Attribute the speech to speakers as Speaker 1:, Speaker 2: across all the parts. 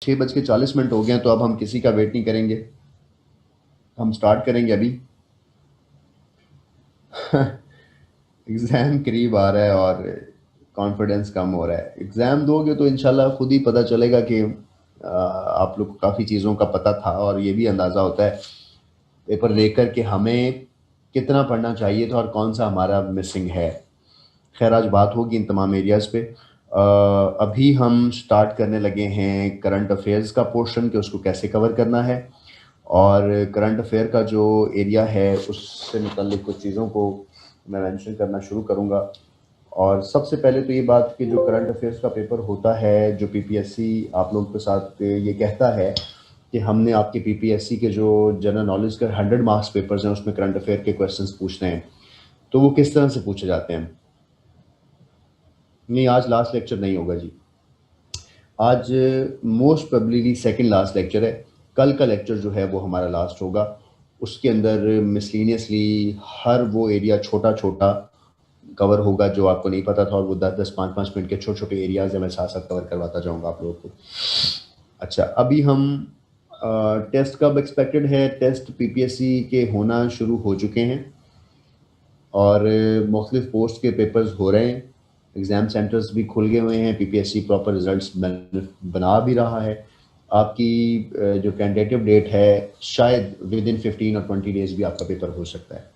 Speaker 1: 6:40 हो गए हैं, तो अब हम किसी का वेट नहीं करेंगे, हम स्टार्ट करेंगे अभी। एग्ज़ाम करीब आ रहा है और कॉन्फिडेंस कम हो रहा है। एग्ज़ाम दोगे तो इंशाल्लाह खुद ही पता चलेगा कि आप लोग को काफ़ी चीज़ों का पता था, और ये भी अंदाज़ा होता है पेपर देखकर कि हमें कितना पढ़ना चाहिए था और कौन सा हमारा मिसिंग है। खैर, आज बात होगी इन तमाम एरियाज़ पे। अभी हम स्टार्ट करने लगे हैं करंट अफेयर्स का पोर्शन, कि उसको कैसे कवर करना है, और करंट अफेयर का जो एरिया है उससे मुतल्लिक कुछ चीज़ों को मैं मेंशन करना शुरू करूँगा। और सबसे पहले तो ये बात कि जो करंट अफेयर्स का पेपर होता है, जो पीपीएससी आप लोगों के साथ ये कहता है कि हमने आपके पीपीएससी के जो जनरल नॉलेज के 100 मार्क्स पेपर्स हैं उसमें करंट अफेयर के क्वेश्चंस पूछने हैं, तो वो किस तरह से पूछे जाते हैं। नहीं, आज लास्ट लेक्चर नहीं होगा जी, आज most probably second last lecture है। कल का लेक्चर जो है वो हमारा लास्ट होगा। उसके अंदर मिसलिनियसली हर वो एरिया छोटा छोटा कवर होगा जो आपको नहीं पता था, और वो 10-10, 5-5 मिनट के छोटे छोटे एरियाज हैं, मैं साथ साथ कवर करवाता जाऊंगा आप लोगों को। अच्छा, अभी हम टेस्ट कब एक्सपेक्टेड है? टेस्ट पीपीएससी के होना शुरू हो चुके हैं और मुख्तलिफ पोस्ट के पेपर्स हो रहे हैं। एग्ज़ाम सेंटर्स भी खुल गए हुए हैं, पीपीएससी प्रॉपर रिजल्ट्स बना भी रहा है। आपकी जो टेंटेटिव डेट है, शायद विद इन 15 और 20 डेज़ भी आपका पेपर हो सकता है।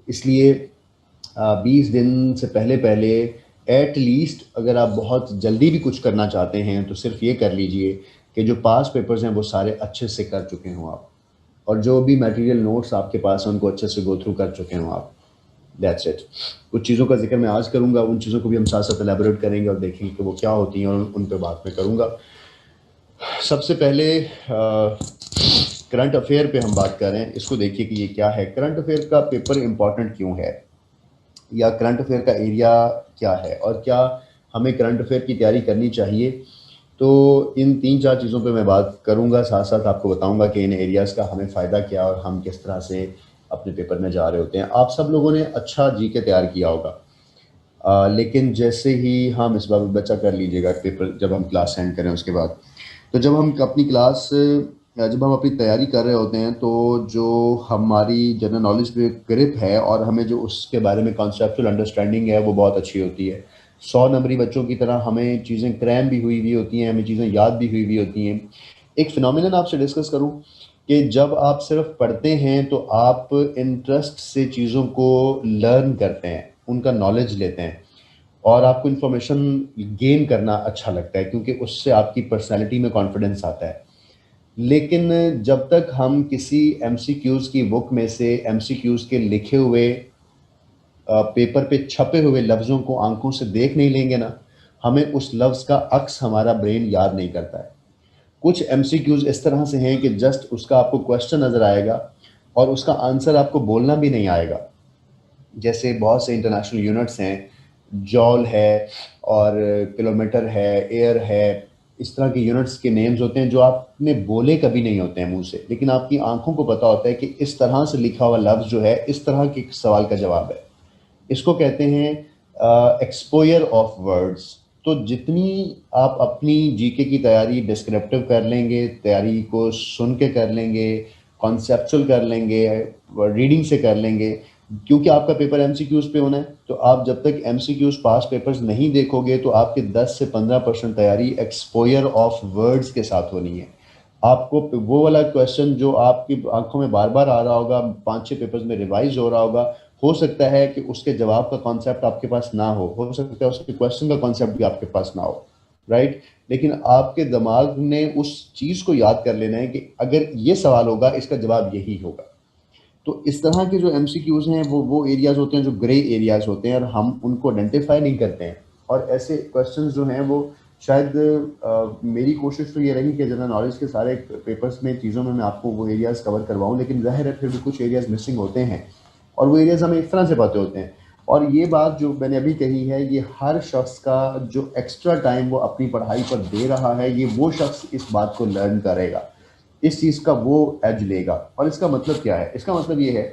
Speaker 1: इसलिए 20 दिन से पहले पहले एट लीस्ट अगर आप बहुत जल्दी भी कुछ करना चाहते हैं तो सिर्फ ये कर लीजिए कि जो पास पेपर्स हैं वो सारे अच्छे से कर चुके हों आप, और जो भी मटेरियल नोट्स आपके पास हैं उनको अच्छे से गो थ्रू कर चुके हों आप। That's it. कुछ चीज़ों का जिक्र मैं आज करूँगा, उन चीज़ों को भी हम साथ साथ एलेबोरेट करेंगे और देखेंगे कि वो क्या होती हैं, और उन पर बात मैं करूँगा। सबसे पहले करंट अफेयर पे हम बात कर रहे हैं। इसको देखिए कि ये क्या है, करंट अफेयर का पेपर इम्पॉर्टेंट क्यों है, या करंट अफेयर का एरिया क्या है, और क्या हमें करंट अफेयर की तैयारी करनी चाहिए। तो इन 3-4 चीज़ों पे मैं बात करूँगा, साथ साथ आपको बताऊँगा कि इन एरियाज़ का हमें फ़ायदा क्या और हम किस तरह से अपने पेपर में जा रहे होते हैं। आप सब लोगों ने अच्छा जीके तैयार किया होगा, लेकिन जैसे ही हम इस बार बच्चा कर लीजिएगा पेपर, जब हम क्लास एंड करें उसके बाद, तो जब हम अपनी क्लास जब हम अपनी तैयारी कर रहे होते हैं तो जो हमारी जनरल नॉलेज पे ग्रिप है और हमें जो उसके बारे में कॉन्सेप्चुअल अंडरस्टैंडिंग है वो बहुत अच्छी होती है। 100 नंबरी बच्चों की तरह हमें चीज़ें क्रैम भी हुई होती हैं, हमें चीज़ें याद भी हुई होती हैं। एक फिनोमिनन आपसे डिस्कस करूं कि जब आप सिर्फ पढ़ते हैं तो आप इंटरेस्ट से चीज़ों को लर्न करते हैं, उनका नॉलेज लेते हैं, और आपको इन्फॉर्मेशन गेन करना अच्छा लगता है क्योंकि उससे आपकी पर्सनैलिटी में कॉन्फिडेंस आता है। लेकिन जब तक हम किसी एमसीक्यूज़ की बुक में से एमसीक्यूज़ के लिखे हुए पेपर पे छपे हुए लफ्ज़ों को आंखों से देख नहीं लेंगे ना, हमें उस लफ्ज़ का अक्स हमारा ब्रेन याद नहीं करता है। कुछ एमसीक्यूज़ इस तरह से हैं कि जस्ट उसका आपको क्वेश्चन नज़र आएगा और उसका आंसर आपको बोलना भी नहीं आएगा। जैसे बहुत से इंटरनेशनल यूनिट्स हैं, जॉल है और किलोमीटर है, एयर है, इस तरह के यूनिट्स के नेम्स होते हैं जो आपने बोले कभी नहीं होते हैं मुंह से, लेकिन आपकी आंखों को पता होता है कि इस तरह से लिखा हुआ लफ्ज़ जो है इस तरह के सवाल का जवाब है। इसको कहते हैं एक्सपोयर ऑफ वर्ड्स। तो जितनी आप अपनी जीके की तैयारी डिस्क्रिप्टिव कर लेंगे, तैयारी को सुन के कर लेंगे, कॉन्सेप्चुअल कर लेंगे, रीडिंग से कर लेंगे, क्योंकि आपका पेपर एमसीक्यूज़ पे होना है, तो आप जब तक एमसीक्यूज़ पास पेपर्स नहीं देखोगे तो आपके 10 से 15% तैयारी एक्सपोयर ऑफ वर्ड्स के साथ होनी है। आपको वो वाला क्वेश्चन जो आपकी आंखों में बार बार आ रहा होगा, 5-6 पेपर्स में रिवाइज हो रहा होगा, हो सकता है कि उसके जवाब का कॉन्सेप्ट आपके पास ना हो सकता है उसके क्वेश्चन का कॉन्सेप्ट भी आपके पास ना हो, राइट। लेकिन आपके दिमाग ने उस चीज़ को याद कर लेना है कि अगर ये सवाल होगा इसका जवाब यही होगा। तो इस तरह के जो एमसीक्यूज़ हैं वो एरियाज़ होते हैं जो ग्रे एरियाज़ होते हैं और हम उनको आइडेंटिफाई नहीं करते हैं, और ऐसे क्वेश्चंस जो हैं वो शायद मेरी कोशिश तो ये रही कि जनरल नॉलेज के सारे पेपर्स में चीज़ों में मैं आपको वो एरियाज़ कवर करवाऊँ, लेकिन ज़ाहिर है फिर भी कुछ एरियाज़ मिसिंग होते हैं, और वो एरियाज़ हमें इस तरह से पते होते हैं। और ये बात जो मैंने अभी कही है, ये हर शख्स का जो एक्स्ट्रा टाइम वो अपनी पढ़ाई पर दे रहा है, ये वो शख्स इस बात को लर्न करेगा, इस चीज़ का वो एज लेगा। और इसका मतलब क्या है? इसका मतलब ये है,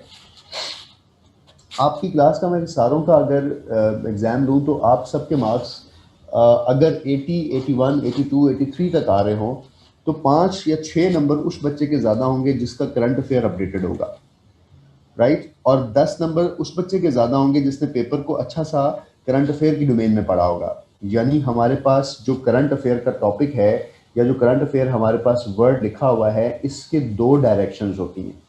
Speaker 1: आपकी क्लास का मैं सारों का अगर एग्ज़ाम लूँ तो आप सबके मार्क्स अगर 80, 81, 82, 83 तक आ रहे हों तो 5 या 6 नंबर उस बच्चे के ज़्यादा होंगे जिसका करंट अफेयर अपडेटेड होगा, राइट। और 10 नंबर उस बच्चे के ज़्यादा होंगे जिसने पेपर को अच्छा सा करंट अफेयर की डोमेन में पढ़ा होगा। यानी हमारे पास जो करंट अफेयर का टॉपिक है या जो करंट अफेयर हमारे पास वर्ड लिखा हुआ है, इसके 2 डायरेक्शंस होती हैं।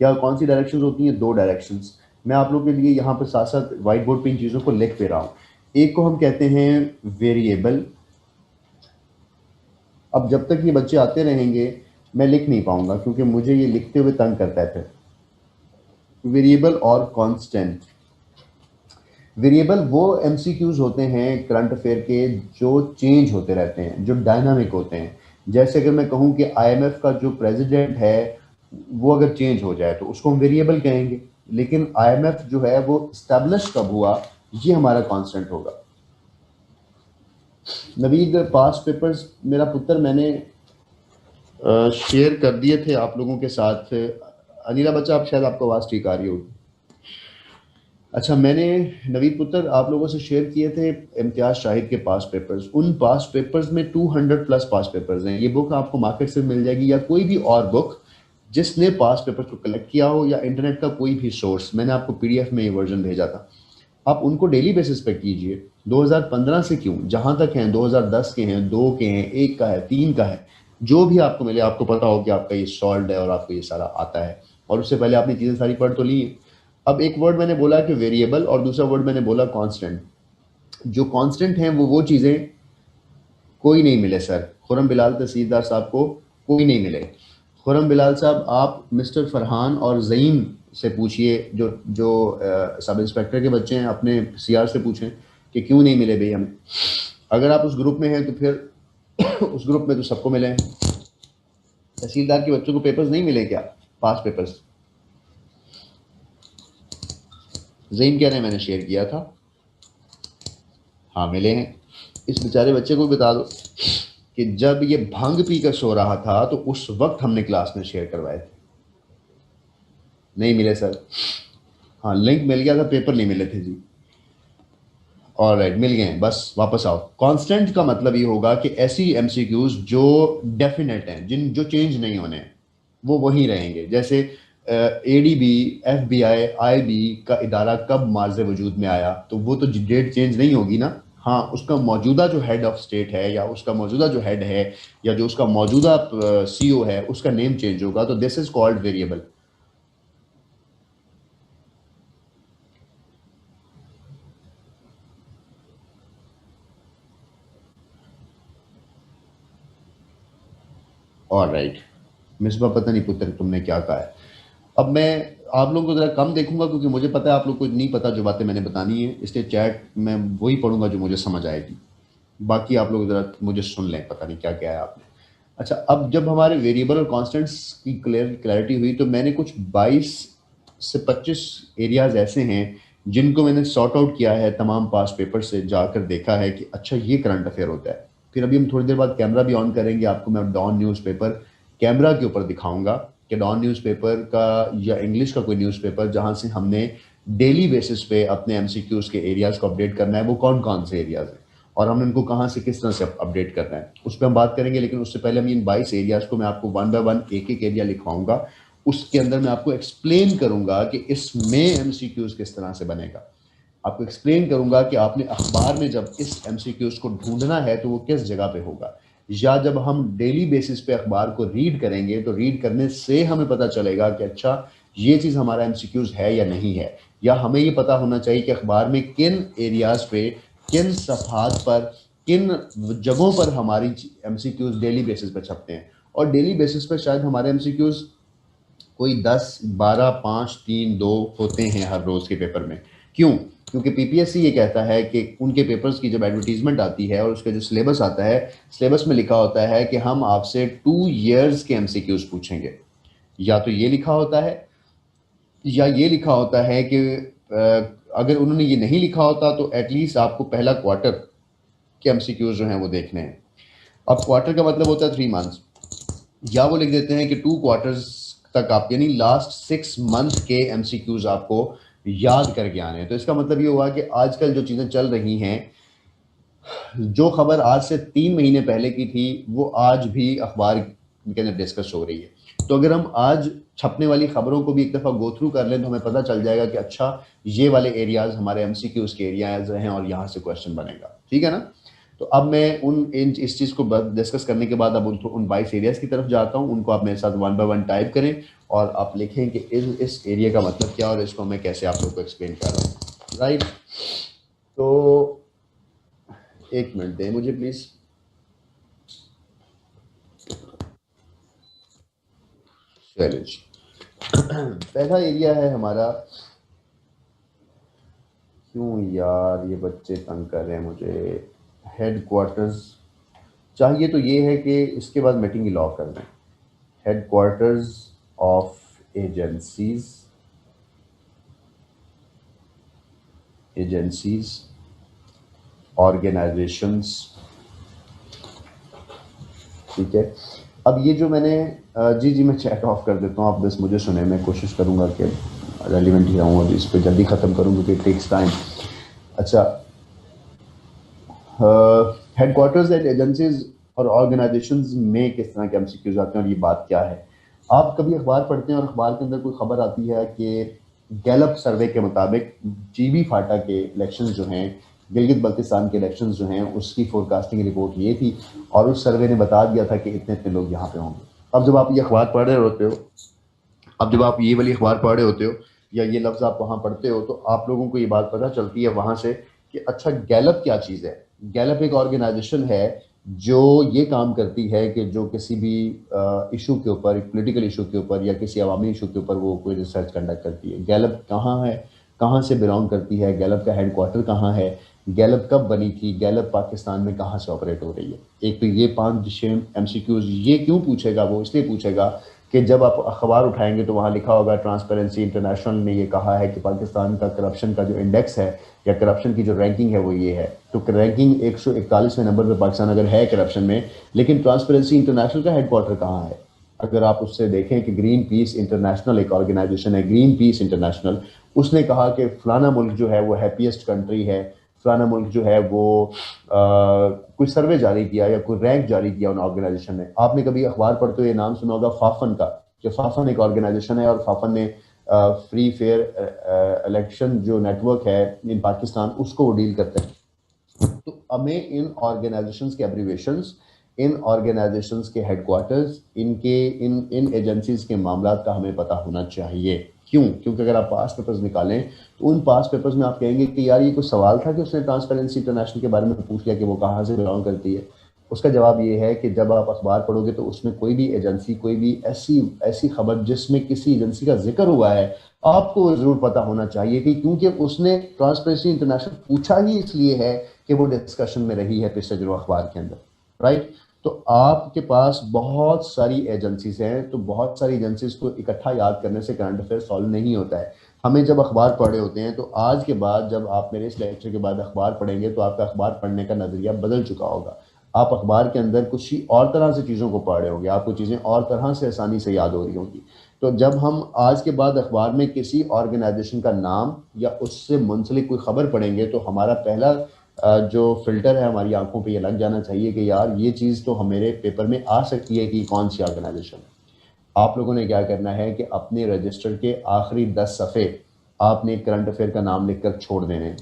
Speaker 1: क्या कौन सी डायरेक्शंस होती हैं? 2 डायरेक्शंस। मैं आप लोगों के लिए यहाँ पर साथ साथ व्हाइट बोर्ड पे इन चीज़ों को लिख दे रहा हूँ। एक को हम कहते हैं वेरिएबल। अब जब तक ये बच्चे आते रहेंगे मैं लिख नहीं पाऊंगा क्योंकि मुझे ये लिखते हुए तंग करता है। फिर वेरिएबल और कांस्टेंट। वेरिएबल वो एमसीक्यूज होते हैं करंट अफेयर के जो चेंज होते रहते हैं, जो डायनामिक होते हैं। जैसे अगर मैं कहूँ कि आईएमएफ का जो प्रेसिडेंट है वो अगर चेंज हो जाए तो उसको हम वेरिएबल कहेंगे, लेकिन आईएमएफ जो है वो इस्टेब्लिश कब हुआ ये हमारा कांस्टेंट होगा। नवीद पास पेपर्स मेरा पुत्र मैंने शेयर कर दिए थे आप लोगों के साथ। अनिला बच्चा, आप शायद आपको आवाज़ ठीक आ रही होगी। अच्छा, मैंने नवीद पुत्र आप लोगों से शेयर किए थे इम्तियाज शाहिद के पास पेपर्स। उन पास पेपर्स में 200 प्लस पास पेपर्स हैं। ये बुक आपको मार्केट से मिल जाएगी या कोई भी और बुक जिसने पास पेपर को कलेक्ट किया हो, या इंटरनेट का कोई भी सोर्स। मैंने आपको पीडीएफ में ये वर्जन भेजा था, आप उनको डेली बेसिस पे कीजिए। 2015 से क्यों, जहां तक हैं 2010 के हैं, 2 के हैं, 1 का है, 3 का है, जो भी आपको मिले, आपको पता हो कि आपका ये सॉल्व है और आपको ये सारा आता है और उससे पहले आपने चीज़ें सारी पढ़ तो ली हैं। अब एक वर्ड मैंने बोला कि वेरिएबल और दूसरा वर्ड मैंने बोला कांस्टेंट। जो कांस्टेंट हैं वो चीज़ें कोई नहीं मिले सर। खुरम बिलाल तहसीलदार साहब को कोई नहीं मिले। खुरम बिलाल साहब, आप मिस्टर फरहान और ज़ईम से पूछिए, जो जो सब इंस्पेक्टर के बच्चे हैं, अपने सीआर से पूछें कि क्यों नहीं मिले भाई हमें। अगर आप उस ग्रुप में हैं तो फिर उस ग्रुप में तो सबको मिले हैं। तहसीलदार के बच्चों को पेपर्स नहीं मिले क्या, पास पेपर्स? ज़ईम कह रहे हैं मैंने शेयर किया था। हाँ मिले हैं। इस बेचारे बच्चे को भी बता दो कि जब ये भांग पी कर सो रहा था तो उस वक्त हमने क्लास में शेयर करवाए थे। नहीं मिले सर। हाँ लिंक मिल गया था, पेपर नहीं मिले थे जी। ऑलराइट, मिल गए हैं, बस वापस आओ। कांस्टेंट का मतलब ये होगा कि ऐसी एमसीक्यूज जो डेफिनेट हैं, जिन जो चेंज नहीं होने हैं, वो वहीं रहेंगे। जैसे एडीबी, एफबीआई, आईबी का इदारा कब मार्ज़ वजूद में आया, तो वो तो डेट चेंज नहीं होगी ना। हाँ, उसका मौजूदा जो हेड ऑफ स्टेट है या उसका मौजूदा जो हेड है या जो उसका मौजूदा सीईओ है, उसका नेम चेंज होगा, तो this is called variable. Alright Misbah, पता नहीं पुत्र तुमने क्या कहा है। अब मैं आप लोगों को ज़रा कम देखूंगा क्योंकि मुझे पता है आप लोग को नहीं पता जो बातें मैंने बतानी है, इसलिए चैट में वही पढ़ूंगा जो मुझे समझ आएगी। बाकी आप लोग ज़रा मुझे सुन लें, पता नहीं क्या क्या है आपने। अच्छा, अब जब हमारे वेरिएबल और कांस्टेंट्स की क्लैरिटी हुई तो मैंने कुछ 22 से 25 एरियाज ऐसे हैं जिनको मैंने सॉर्ट आउट किया है तमाम पास पेपर से, जाकर देखा है कि अच्छा ये करंट अफेयर होता है। फिर अभी हम थोड़ी देर बाद कैमरा भी ऑन करेंगे, आपको मैं डॉन न्यूज़पेपर कैमरा के ऊपर दिखाऊंगा कि डॉन न्यूज़पेपर का या इंग्लिश का कोई न्यूज़पेपर जहां से हमने डेली बेसिस पे अपने एमसीक्यूज के एरियाज को अपडेट करना है, वो कौन कौन से एरियाज हैं और हमने उनको कहाँ से किस तरह से अपडेट करना है, उस पर हम बात करेंगे। लेकिन उससे पहले हम इन 22 एरियाज को मैं आपको वन बाय वन एक एक एरिया लिखवाऊंगा। उसके अंदर मैं आपको एक्सप्लेन करूंगा कि इसमें एमसीक्यूज किस तरह से बनेगा। आपको एक्सप्लेन करूंगा कि आपने अखबार में जब इस एमसीक्यूज को ढूंढना है तो वो किस जगह पे होगा, या जब हम डेली बेसिस पे अखबार को रीड करेंगे तो रीड करने से हमें पता चलेगा कि अच्छा ये चीज़ हमारा एमसीक्यूज है या नहीं है। या हमें ये पता होना चाहिए कि अखबार में किन एरियाज पे, किन सफहात पर, किन जगहों पर हमारी एमसीक्यूज डेली बेसिस पे छपते हैं। और डेली बेसिस पे शायद हमारे एमसीक्यूज कोई 10, 12, 5, 3, 2 होते हैं हर रोज के पेपर में। क्यों? क्योंकि पीपीएससी ये कहता है कि उनके पेपर्स की जब एडवर्टीजमेंट आती है और उसका जो सिलेबस आता है, सिलेबस में लिखा होता है कि हम आपसे 2 इयर्स के एमसीक्यूज पूछेंगे। या तो ये लिखा होता है या ये लिखा होता है कि अगर उन्होंने ये नहीं लिखा होता तो एटलीस्ट आपको पहला क्वार्टर के एमसीक्यूज जो हैं वो देखने हैं। अब क्वार्टर का मतलब होता है 3 मंथ्स, या वो लिख देते हैं कि 2 क्वार्टर्स तक आप, यानी लास्ट 6 मंथ के एमसीक्यूज आपको याद करके आने हैं। तो इसका मतलब ये हुआ कि आजकल जो चीज़ें चल रही हैं जो खबर आज से 3 महीने पहले की थी वो आज भी अखबार के अंदर डिस्कस हो रही है। तो अगर हम आज छपने वाली खबरों को भी एक दफ़ा गो थ्रू कर लें तो हमें पता चल जाएगा कि अच्छा ये वाले एरियाज हमारे एमसीक्यूज के एरियाज हैं और यहाँ से क्वेश्चन बनेगा, ठीक है ना। तो अब मैं इस चीज़ को डिस्कस करने के बाद अब उन 22 एरियाज की तरफ जाता हूँ। उनको आप मेरे साथ वन बाय वन टाइप करें और आप लिखें कि इस एरिया का मतलब क्या और इसको मैं कैसे आप लोग को एक्सप्लेन कर रहा हूँ, राइट। तो एक मिनट दें मुझे प्लीज़। चलिए जी। पहला एरिया है हमारा, क्यों यार ये बच्चे तंग कर रहे हैं मुझे, हेड क्वार्टर्स चाहिए। तो ये है कि इसके बाद मीटिंग ही लॉक कर दें। Head quarters of agencies organisations, ठीक है। अब ये जो मैंने जी मैं चैट ऑफ कर देता हूँ, आप बस मुझे सुने, मैं कोशिश करूँगा कि रेलिवेंट ही रहूँ, अभी इस पर जल्दी ख़त्म करूँ क्योंकि इट टेक्स टाइम। अच्छा, हेडक्वार्टर्स एंड एजेंसीज और ऑर्गेनाइजेशंस में किस तरह के एमसीक्यूज आते हैं और ये बात क्या है। आप कभी अखबार पढ़ते हैं और अखबार के अंदर कोई खबर आती है कि गैलप सर्वे के मुताबिक जीबी फाटा के इलेक्शंस जो हैं, गिलगित बल्तिस्तान के इलेक्शंस जो हैं, उसकी फोरकास्टिंग रिपोर्ट ये थी और उस सर्वे ने बता दिया था कि इतने इतने लोग यहाँ पे होंगे। अब जब आप ये अखबार पढ़ रहे होते हो, अब जब आप ये वाली अखबार पढ़ रहे होते हो या ये लफ्ज़ आप वहाँ पढ़ते हो तो आप लोगों को ये बात पता चलती है वहाँ से कि अच्छा गैलप क्या चीज़ है। गैलप एक ऑर्गेनाइजेशन है जो ये काम करती है कि जो किसी भी इशू के ऊपर, एक पॉलिटिकल इशू के ऊपर या किसी अवामी इशू के ऊपर वो कोई रिसर्च कंडक्ट करती है। गैलप कहाँ है, कहाँ से बिलोंग करती है, गैलप का हेड क्वार्टर कहाँ है, गैलप कब बनी थी, गैलप पाकिस्तान में कहाँ से ऑपरेट हो रही है। एक तो ये 5 एमसीक्यूज। ये क्यों पूछेगा, वो इसलिए पूछेगा कि जब आप अखबार उठाएंगे तो वहाँ लिखा होगा ट्रांसपेरेंसी इंटरनेशनल ने ये कहा है कि पाकिस्तान का करप्शन का जो इंडेक्स है या करप्शन की जो रैंकिंग है वो ये है। तो रैंकिंग 141वें नंबर पे पाकिस्तान अगर है करप्शन में, लेकिन ट्रांसपेरेंसी इंटरनेशनल का हेडक्वार्टर कहाँ है। अगर आप उससे देखें कि ग्रीन पीस इंटरनेशनल एक ऑर्गेनाइजेशन है, ग्रीन पीस इंटरनेशनल, उसने कहा कि फलाना मुल्क जो है वो हैप्पीएस्ट कंट्री है, फलाना मुल्क जो है वो कोई सर्वे जारी किया या कोई रैंक जारी किया उन ऑर्गेनाइजेशन ने। आपने कभी अखबार पढ़ते हुए नाम सुना होगा फाफन का, कि फाफन एक ऑर्गेनाइजेशन है और फाफन ने फ्री फेयर इलेक्शन जो नेटवर्क है इन पाकिस्तान उसको वो डील करते हैं। तो हमें इन ऑर्गेनाइजेशंस के एब्रीवेशंस, इन ऑर्गेनाइजेशंस के हेडक्वार्टर्स, इनके इन इन एजेंसीज के मामला का हमें पता होना चाहिए। क्यों? क्योंकि अगर आप पास पेपर्स निकालें तो उन पास पेपर्स में आप कहेंगे कि यार ये कोई सवाल था कि उसने ट्रांसपेरेंसी इंटरनेशनल के बारे में पूछ लिया कि वो कहाँ से बिलोंग करती है। उसका जवाब ये है कि जब आप अखबार पढ़ोगे तो उसमें कोई भी एजेंसी, कोई भी ऐसी ऐसी खबर जिसमें किसी एजेंसी का जिक्र हुआ है, आपको ज़रूर पता होना चाहिए कि क्योंकि उसने ट्रांसपेरेंसी इंटरनेशनल पूछा ही इसलिए है कि वो डिस्कशन में रही है पिछले दिनों अखबार के अंदर, राइट। तो आपके पास बहुत सारी एजेंसीज हैं, तो बहुत सारी एजेंसीज को इकट्ठा याद करने से करंट अफेयर सॉल्व नहीं होता है। हमें जब अखबार पढ़े होते हैं तो आज के बाद जब आप मेरे इस लेक्चर के बाद अखबार पढ़ेंगे तो आपका अखबार पढ़ने का नज़रिया बदल चुका होगा। आप अखबार के अंदर कुछ ही और तरह से चीज़ों को पढ़ रहे होंगे, आपको चीज़ें और तरह से आसानी से याद हो रही होंगी। तो जब हम आज के बाद अखबार में किसी ऑर्गेनाइजेशन का नाम या उससे मुंसलिक कोई खबर पढ़ेंगे तो हमारा पहला जो फ़िल्टर है हमारी आंखों पे ये लग जाना चाहिए कि यार ये चीज़ तो मेरे पेपर में आ सकती है कि कौन सी ऑर्गेनाइजेशन है। आप लोगों ने क्या करना है कि अपने रजिस्टर के आखिरी 10 सफ़े आपने करंट अफेयर का नाम लिखकर छोड़ देने हैं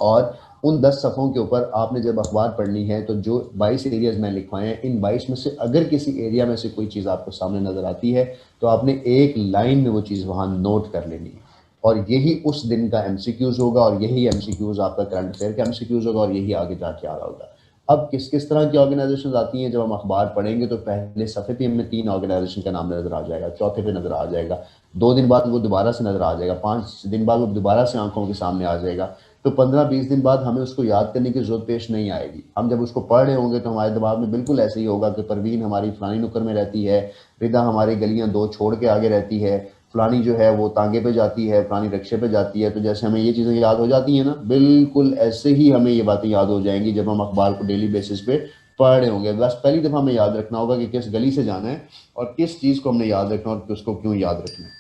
Speaker 1: और उन 10 सफ़ों के ऊपर आपने जब अखबार पढ़नी है तो जो 22 एरियाज़ मैंने लिखवाए हैं, इन 22 में से अगर किसी एरिया में से कोई चीज़ आपको सामने नज़र आती है तो आपने एक लाइन में वो चीज़ वहाँ नोट कर लेनी है और यही उस दिन का एमसीक्यूज़ होगा और यही एमसीक्यूज़ आपका करंट अफेयर का एमसीक्यूज़ होगा और यही आगे जाके आ रहा होगा। अब किस किस तरह की ऑर्गेनाइजेशन आती हैं, जब हम अखबार पढ़ेंगे तो पहले सफ़े पे हमें 3 ऑर्गेनाइजेशन का नाम नज़र आ जाएगा, चौथे पे नज़र आ जाएगा, 2 दिन बाद वो दोबारा से नज़र आ जाएगा, 5 दिन बाद वो दोबारा से आंखों के सामने आ जाएगा। तो 15-20 दिन बाद हमें उसको याद करने की जरूरत पेश नहीं आएगी। हम जब उसको पढ़ रहे होंगे तो हमारे दिमाग में बिल्कुल ऐसे ही होगा कि परवीन हमारी फलानी नुक्कर में रहती है, रिदा हमारी गलियां 2 छोड़ के आगे रहती है, फलानी जो है वो तांगे पे जाती है, फलानी रक्शे पे जाती है। तो जैसे हमें ये चीज़ें याद हो जाती हैं ना, बिल्कुल ऐसे ही हमें ये बातें याद हो जाएंगी जब हम अखबार को डेली बेसिस पे पढ़ रहे होंगे। बस पहली दफ़ा हमें याद रखना होगा कि किस गली से जाना है और किस चीज़ को हमने याद रखना और उसको क्यों याद रखना है।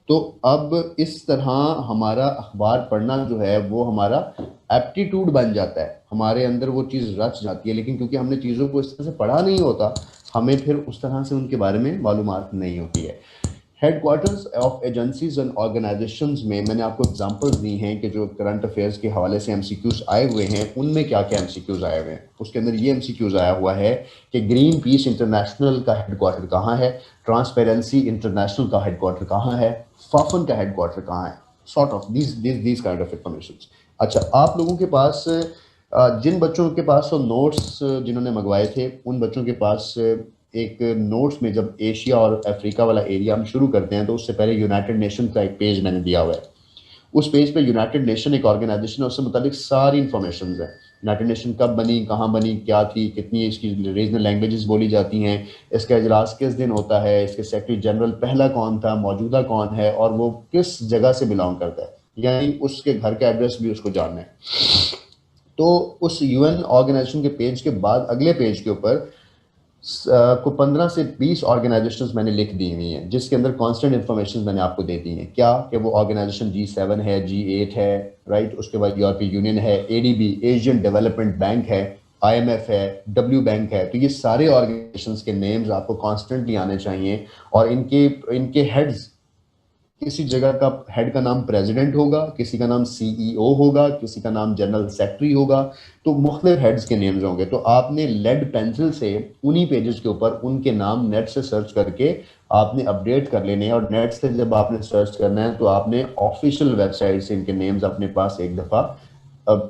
Speaker 1: तो अब इस तरह हमारा अखबार पढ़ना जो है वो हमारा एप्टीट्यूड बन जाता है, हमारे अंदर वो चीज़ रच जाती है। लेकिन क्योंकि हमने चीज़ों को इस तरह से पढ़ा नहीं होता, हमें फिर उस तरह से उनके बारे में मालूमात नहीं होती है। Headquarters of agencies and organisations में मैंने आपको एग्जांपल्स दी हैं कि जो करंट अफेयर्स के हवाले से एमसीक्यूज आए हुए हैं, उनमें क्या क्या एमसीक्यूज आए हुए हैं। उसके अंदर ये एमसीक्यूज आया हुआ है कि ग्रीन पीस इंटरनेशनल का हेडक्वार्टर कहाँ है, ट्रांसपेरेंसी इंटरनेशनल का हेडक्वार्टर कहाँ है, फाफन का हेडक्वार्टर कहाँ है, sort of these kind of information. अच्छा, आप लोगों के पास जिन बच्चों के पास वो नोट्स जिन्होंने मंगवाए थे, उन बच्चों के पास एक नोट्स में जब एशिया और अफ्रीका वाला एरिया हम शुरू करते हैं तो उससे पहले यूनाइटेड नेशन का एक पेज मैंने दिया हुआ है। उस पेज पे यूनाइटेड नेशन एक ऑर्गेनाइजेशन है, उससे मुताबिक सारी इंफॉर्मेशन है। यूनाइटेड नेशन कब बनी, कहाँ बनी, क्या थी, कितनी इसकी रीजनल लैंग्वेजेस बोली जाती हैं, इसका इजलास किस दिन होता है, इसके सेक्रेटरी जनरल पहला कौन था, मौजूदा कौन है, और वो किस जगह से बिलोंग करता है, यानी उसके घर का एड्रेस भी उसको जानना है। तो उस यूएन ऑर्गेनाइजेशन के पेज के बाद अगले पेज के ऊपर को 15 से 20 ऑर्गेनाइजेशंस मैंने लिख दी हुई हैं, जिसके अंदर कांस्टेंट इंफॉर्मेशन मैंने आपको दे दी हैं। क्या कि वो ऑर्गेनाइजेशन G7 है, G8 है, राइट, उसके बाद यूरोपीय यूनियन है, एडीबी एशियन डेवलपमेंट बैंक है, IMF है, डब्ल्यू बैंक है। तो ये सारे ऑर्गेनाइजेशंस के नेम्स आपको कॉन्स्टेंटली आने चाहिए, और इनके इनके हेड्स, किसी जगह का हेड का नाम प्रेसिडेंट होगा, किसी का नाम CEO होगा, किसी का नाम जनरल सेक्रेटरी होगा, तो मुख्तलिफ हेड्स के नेम्स होंगे। तो आपने लेड पेंसिल से उन्हीं पेजेस के ऊपर उनके नाम नेट से सर्च करके आपने अपडेट कर लेने हैं, और नेट से जब आपने सर्च करना है तो आपने ऑफिशियल वेबसाइट से इनके नेम्स अपने पास एक दफ़ा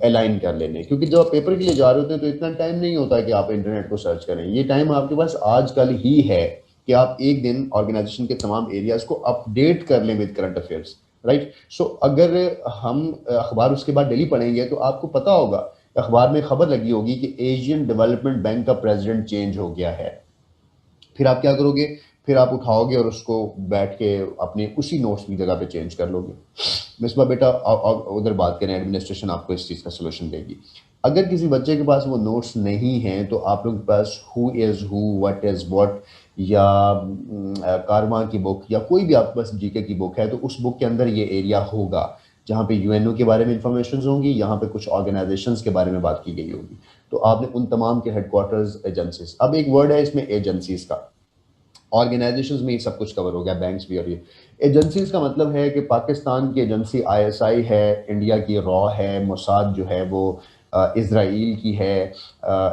Speaker 1: अलाइन कर लेने, क्योंकि जब आप पेपर के लिए जा रहे होते हैं तो इतना टाइम नहीं होता कि आप इंटरनेट को सर्च करें। ये टाइम आपके पास आजकल ही है कि आप एक दिन ऑर्गेनाइजेशन के तमाम एरियाज को अपडेट कर लें विद करंट अफेयर्स, राइट। सो अगर हम अखबार उसके बाद डेली पढ़ेंगे तो आपको पता होगा, अखबार में खबर लगी होगी कि एशियन डेवलपमेंट बैंक का प्रेसिडेंट चेंज हो गया है। फिर आप क्या करोगे, फिर आप उठाओगे और उसको बैठ के अपने उसी नोट्स की जगह पे चेंज कर लोगे। मिसबा बेटा उधर बात करें, एडमिनिस्ट्रेशन आपको इस चीज़ का सोल्यूशन देगी। अगर किसी बच्चे के पास वो नोट्स नहीं हैं तो आप लोग के पास who is who, what is what, या कारवां की बुक, या कोई भी आपके पास जीके की बुक है, तो उस बुक के अंदर ये एरिया होगा जहाँ पे यूएनओ के बारे में इंफॉर्मेशन होंगी, यहाँ पे कुछ ऑर्गेनाइजेशंस के बारे में बात की गई होगी। तो आपने उन तमाम के हेडक्वार्टर्स, एजेंसीज, अब एक वर्ड है इसमें एजेंसीज का, ऑर्गेनाइजेशंस में ही सब कुछ कवर हो गया, बैंक्स भी। और ये एजेंसीज का मतलब है कि पाकिस्तान की एजेंसी ISI है, इंडिया की रॉ है, मोसाद जो है वो इसराइल की है,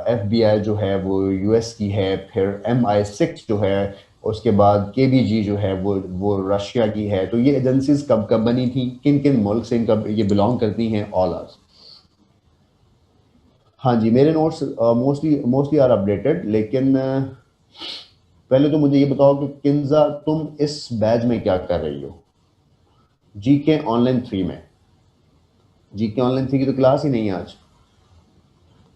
Speaker 1: FBI जो है वो US की है, फिर MI6 जो है, उसके बाद KBG जो है वो रशिया की है। तो ये एजेंसीज कब कब बनी थी, किन किन मुल्क से इनका ये बिलोंग करती हैं, ऑल आर। हाँ जी, मेरे notes mostly mostly are updated, लेकिन पहले तो मुझे ये बताओ कि किंजा तुम इस बैच में क्या कर रही हो, GK ऑनलाइन 3 में। GK ऑनलाइन 3 की तो क्लास ही नहीं है आज।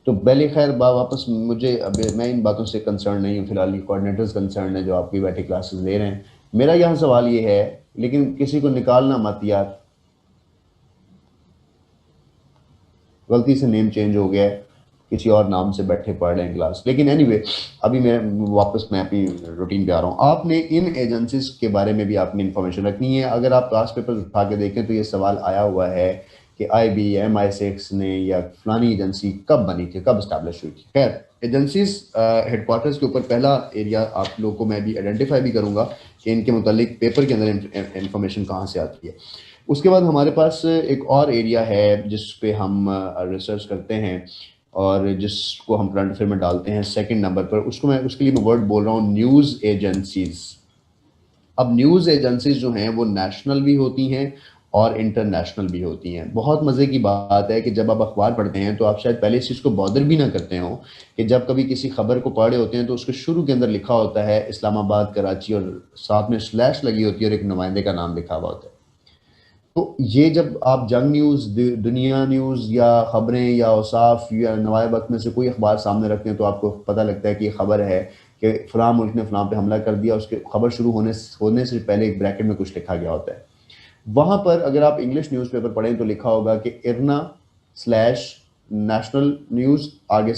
Speaker 1: तो पहले खैर वापस मुझे, अब मैं इन बातों से कंसर्न नहीं हूँ फिलहाल, ये कोऑर्डिनेटर्स कंसर्न है जो आपकी बैठे क्लासेस ले रहे हैं। मेरा यहाँ सवाल ये है, लेकिन किसी को निकालना मत यार, गलती से नेम चेंज हो गया है, किसी और नाम से बैठे पढ़ रहे हैं क्लास। लेकिन एनीवे, अभी मैं अपनी रूटीन पे आ रहा हूँ। आपने इन एजेंसीज के बारे में भी आपने इंफॉर्मेशन रखनी है। अगर आप क्लास पेपर उठा के देखें तो ये सवाल आया हुआ है कि IB MI6 ने या फलानी एजेंसी कब बनी थी, कब इस्टेब्लिश हुई थी। खैर, एजेंसीज हेडक्वार्टर्स के ऊपर पहला एरिया आप लोगों को मैं भी आइडेंटिफाई भी करूँगा कि इनके मुतालिक पेपर के अंदर इंफॉर्मेशन कहाँ से आती है। उसके बाद हमारे पास एक और एरिया है जिस पे हम रिसर्च करते हैं और जिसको हम करंट अफेयर में डालते हैं सेकंड नंबर पर। उसके लिए मैं वर्ड बोल रहा हूँ, न्यूज़ एजेंसीज। अब न्यूज़ एजेंसीज जो हैं वो नेशनल भी होती हैं और इंटरनेशनल भी होती हैं। बहुत मज़े की बात है कि जब आप अखबार पढ़ते हैं तो आप शायद पहले इस चीज़ को बॉदर भी ना करते हो कि जब कभी किसी खबर को पढ़ रहे होते हैं तो उसके शुरू के अंदर लिखा होता है इस्लामाबाद, कराची, और साथ में स्लैश लगी होती है और एक नुमाइंदे का नाम लिखा हुआ होता है। तो ये जब आप जंग न्यूज़, दुनिया न्यूज़, या ख़बरें, या औसाफ, या नवाए वक्त में से कोई अखबार सामने रखते हैं तो आपको पता लगता है कि ये खबर है कि फ़लाँ मुल्क ने फ़लाँ पे हमला कर दिया। उसके खबर शुरू होने से पहले एक ब्रैकेट में कुछ लिखा गया होता है। वहाँ पर अगर आप इंग्लिश न्यूज़पेपर पढ़ें तो लिखा होगा कि इरना स्लैश नेशनल न्यूज़, आगे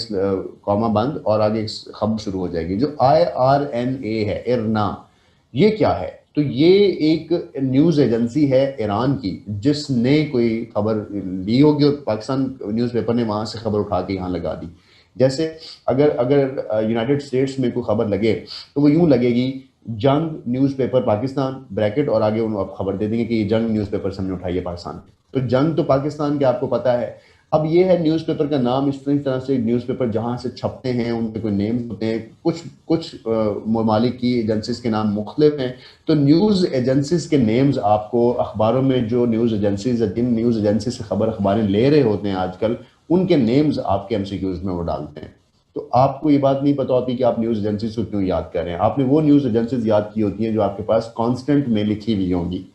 Speaker 1: कॉमा बंद और आगे खबर शुरू हो जाएगी। जो IRNA है, इरना, ये क्या है? तो ये एक न्यूज़ एजेंसी है ईरान की जिसने कोई खबर ली होगी और पाकिस्तान न्यूज़पेपर ने वहाँ से खबर उठा के यहाँ लगा दी। जैसे अगर अगर यूनाइटेड स्टेट्स में कोई खबर लगे तो वो यूं लगेगी, जंग न्यूज़पेपर पाकिस्तान ब्रैकेट, और आगे उन्हें आप खबर दे देंगे कि ये जंग न्यूज़पेपर से हमने उठाई है पाकिस्तान में। तो जंग तो पाकिस्तान के आपको पता है। अब ये है न्यूज़पेपर का नाम, इस तरह से न्यूज़पेपर जहाँ से छपते हैं उनके कोई नेम्स होते हैं, कुछ कुछ ममालिक की एजेंसीज के नाम मुख्तलिफ हैं। तो न्यूज़ एजेंसीज के नेम्स आपको अखबारों में, जो न्यूज़ एजेंसीज जिन न्यूज़ एजेंसी से खबर अखबारें ले रहे होते हैं आजकल, उनके नेम्स आपके एमसीक्यूज में वो डालते हैं। तो आपको ये बात नहीं पता होती कि आप न्यूज़ एजेंसीज को क्यों याद कर रहे हैं। आपने वो न्यूज़ एजेंसीज याद की होती हैं जो आपके पास कॉन्स्टेंट में लिखी हुई होंगी,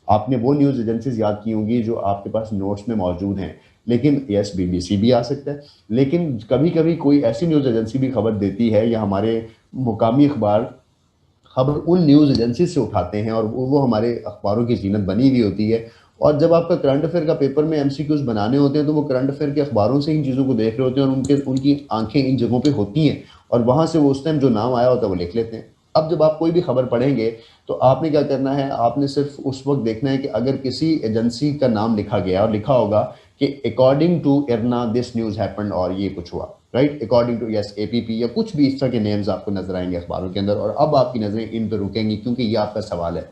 Speaker 1: आपने वो न्यूज़ एजेंसीज याद की होंगी जो आपके पास नोट्स में मौजूद हैं। लेकिन यस, बीबीसी भी आ सकता है, लेकिन कभी कभी कोई ऐसी न्यूज़ एजेंसी भी खबर देती है या हमारे मुकामी अखबार खबर उन न्यूज़ एजेंसी से उठाते हैं और वो हमारे अखबारों की जीनत बनी हुई होती है। और जब आपका करंट अफेयर का पेपर में एमसीक्यूज बनाने होते हैं तो वो करंट अफेयर के अखबारों से इन चीज़ों को देख रहे होते हैं और उनकी आंखें इन जगहों पे होती हैं और वहाँ से वो उस टाइम जो नाम आया होता है वो लिख लेते हैं। अब जब आप कोई भी खबर पढ़ेंगे तो आपने क्या करना है, आपने सिर्फ उस वक्त देखना है कि अगर किसी एजेंसी का नाम लिखा गया और लिखा होगा कि according to IRNA this news happened, और ये कुछ हुआ, right, according to yes APP, या कुछ भी इस तरह के नेम्स आपको नजर आएंगे अखबारों के अंदर। और अब आपकी नजरें इन पर रुकेंगी क्योंकि ये आपका सवाल है।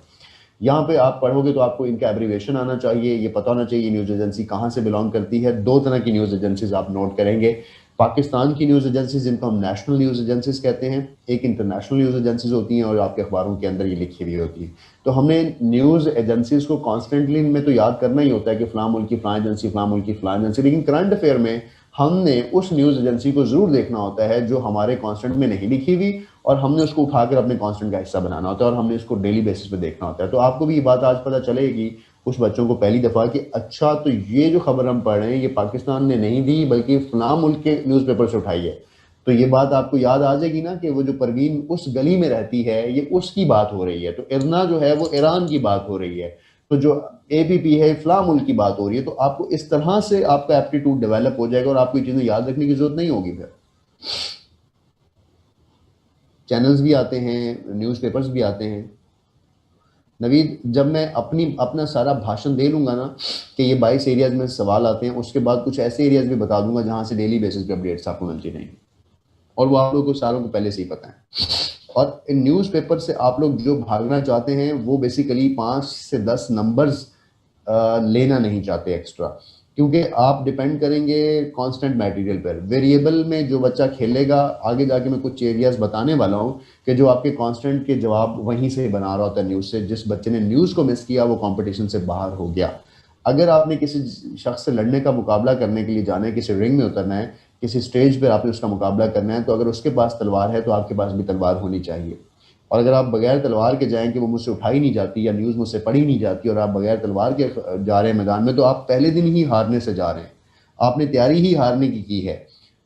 Speaker 1: यहाँ पे आप पढ़ोगे तो आपको इनका एब्रीवेशन आना चाहिए, ये पता होना चाहिए न्यूज़ एजेंसी कहाँ से बिलोंग करती है। दो तरह की न्यूज़ एजेंसीज आप नोट करेंगे, पाकिस्तान की न्यूज़ एजेंसीज जिनको हम नेशनल न्यूज़ एजेंसीज कहते हैं, एक इंटरनेशनल न्यूज़ एजेंसीज होती हैं और आपके अखबारों के अंदर ये लिखी हुई होती है। तो हमने न्यूज़ एजेंसीज को कॉन्स्टेंटली में तो याद करना ही होता है कि फ़लाँ मुल्क की फ़लाँ एजेंसी, फ़लाँ मुल्क की फ़लाँ एजेंसी, लेकिन करंट अफेयर में हमने उस न्यूज़ एजेंसी को ज़रूर देखना होता है जो हमारे कॉन्स्टेंट में नहीं लिखी हुई, और हमने उसको उठाकर अपने कॉन्स्टेंट का हिस्सा बनाना होता है और हमने इसको डेली बेसिस पे देखना होता है। तो आपको भी ये बात आज पता चलेगी उस बच्चों को पहली दफ़ा कि अच्छा, तो ये जो खबर हम पढ़ रहे हैं ये पाकिस्तान ने नहीं दी बल्कि फलां मुल्क के न्यूज़पेपर से उठाई है। तो ये बात आपको याद आ जाएगी ना कि वो जो परवीन उस गली में रहती है ये उसकी बात हो रही है, तो इरना जो है वो ईरान की बात हो रही है, तो जो एपीपी है फलां मुल्क की बात हो रही है। तो आपको इस तरह से आपका एप्टीट्यूड डेवलप हो जाएगा और आपको ये चीज़ें याद रखने की जरूरत नहीं होगी। फिर चैनल्स भी आते हैं, न्यूज़पेपर्स भी आते हैं। नवीद, जब मैं अपना सारा भाषण दे लूँगा ना कि ये 22 एरियाज में सवाल आते हैं, उसके बाद कुछ ऐसे एरियाज भी बता दूंगा जहाँ से डेली बेसिस पे अपडेट्स आपको मिलती रहेंगी, और वो आप लोगों को सारों को पहले से ही पता है। और इन न्यूज़पेपर से आप लोग जो भागना चाहते हैं वो बेसिकली 5 से 10 नंबर्स लेना नहीं चाहते एक्स्ट्रा, क्योंकि आप डिपेंड करेंगे कांस्टेंट मटेरियल पर। वेरिएबल में जो बच्चा खेलेगा, आगे जाके मैं कुछ एरियाज बताने वाला हूँ कि जो आपके कांस्टेंट के जवाब वहीं से बना रहा होता है न्यूज़ से। जिस बच्चे ने न्यूज़ को मिस किया वो कंपटीशन से बाहर हो गया। अगर आपने किसी शख्स से लड़ने का मुकाबला करने के लिए जाना है, किसी रिंग में उतरना है, किसी स्टेज पर आपने उसका मुकाबला करना है, तो अगर उसके पास तलवार है तो आपके पास भी तलवार होनी चाहिए। और अगर आप बगैर तलवार के जाएं कि वो मुझसे उठाई नहीं जाती या न्यूज़ मुझसे पढ़ी नहीं जाती और आप बगैर तलवार के जा रहे हैं मैदान में, तो आप पहले दिन ही हारने से जा रहे हैं, आपने तैयारी ही हारने की है।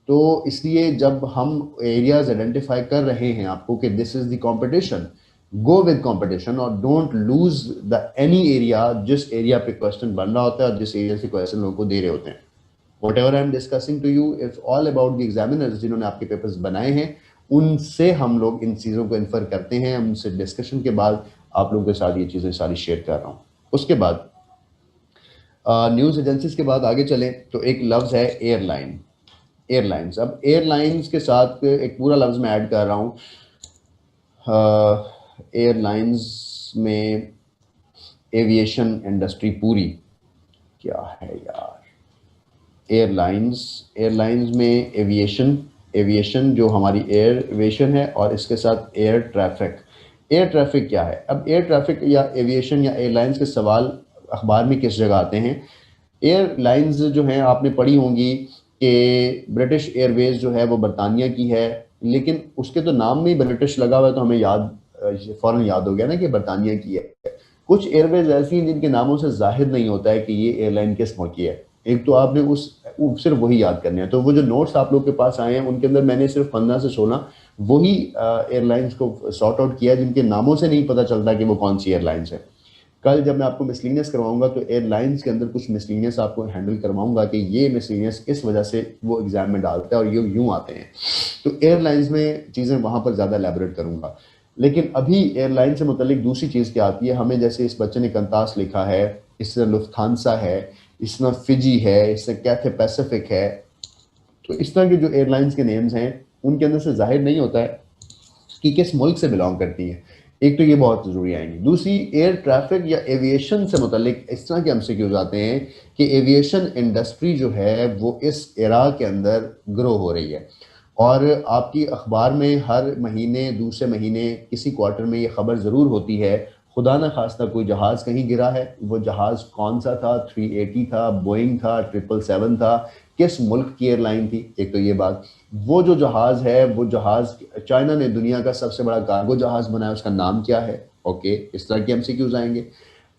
Speaker 1: तो इसलिए जब हम एरियाज आइडेंटिफाई कर रहे हैं आपको कि this is the competition, go with competition और don't lose the any area जिस एरिया पे क्वेश्चन बन रहा होता है और जिस एरिया से क्वेश्चन लोगों को दे रहे होते हैं। Whatever I am discussing to you it's all about the examiners जिन्होंने आपके पेपर्स बनाए हैं, उनसे हम लोग इन चीज़ों को इन्फर करते हैं। उनसे डिस्कशन के बाद आप लोगों के साथ ये चीज़ें सारी शेयर कर रहा हूँ। उसके बाद न्यूज़ एजेंसीज के बाद आगे चलें तो एक लफ्ज़ है एयरलाइन, एयरलाइंस। अब एयरलाइंस के साथ एक पूरा लफ्ज़ मैं ऐड कर रहा हूँ। एयरलाइंस में एविएशन इंडस्ट्री पूरी, क्या है यार, एयरलाइंस में एविएशन जो हमारी एयर एविएशन है और इसके साथ एयर ट्रैफिक। एयर ट्रैफिक क्या है? अब एयर ट्रैफिक या एविएशन या एयरलाइंस के सवाल अखबार में किस जगह आते हैं? एयरलाइंस जो हैं आपने पढ़ी होंगी कि ब्रिटिश एयरवेज जो है वो बरतानिया की है, लेकिन उसके तो नाम में ही ब्रिटिश लगा हुआ है तो हमें फ़ौरन याद हो गया ना कि बरतानिया की है। कुछ एयरवेज ऐसी हैं जिनके नामों से जाहिर नहीं होता है कि ये एयरलाइन किस मुल्क की है। एक तो आपने सिर्फ वही याद करने हैं। तो वो जो नोट्स आप लोग के पास आए हैं उनके अंदर मैंने सिर्फ 15 से 16 वही एयरलाइंस को सॉर्ट आउट किया जिनके नामों से नहीं पता चलता कि वो कौन सी एयरलाइंस है। कल जब मैं आपको मिसलिनियस करवाऊंगा तो एयरलाइंस के अंदर कुछ मिसलिनियस आपको हैंडल करवाऊंगा कि ये मिसलिनियस इस वजह से वो एग्जाम में डालता है और ये यूं आते हैं। तो एयरलाइंस में चीज़ें वहाँ पर ज़्यादा एलैबोरेट करूंगा। लेकिन अभी एयरलाइन से मुतल्लिक दूसरी चीज़ क्या आती है हमें, जैसे इस बच्चे ने कंतास लिखा है, इससे लुफ्थांसा है, इसमें फिजी है, इससे कैथे पैसिफिक है। तो इस तरह के जो एयरलाइंस के नेम्स हैं उनके अंदर से जाहिर नहीं होता है कि किस मुल्क से बिलोंग करती हैं। एक तो ये बहुत ज़रूरी आएंगी। दूसरी, एयर ट्रैफिक या एविएशन से मुतल्लिक इस तरह के एमसीक्यूज आते हैं कि एविएशन इंडस्ट्री जो है वो इस एरा के अंदर ग्रो हो रही है, और आपकी अखबार में हर महीने दूसरे महीने किसी क्वार्टर में ये खबर ज़रूर होती है, खुदा न खास्ता कोई जहाज़ कहीं गिरा है, वो जहाज़ कौन सा था, 380 था, बोइंग था, 777 था, किस मुल्क की एयरलाइन थी। एक तो ये बात। वो जो जहाज़ है, वो जहाज़ चाइना ने दुनिया का सबसे बड़ा कार्गो जहाज़ बनाया, उसका नाम क्या है। ओके, इस तरह के एमसीक्यूज आएंगे।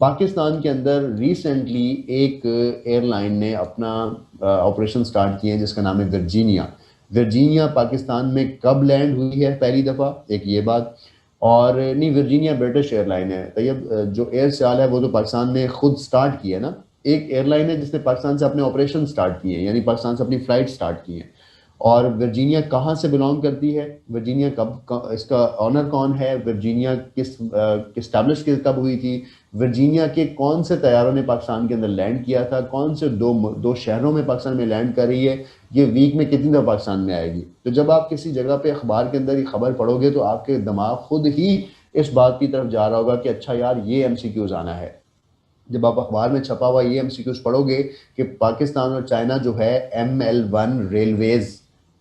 Speaker 1: पाकिस्तान के अंदर रिसेंटली एक एयरलाइन ने अपना ऑपरेशन स्टार्ट किए हैं जिसका नाम है वर्जीनिया। वर्जीनिया पाकिस्तान में कब लैंड हुई है पहली दफ़ा, एक ये बात। और नहीं, वर्जीनिया ब्रिटिश एयरलाइन है। तैयब, जो एयर सयाल है वो तो पाकिस्तान ने खुद स्टार्ट किया ना। एक एयरलाइन है जिसने पाकिस्तान से अपने ऑपरेशन स्टार्ट किए हैं, यानी पाकिस्तान से अपनी फ्लाइट स्टार्ट की है। और वर्जीनिया कहाँ से बिलोंग करती है, वर्जीनिया इसका ऑनर कौन है, वर्जीनिया इस्टेब्लिश कब हुई थी, वर्जीनिया के कौन से तैयारों ने पाकिस्तान के अंदर लैंड किया था, कौन से दो शहरों में पाकिस्तान में लैंड कर रही है, ये वीक में कितनी दफ़ा पाकिस्तान में आएगी। तो जब आप किसी जगह पे अखबार के अंदर ये खबर पढ़ोगे तो आपके दिमाग खुद ही इस बात की तरफ जा रहा होगा कि अच्छा यार ये एमसीक्यूज आना है। जब आप अखबार में छपा हुआ ये एमसीक्यूज पढ़ोगे कि पाकिस्तान और चाइना जो है ML1 रेलवेज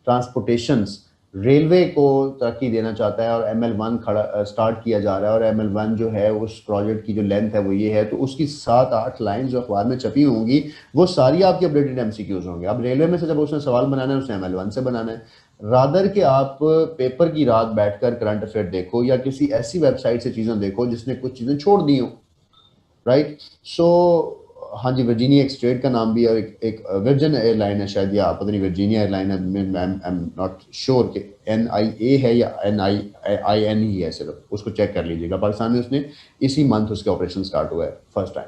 Speaker 1: ट्रांसपोर्टेशंस रेलवे को तरक्की देना चाहता है, और ML1 खड़ा स्टार्ट किया जा रहा है, और ML1 जो है उस प्रोजेक्ट की जो लेंथ है वो ये है। तो उसकी 7-8 लाइन जो अखबार में छपी होंगी वो सारी आपकी अपडेटेड एमसीक्यूज होंगे। अब रेलवे में से जब उसने सवाल बनाना है उसने ML1 से बनाना है। रादर के आप पेपर की रात बैठकर करंट अफेयर देखो या किसी ऐसी वेबसाइट से चीज़ें देखो जिसने कुछ चीज़ें छोड़ दी हो, राइट। सो हाँ जी, वर्जीनिया एक स्टेट का नाम भी है, और एक वर्जिन एयरलाइन है शायद, या पता नहीं वर्जीनिया एयरलाइन है, आई एम नॉट श्योर कि NIA है या NIN ही है, सिर्फ उसको चेक कर लीजिएगा। पाकिस्तान में उसने इसी मंथ उसके ऑपरेशन स्टार्ट हुआ है फर्स्ट टाइम।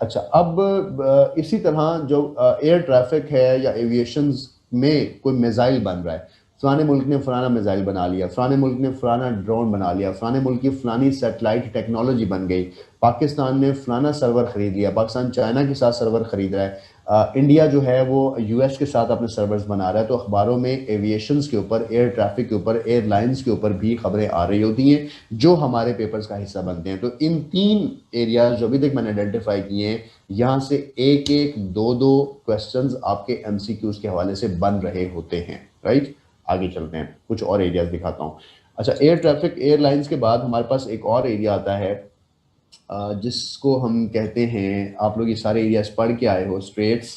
Speaker 1: अच्छा, अब इसी तरह जो एयर ट्रैफिक है या एविएशन में कोई मिसाइल बन रहा है, फलाने मुल्क ने फलाना मिसाइल बना लिया, फलाने मुल्क ने फलाना ड्रोन बना लिया, फलाने मुल्क की फलानी सैटेलाइट टेक्नोलॉजी बन गई, पाकिस्तान ने फलाना सर्वर खरीद लिया, पाकिस्तान चाइना के साथ सर्वर खरीद रहा है, इंडिया जो है वो US के साथ अपने सर्वर्स बना रहा है। तो अखबारों में एविएशंस के ऊपर, एयर ट्रैफिक के ऊपर, एयरलाइंस के ऊपर भी खबरें आ रही होती हैं जो हमारे पेपर्स का हिस्सा बनते हैं। तो इन 3 एरियाज जो अभी तक मैंने आइडेंटिफाई किए हैं, यहाँ से एक एक दो दो क्वेश्चंस आपके MCQs के हवाले से बन रहे होते हैं, राइट। आगे चलते हैं, कुछ और एरियाज दिखाता हूँ। अच्छा, एयर ट्रैफिक एयरलाइंस के बाद हमारे पास एक और एरिया आता है जिसको हम कहते हैं, आप लोग ये सारे एरियाज पढ़ के आए हो, स्ट्रेट्स,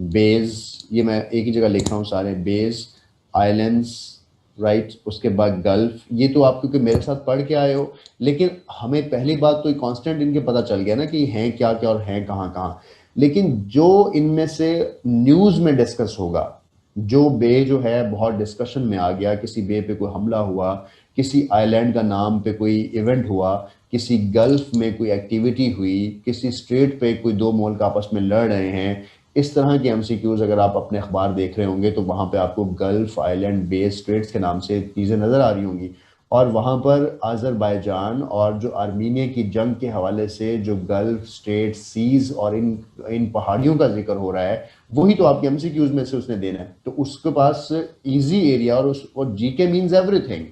Speaker 1: बेज, ये मैं एक ही जगह लिख रहा हूँ सारे, बेज, आइलैंड्स, राइट। उसके बाद गल्फ, ये तो आप क्योंकि मेरे साथ पढ़ के आए हो, लेकिन हमें पहली बात तो कांस्टेंट इनके पता चल गया ना कि हैं क्या क्या और हैं कहाँ कहाँ। लेकिन जो इनमें से न्यूज़ में डिस्कस होगा, जो बे जो है बहुत डिस्कशन में आ गया, किसी बे पे कोई हमला हुआ, किसी आइलैंड का नाम पे कोई इवेंट हुआ, किसी गल्फ में कोई एक्टिविटी हुई, किसी स्ट्रेट पे कोई दो मुल्क आपस में लड़ रहे हैं, इस तरह के MCQs अगर आप अपने अखबार देख रहे होंगे तो वहाँ पे आपको गल्फ, आइलैंड, बे, स्ट्रेट्स के नाम से चीज़ें नज़र आ रही होंगी। और वहाँ पर अज़रबैजान और जो आर्मीनिया की जंग के हवाले से जो गल्फ, स्ट्रेट, सीज और इन इन पहाड़ियों का जिक्र हो रहा है, वही तो आपके MCQs में से उसने देना है। तो उसके पास ईजी एरिया, और GK मीन्स एवरीथिंग,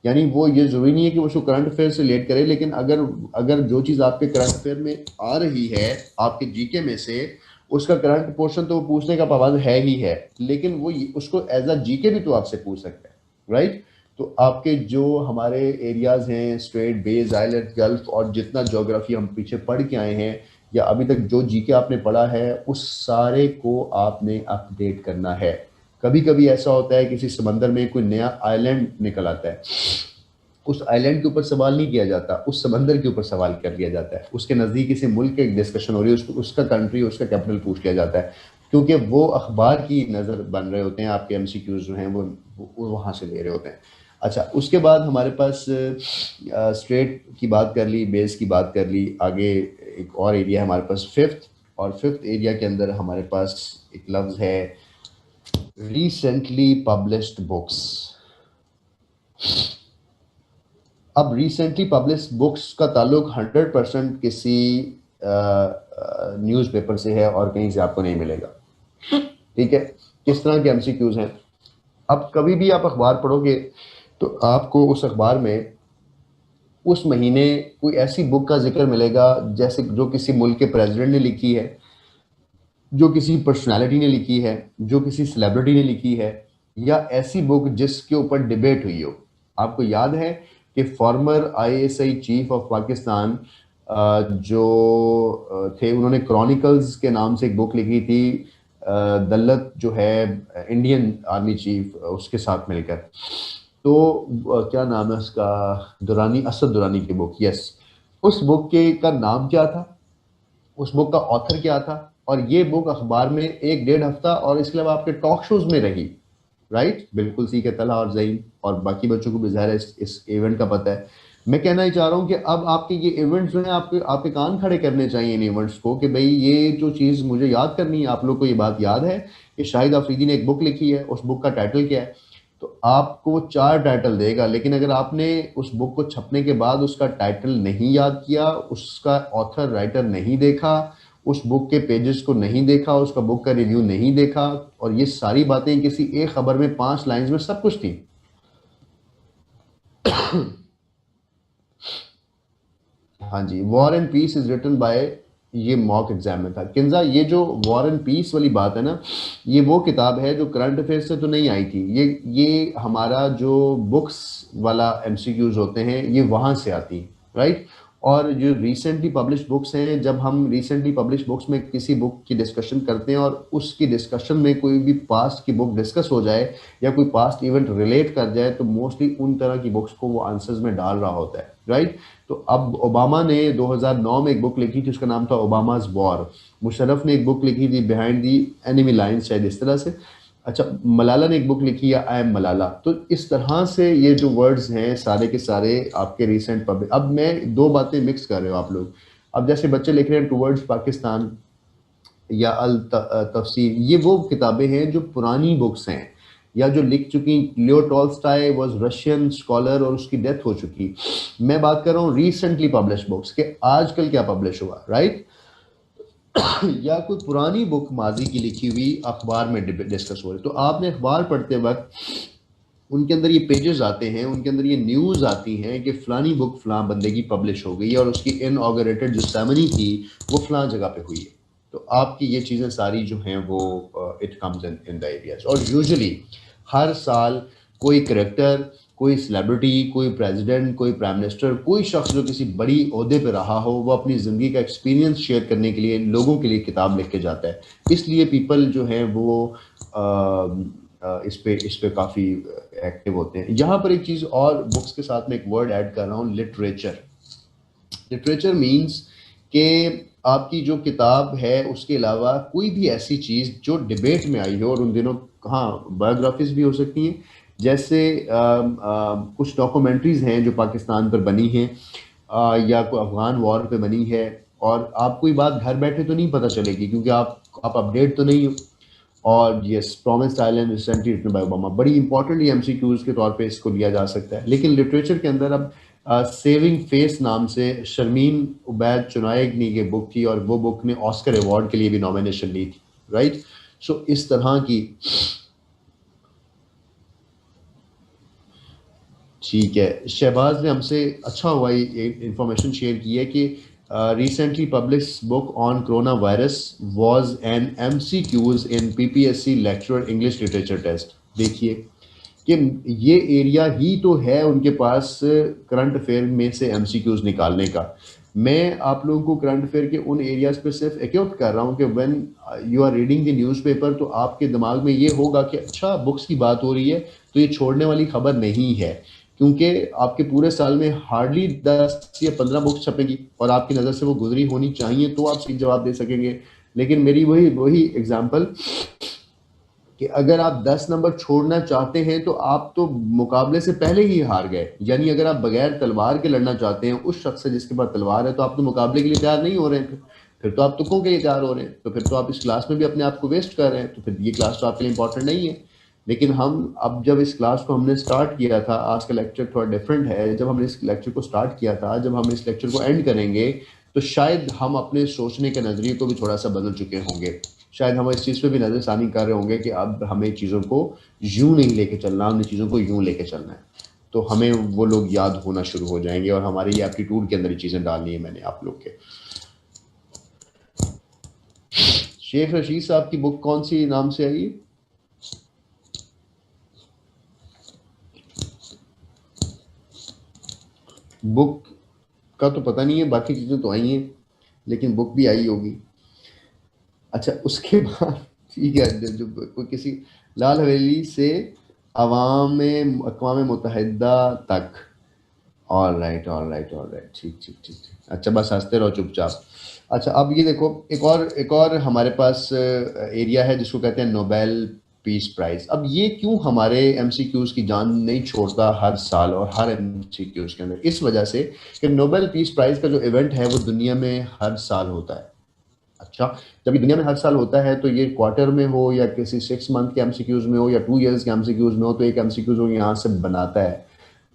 Speaker 1: यानी वो ये जरूरी नहीं है कि वो उसको करंट अफेयर से रिलेट करे, लेकिन अगर अगर जो चीज़ आपके करंट अफेयर में आ रही है आपके GK में से, उसका करंट पोर्शन तो वो पूछने का पाबंद है ही है, लेकिन वो उसको एज अ GK भी तो आपसे पूछ सकता है, राइट। तो आपके जो हमारे एरियाज हैं, स्ट्रेट, बेज, आइलैंड, गल्फ, और जितना ज्योग्राफी हम पीछे पढ़ के आए हैं या अभी तक जो GK आपने पढ़ा है, उस सारे को आपने अपडेट करना है। कभी कभी ऐसा होता है किसी समंदर में कोई नया आइलैंड निकल आता है, उस आइलैंड के ऊपर सवाल नहीं किया जाता, उस समंदर के ऊपर सवाल कर लिया जाता है। उसके नज़दीक किसी मुल्क की डिस्कशन हो रही है, उसका कंट्री, उसका कैपिटल पूछ लिया जाता है, क्योंकि वो अखबार की नज़र बन रहे होते हैं, आपके MCQs जो हैं वो वहाँ से ले रहे होते हैं। अच्छा, उसके बाद हमारे पास स्ट्रेट की बात कर ली, बेस की बात कर ली, आगे एक और एरिया है हमारे पास फिफ्थ, और फिफ्थ एरिया के अंदर हमारे पास एक लफ्ज़ है रिसेंटली पब्लिश्ड बुक्स। अब रिसेंटली पब्लिश बुक्स का ताल्लुक 100% किसी न्यूज़पेपर से है और कहीं से आपको नहीं मिलेगा। ठीक है, किस तरह के एमसीक्यूज हैं। अब कभी भी आप अखबार पढ़ोगे तो आपको उस अखबार में उस महीने कोई ऐसी बुक का जिक्र मिलेगा जैसे जो किसी मुल्क के प्रेसिडेंट ने लिखी है, जो किसी पर्सनालिटी ने लिखी है, जो किसी सेलिब्रिटी ने लिखी है, या ऐसी बुक जिसके ऊपर डिबेट हुई हो। आपको याद है कि farmer ISI chief of Pakistan जो थे, उन्होंने क्रॉनिकल्स के नाम से एक बुक लिखी थी, दल्लत जो है इंडियन आर्मी चीफ उसके साथ मिलकर। तो क्या नाम है उसका, दुरानी, असद दुरानी की बुक, यस। उस बुक के का नाम क्या था, उस बुक का ऑथर क्या था, और ये बुक अखबार में 1-1.5 हफ्ता और इसके अलावा आपके टॉक शोज में रही। राइट, बिल्कुल सी के तला और जईन और बाकी बच्चों को भी ज़ाहिर है इस इवेंट का पता है। मैं कहना ही चाह रहा हूँ कि अब आपके ये इवेंट्स जो हैं, आपके आपके कान खड़े करने चाहिए इन इवेंट्स को कि भाई ये जो चीज़ मुझे याद करनी है। आप लोग को ये बात याद है कि शाहिद अफरीदी ने एक बुक लिखी है, उस बुक का टाइटल क्या है? तो आपको 4 टाइटल देगा, लेकिन अगर आपने उस बुक को छपने के बाद उसका टाइटल नहीं याद किया, उसका ऑथर राइटर नहीं देखा, उस बुक के पेजेस को नहीं देखा, उसका बुक का रिव्यू नहीं देखा, और ये सारी बातें किसी एक खबर में 5 लाइंस में सब कुछ थी। हाँ जी, war and peace is written by, ये मॉक एग्जाम में था किंजा। ये जो वॉर एंड पीस वाली बात है ना, ये वो किताब है जो करंट अफेयर से तो नहीं आई थी। ये हमारा जो बुक्स वाला एमसीक्यूज होते हैं ये वहाँ से आती है। राइट, और जो रिसेंटली पब्लिश बुक्स हैं, जब हम रिसेंटली पब्लिश बुक्स में किसी बुक की डिस्कशन करते हैं और उसकी डिस्कशन में कोई भी पास्ट की बुक डिस्कस हो जाए या कोई पास्ट इवेंट रिलेट कर जाए, तो मोस्टली उन तरह की बुक्स को वो आंसर्स में डाल रहा होता है। राइट, तो अब ओबामा ने 2009 में एक बुक लिखी थी, उसका नाम था ओबामाज वॉर। मुशर्रफ ने एक बुक लिखी थी बिहाइंड दी एनिमी लाइन्स, शायद इस तरह से। अच्छा, मलाला ने एक बुक लिखी है आई एम मलाला। तो इस तरह से ये जो वर्ड्स हैं सारे के सारे आपके रिसेंट पब्लिक। अब मैं दो बातें मिक्स कर रहे हो आप लोग। अब जैसे बच्चे लिख रहे हैं टूवर्ड्स पाकिस्तान या अल तफसीर, ये वो किताबें हैं जो पुरानी बुक्स हैं या जो लिख चुकी। Leo Tolstoy was Russian scholar और उसकी डेथ हो चुकी। मैं बात कर रहा हूँ रिसेंटली पब्लिश बुक्स के, आजकल क्या पब्लिश हुआ। राइट, या कोई पुरानी बुक माजी की लिखी हुई अखबार में डिस्कस हो रही। तो आपने अखबार पढ़ते वक्त उनके अंदर ये पेजेस आते हैं, उनके अंदर ये न्यूज़ आती हैं कि फ़लानी बुक फ़लाँ बंदे की पब्लिश हो गई है और उसकी इनऑगरेटेड जो सेरेमनी थी वो फ़लाँ जगह पे हुई है। तो आपकी ये चीज़ें सारी जो हैं वो it comes in the areas. और यूजुअली हर साल कोई करेक्टर, कोई सेलिब्रिटी, कोई प्रेसिडेंट, कोई प्राइम मिनिस्टर, कोई शख्स जो किसी बड़ी ओहदे पे रहा हो, वो अपनी ज़िंदगी का एक्सपीरियंस शेयर करने के लिए लोगों के लिए किताब लिख के जाता है। इसलिए पीपल जो हैं वो इस पे काफ़ी एक्टिव होते हैं। यहाँ पर एक चीज़ और बुक्स के साथ में एक वर्ड ऐड कर रहा हूँ, लिटरेचर। लिटरेचर मीन्स कि आपकी जो किताब है उसके अलावा कोई भी ऐसी चीज़ जो डिबेट में आई हो। और उन दिनों हाँ बायोग्राफीज भी हो सकती हैं, जैसे कुछ डॉक्यूमेंट्रीज हैं जो पाकिस्तान पर बनी हैं या कोई अफगान वॉर पे बनी है, और आपको ये बात घर बैठे तो नहीं पता चलेगी क्योंकि आप अपडेट तो नहीं हो। और yes, promised island recently written by Obama, बड़ी इंपॉर्टेंट एमसीक्यूज के तौर पे इसको लिया जा सकता है। लेकिन लिटरेचर के अंदर अब सेविंग फेस नाम से शर्मीन उबैद चुनायगनी की बुक थी, और वो बुक ने ऑस्कर अवार्ड के लिए भी नॉमिनेशन ली थी। राइट, सो इस तरह की, ठीक है। शहबाज ने हमसे अच्छा हुआ ये इंफॉर्मेशन शेयर की है कि recently published book on coronavirus was an MCQs in PPSC lecturer English literature test। देखिए कि ये एरिया ही तो है उनके पास करंट अफेयर में से एमसीक्यूज निकालने का। मैं आप लोगों को करंट अफेयर के उन एरियाज पे सिर्फ इक्विप कर रहा हूँ कि when you are reading the newspaper तो आपके दिमाग में ये होगा कि अच्छा बुक्स की बात हो रही है तो ये छोड़ने वाली खबर नहीं है, क्योंकि आपके पूरे साल में हार्डली 10 या 15 बुक्स छपेंगी और आपकी नज़र से वो गुजरी होनी चाहिए तो आप सही जवाब दे सकेंगे। लेकिन मेरी वही एग्जाम्पल कि अगर आप 10 नंबर छोड़ना चाहते हैं तो आप तो मुकाबले से पहले ही हार गए। यानी अगर आप बगैर तलवार के लड़ना चाहते हैं उस शख्स से जिसके पास तलवार है तो आप तो मुकाबले के लिए तैयार नहीं हो रहे हैं। फिर तो आप तुक्कों के लिए तैयार हो रहे हैं, तो फिर तो आप इस क्लास में भी अपने आप को वेस्ट कर रहे हैं, तो फिर ये क्लास तो आपके लिए इंपॉर्टेंट नहीं है। लेकिन हम अब जब इस क्लास को हमने स्टार्ट किया था, आज का लेक्चर थोड़ा डिफरेंट है, जब हमने इस लेक्चर को स्टार्ट किया था, जब हम इस लेक्चर को एंड करेंगे तो शायद हम अपने सोचने के नज़रिए को भी थोड़ा सा बदल चुके होंगे, शायद हम इस चीज़ पे भी नज़रसानी कर रहे होंगे कि अब हमें चीज़ों को यूं नहीं लेके चलना, हमने चीज़ों को यूं लेके चलना है। तो हमें वो लोग याद होना शुरू हो जाएंगे और हमारे ये एप्टीट्यूड के अंदर ये चीज़ें डालनी है मैंने आप लोग के। शेख रशीद साहब की बुक कौन सी नाम से आई? बुक का तो पता नहीं है, बाकी चीज़ें तो आई हैं, लेकिन बुक भी आई होगी। अच्छा, उसके बाद ठीक है, जो कोई किसी लाल हवेली से अक़वाम मुत्तहिदा तक, all right all right all right, ठीक ठीक ठीक ठीक। अच्छा, बस हंसते रहो चुपचाप। अच्छा, अब ये देखो, एक और हमारे पास एरिया है जिसको कहते हैं नोबेल पीस प्राइज। अब ये क्यों हमारे एमसीक्यूज की जान नहीं छोड़ता हर साल और हर एमसीक्यूज के अंदर? इस वजह से कि नोबेल पीस प्राइज का जो इवेंट है वो दुनिया में हर साल होता है। अच्छा, जब ये दुनिया में हर साल होता है तो ये क्वार्टर में हो या किसी 6 मंथ के एमसीक्यूज में हो या 2 years के एमसीक्यूज में हो, तो एक एमसीक्यूज वो यहाँ से बनाता है,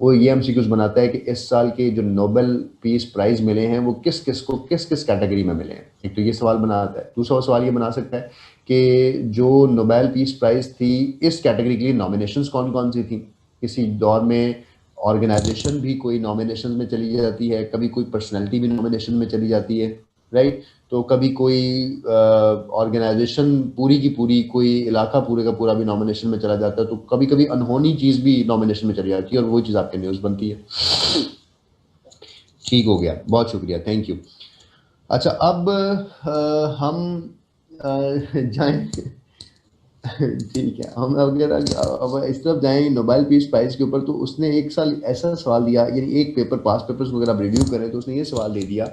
Speaker 1: वो ये एमसीक्यूज बनाता है कि इस साल के जो नोबेल पीस प्राइज मिले हैं वो किस किस को किस किस कैटेगरी में मिले हैं। एक तो ये सवाल बनाता है। दूसरा सवाल ये बना सकता है कि जो नोबेल पीस प्राइज थी, इस कैटेगरी के लिए नॉमिनेशंस कौन कौन सी थी। किसी दौर में ऑर्गेनाइजेशन भी कोई नॉमिनेशन में चली जाती है, कभी कोई पर्सनैलिटी भी नॉमिनेशन में चली जाती है, राइट। तो कभी कोई ऑर्गेनाइजेशन पूरी की पूरी, कोई इलाका पूरे का पूरा भी नॉमिनेशन में चला जाता है, तो कभी कभी अनहोनी चीज़ भी नॉमिनेशन में चली जाती है और वो चीज़ आपके न्यूज़ बनती है। ठीक हो गया, बहुत शुक्रिया, थैंक यू। अच्छा, अब हम जाएं ठीक है, हम अगर अब इस तरफ जाएं नोबेल पीस प्राइज के ऊपर, तो उसने एक साल ऐसा सवाल दिया, यानी एक पेपर, पास पेपर्स वगैरह आप रिव्यू करें तो उसने ये सवाल दे दिया,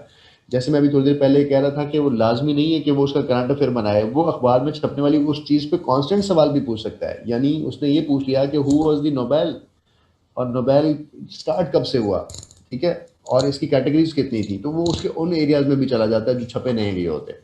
Speaker 1: जैसे मैं अभी थोड़ी देर पहले कह रहा था कि वो लाजमी नहीं है कि वो उसका करंट अफेयर बनाए, वो अखबार में छपने वाली उस चीज़ पे कांस्टेंट सवाल भी पूछ सकता है। यानी उसने ये पूछ लिया कि हु वाज द नोबेल, और नोबेल स्टार्ट कब से हुआ, ठीक है, और इसकी कैटेगरीज कितनी थी, तो वो उसके उन एरियाज में भी चला जाता है जो छपे नहीं लिए होते।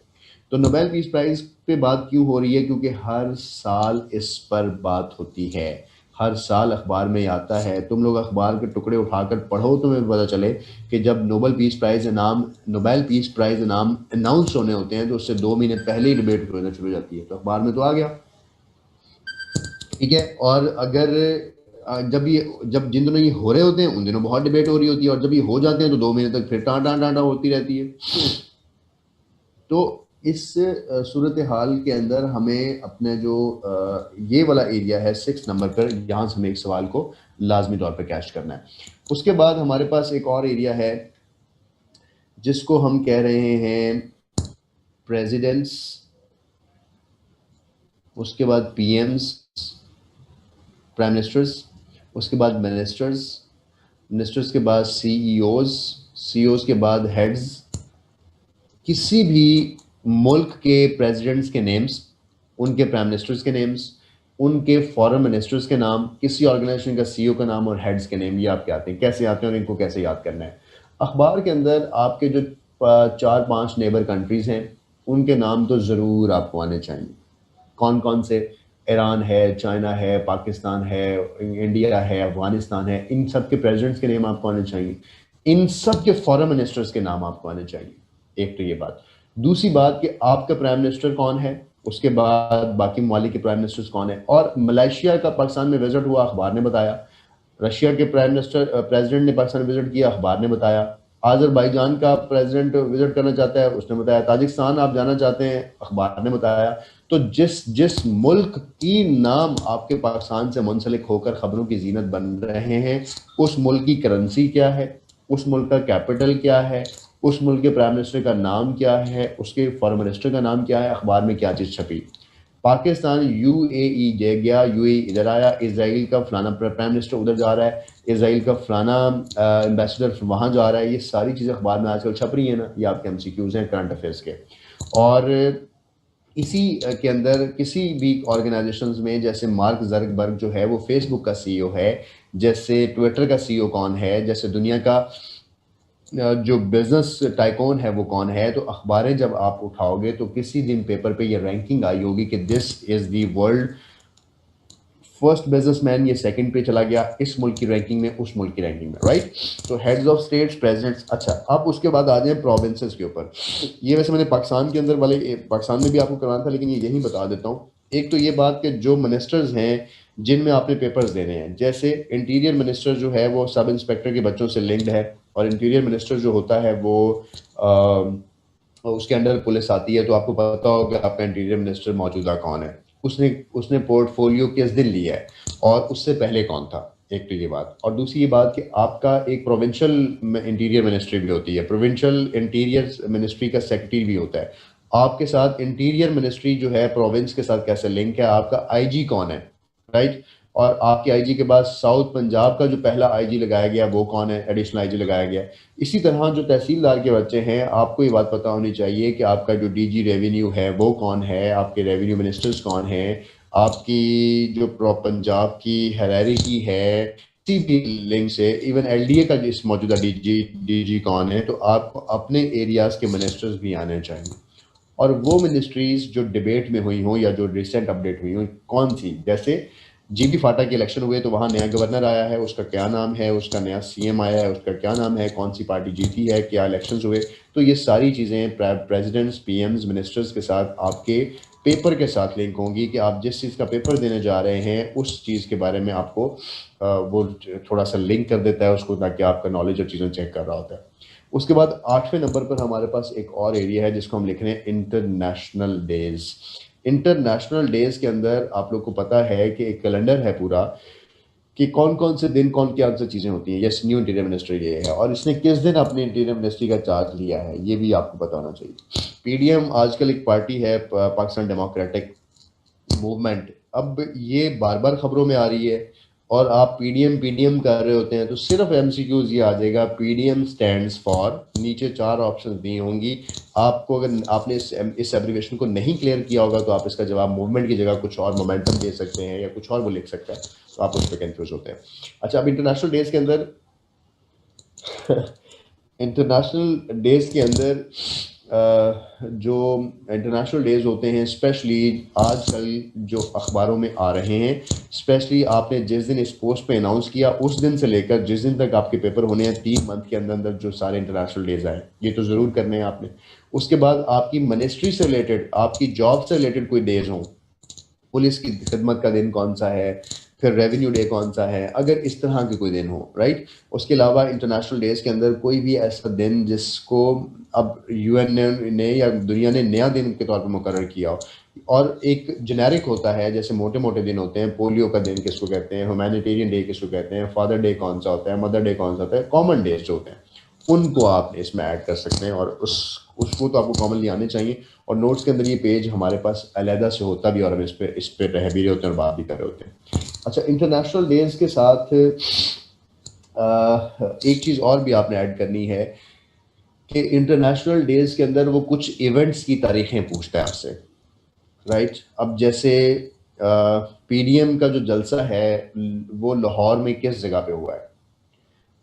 Speaker 1: तो नोबेल पीस प्राइज पे बात क्यों हो रही है? क्योंकि हर साल इस पर बात होती है, हर साल अखबार में आता है। तुम लोग अखबार के टुकड़े उठाकर पढ़ो, तुम्हें पता चले कि जब नोबेल पीस प्राइज इनाम अनाउंस होने होते हैं तो उससे 2 महीने पहले ही डिबेट होना शुरू हो जाती है, तो अखबार में तो आ गया, ठीक है। और अगर जब जिन दिनों ये हो रहे होते हैं उन दिनों बहुत डिबेट हो रही होती है, और जब ये हो जाते हैं तो 2 महीने तक फिर टाँटा टाँटा होती रहती है। तो इस सूरत हाल के अंदर हमें अपने जो ये वाला एरिया है 6 नंबर पर, यहाँ से हमें एक सवाल को लाजमी तौर पर कैच करना है। उसके बाद हमारे पास एक और एरिया है जिसको हम कह रहे हैं प्रेसिडेंट्स, उसके बाद पीएम्स, प्राइम मिनिस्टर्स, उसके बाद मिनिस्टर्स, मिनिस्टर्स के बाद सीईओज, सीईओज के बाद हेड्स। किसी भी मुल्क के प्रेसिडेंट्स के नेम्स, उनके प्राइम मिनिस्टर्स के नेम्स, उनके फॉरेन मिनिस्टर्स के नाम, किसी ऑर्गेनाइजेशन का सीईओ का नाम और हेड्स के नेम, ये आपके आते हैं। कैसे आते हैं और इनको कैसे याद करना है? अखबार के अंदर आपके जो 4-5 नेबर कंट्रीज़ हैं उनके नाम तो ज़रूर आपको आने चाहिए। कौन कौन से? ईरान है, चाइना है, पाकिस्तान है, इंडिया है, अफगानिस्तान है। इन सब के प्रेसिडेंट्स के नाम आपको आने चाहिए, इन सब के फॉरेन मिनिस्टर्स के नाम आपको आने चाहिए। एक तो ये बात। दूसरी बात कि आपका प्राइम मिनिस्टर कौन है, उसके बाद बाकी ममालिक के प्राइम मिनिस्टर्स कौन है। और मलेशिया का पाकिस्तान में विजिट हुआ, अखबार ने बताया। रशिया के प्राइम मिनिस्टर प्रेसिडेंट ने पाकिस्तान विजिट किया, अखबार ने बताया। आज़रबाईजान का प्रेसिडेंट विजिट करना चाहता है, उसने बताया। ताजिकिस्तान आप जाना चाहते हैं, अखबार ने बताया। तो जिस जिस मुल्क की नाम आपके पाकिस्तान से मुंसलिक होकर खबरों की जीनत बन रहे हैं, उस मुल्क की करेंसी क्या है, उस मुल्क का कैपिटल क्या है, उस मुल्क के प्राइम मिनिस्टर का नाम क्या है, उसके फॉरेन मिनिस्टर का नाम क्या है, अखबार में क्या चीज़ छपी। पाकिस्तान यूएई गया, यूएई इधर आया, इसराइल का फलाना प्राइम मिनिस्टर उधर जा रहा है, इसराइल का फलाना एम्बेसडर वहाँ जा रहा है। ये सारी चीज़ें अखबार में आजकल छप रही हैं ना, ये आपके एमसीक्यूज़ हैं करंट अफेयर्स के। और इसी के अंदर किसी भी ऑर्गेनाइजेशंस में, जैसे मार्क जर्कबर्ग जो है वो फेसबुक का सीईओ है, जैसे ट्विटर का सीईओ कौन है, जैसे दुनिया का जो बिजनेस टाइकॉन है वो कौन है, तो अखबारें जब आप उठाओगे तो किसी दिन पेपर पे ये रैंकिंग आई होगी कि this is the world first businessman ये सेकंड पे चला गया इस मुल्क की रैंकिंग में, उस मुल्क की रैंकिंग में, राइट। तो हेड्स ऑफ स्टेट्स, प्रेसिडेंट्स। अच्छा, अब उसके बाद आ जाए प्रोविंसेस के ऊपर। ये वैसे मैंने पाकिस्तान के अंदर वाले, पाकिस्तान में भी आपको करवाना था, लेकिन ये यही बता देता हूँ। एक तो ये बात कि जो मिनिस्टर्स हैं जिनमें आपने पेपर्स देने हैं, जैसे इंटीरियर मिनिस्टर जो है वो सब इंस्पेक्टर के बच्चों से लिंक्ड है, और इंटीरियर मिनिस्टर जो होता है वो उसके अंडर पुलिस आती है। तो आपको पता होगा आपका इंटीरियर मिनिस्टर मौजूदा कौन है, उसने उसने पोर्टफोलियो किस दिन लिया है, और उससे पहले कौन था। एक तो ये बात, और दूसरी ये बात कि आपका एक प्रोविंशियल इंटीरियर मिनिस्ट्री भी होती है, प्रोविंशियल इंटीरियर मिनिस्ट्री का सेक्रेटरी भी होता है। आपके साथ इंटीरियर मिनिस्ट्री जो है प्रोविंस के साथ कैसे लिंक है, आपका आईजी कौन है, राइट। और आपके आईजी के बाद साउथ पंजाब का जो पहला आईजी लगाया गया वो कौन है, एडिशनल आईजी लगाया गया। इसी तरह जो तहसीलदार के बच्चे हैं, आपको ये बात पता होनी चाहिए कि आपका जो डीजी रेवेन्यू है वो कौन है, आपके रेवेन्यू मिनिस्टर्स कौन है, आपकी जो पंजाब की हायरार्की है, किसी भी लिंक से, इवन एलडीए का जिस मौजूदा डीजी कौन है। तो आपको अपने एरियाज के मिनिस्टर्स भी आने चाहिए, और वो मिनिस्ट्रीज जो डिबेट में हुई हों या जो रिसेंट अपडेट हुई हों कौन सी। जैसे जीबी फाटा के इलेक्शन हुए तो वहाँ नया गवर्नर आया है, उसका क्या नाम है, उसका नया सीएम आया है, उसका क्या नाम है, कौन सी पार्टी जीती है, क्या इलेक्शंस हुए। तो ये सारी चीज़ें प्रेसिडेंट्स, पीएम्स, मिनिस्टर्स के साथ आपके पेपर के साथ लिंक होंगी कि आप जिस चीज़ का पेपर देने जा रहे हैं उस चीज़ के बारे में आपको वो थोड़ा सा लिंक कर देता है उसको, ताकि आपका नॉलेज और चीज़ें चेक कर रहा होता है। उसके बाद 8वें नंबर पर हमारे पास एक और एरिया है जिसको हम लिख रहे हैं इंटरनेशनल डेज। इंटरनेशनल डेज के अंदर आप लोग को पता है कि एक कैलेंडर है पूरा कि कौन कौन से दिन कौन क्या से चीज़ें होती हैं। यस, न्यू इंटीरियर मिनिस्ट्री ये है, और इसने किस दिन अपने इंटीरियर मिनिस्ट्री का चार्ज लिया है ये भी आपको पता होना चाहिए। पीडीएम आजकल एक पार्टी है, पाकिस्तान डेमोक्रेटिक मूवमेंट। अब ये बार बार खबरों में आ रही है, और आप पीडीएम पीडीएम कर रहे होते हैं तो सिर्फ एमसीक्यूज ये आ जाएगा, पीडीएम स्टैंड्स फॉर, नीचे 4 ऑप्शंस दी होंगी आपको। अगर आपने इस एब्रिवेशन को नहीं क्लियर किया होगा तो आप इसका जवाब मूवमेंट की जगह कुछ और मोमेंटम दे सकते हैं या कुछ और वो लिख सकते हैं, तो आप उस पर कंफ्यूज होते हैं। अच्छा, अब इंटरनेशनल डेज के अंदर इंटरनेशनल डेज के अंदर जो इंटरनेशनल डेज होते हैं, स्पेशली आजकल जो अखबारों में आ रहे हैं, स्पेशली आपने जिस दिन इस पोस्ट पे अनाउंस किया उस दिन से लेकर जिस दिन तक आपके पेपर होने हैं, 3 मंथ के अंदर अंदर जो सारे इंटरनेशनल डेज आए ये तो ज़रूर करने हैं आपने। उसके बाद आपकी मिनिस्ट्री से रिलेटेड, आपकी जॉब से रिलेटेड कोई डेज हों, पुलिस की खिदमत का दिन कौन सा है, फिर रेवेन्यू डे कौन सा है, अगर इस तरह के कोई दिन हो, राइट। उसके अलावा इंटरनेशनल डेज के अंदर कोई भी ऐसा दिन जिसको अब यूएन ने या दुनिया ने नया दिन के तौर पर मुकर्रर किया हो, और एक जेनेरिक होता है, जैसे मोटे मोटे दिन होते हैं, पोलियो का दिन किसको कहते हैं, ह्यूमैनिटेरियन डे किसको कहते हैं, फादर डे कौन सा होता है, मदर डे कौन सा होता है, कॉमन डेज जो होते हैं उनको आप इसमें ऐड कर सकते हैं, और उसको तो आपको कॉमनली आने चाहिए। और नोट्स के अंदर ये पेज हमारे पास अलहदा से होता भी, और हम इस पे रह भी रहे होते हैं और बात भी कर रहे होते हैं। अच्छा, इंटरनेशनल डेज के साथ एक चीज़ और भी आपने ऐड करनी है कि इंटरनेशनल डेज के अंदर वो कुछ इवेंट्स की तारीखें पूछता है आपसे, राइट। अब जैसे पीडीएम का जो जलसा है वो लाहौर में किस जगह पे हुआ है,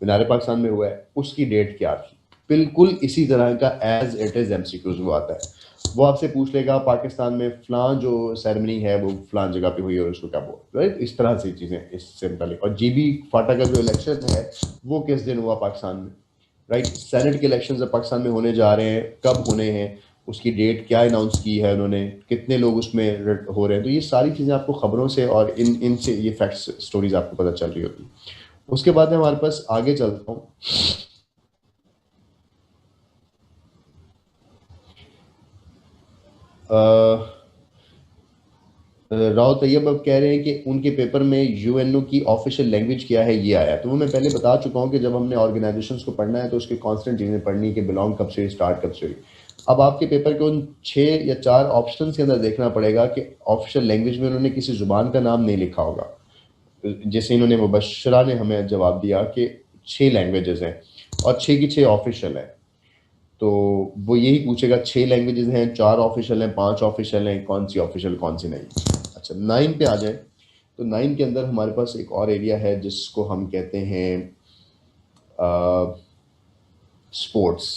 Speaker 1: मीनार पाकिस्तान में हुआ है, उसकी डेट क्या थी। बिल्कुल इसी तरह का एज इट इज एमसीक्यूज वो आता है। वो आपसे पूछ लेगा पाकिस्तान में फलां जो सेरेमनी है वो फलां जगह पे हुई है और उसको क्या बोल, राइट। इस तरह से चीज़ें इससे मुतालिक। और जीबी फाटा का जो इलेक्शन है वो किस दिन हुआ पाकिस्तान में, राइट। सेनेट के इलेक्शन अब पाकिस्तान में होने जा रहे हैं, कब होने हैं, उसकी डेट क्या अनाउंस की है उन्होंने, कितने लोग उसमें हो रहे हैं। तो ये सारी चीज़ें आपको खबरों से और इनसे ये फैक्ट्स स्टोरीज आपको पता चल रही होती है। उसके बाद हमारे पास आगे चलता हूँ। राव तैयब अब कह रहे हैं कि उनके पेपर में यूएनओ की ऑफिशियल लैंग्वेज क्या है ये आया। तो वो मैं पहले बता चुका हूँ कि जब हमने ऑर्गेनाइजेशंस को पढ़ना है तो उसकी कांस्टेंट चीज़ें पढ़नी कि बिलोंग कब से, स्टार्ट कब से हुई। अब आपके पेपर के उन 6 या 4 ऑप्शंस के अंदर देखना पड़ेगा कि ऑफिशियल लैंग्वेज में उन्होंने किसी ज़ुबान का नाम नहीं लिखा होगा। जैसे इन्होंने मुबशरा ने हमें जवाब दिया कि 6 लैंग्वेजेस हैं और 6 की 6 ऑफिशियल है। तो वो यही पूछेगा 6 लैंग्वेजेस हैं, 4 ऑफिशियल हैं, 5 ऑफिशियल हैं, कौन सी ऑफिशियल कौन सी नहीं। अच्छा, 9 पे आ जाए तो 9 के अंदर हमारे पास एक और एरिया है जिसको हम कहते हैं स्पोर्ट्स।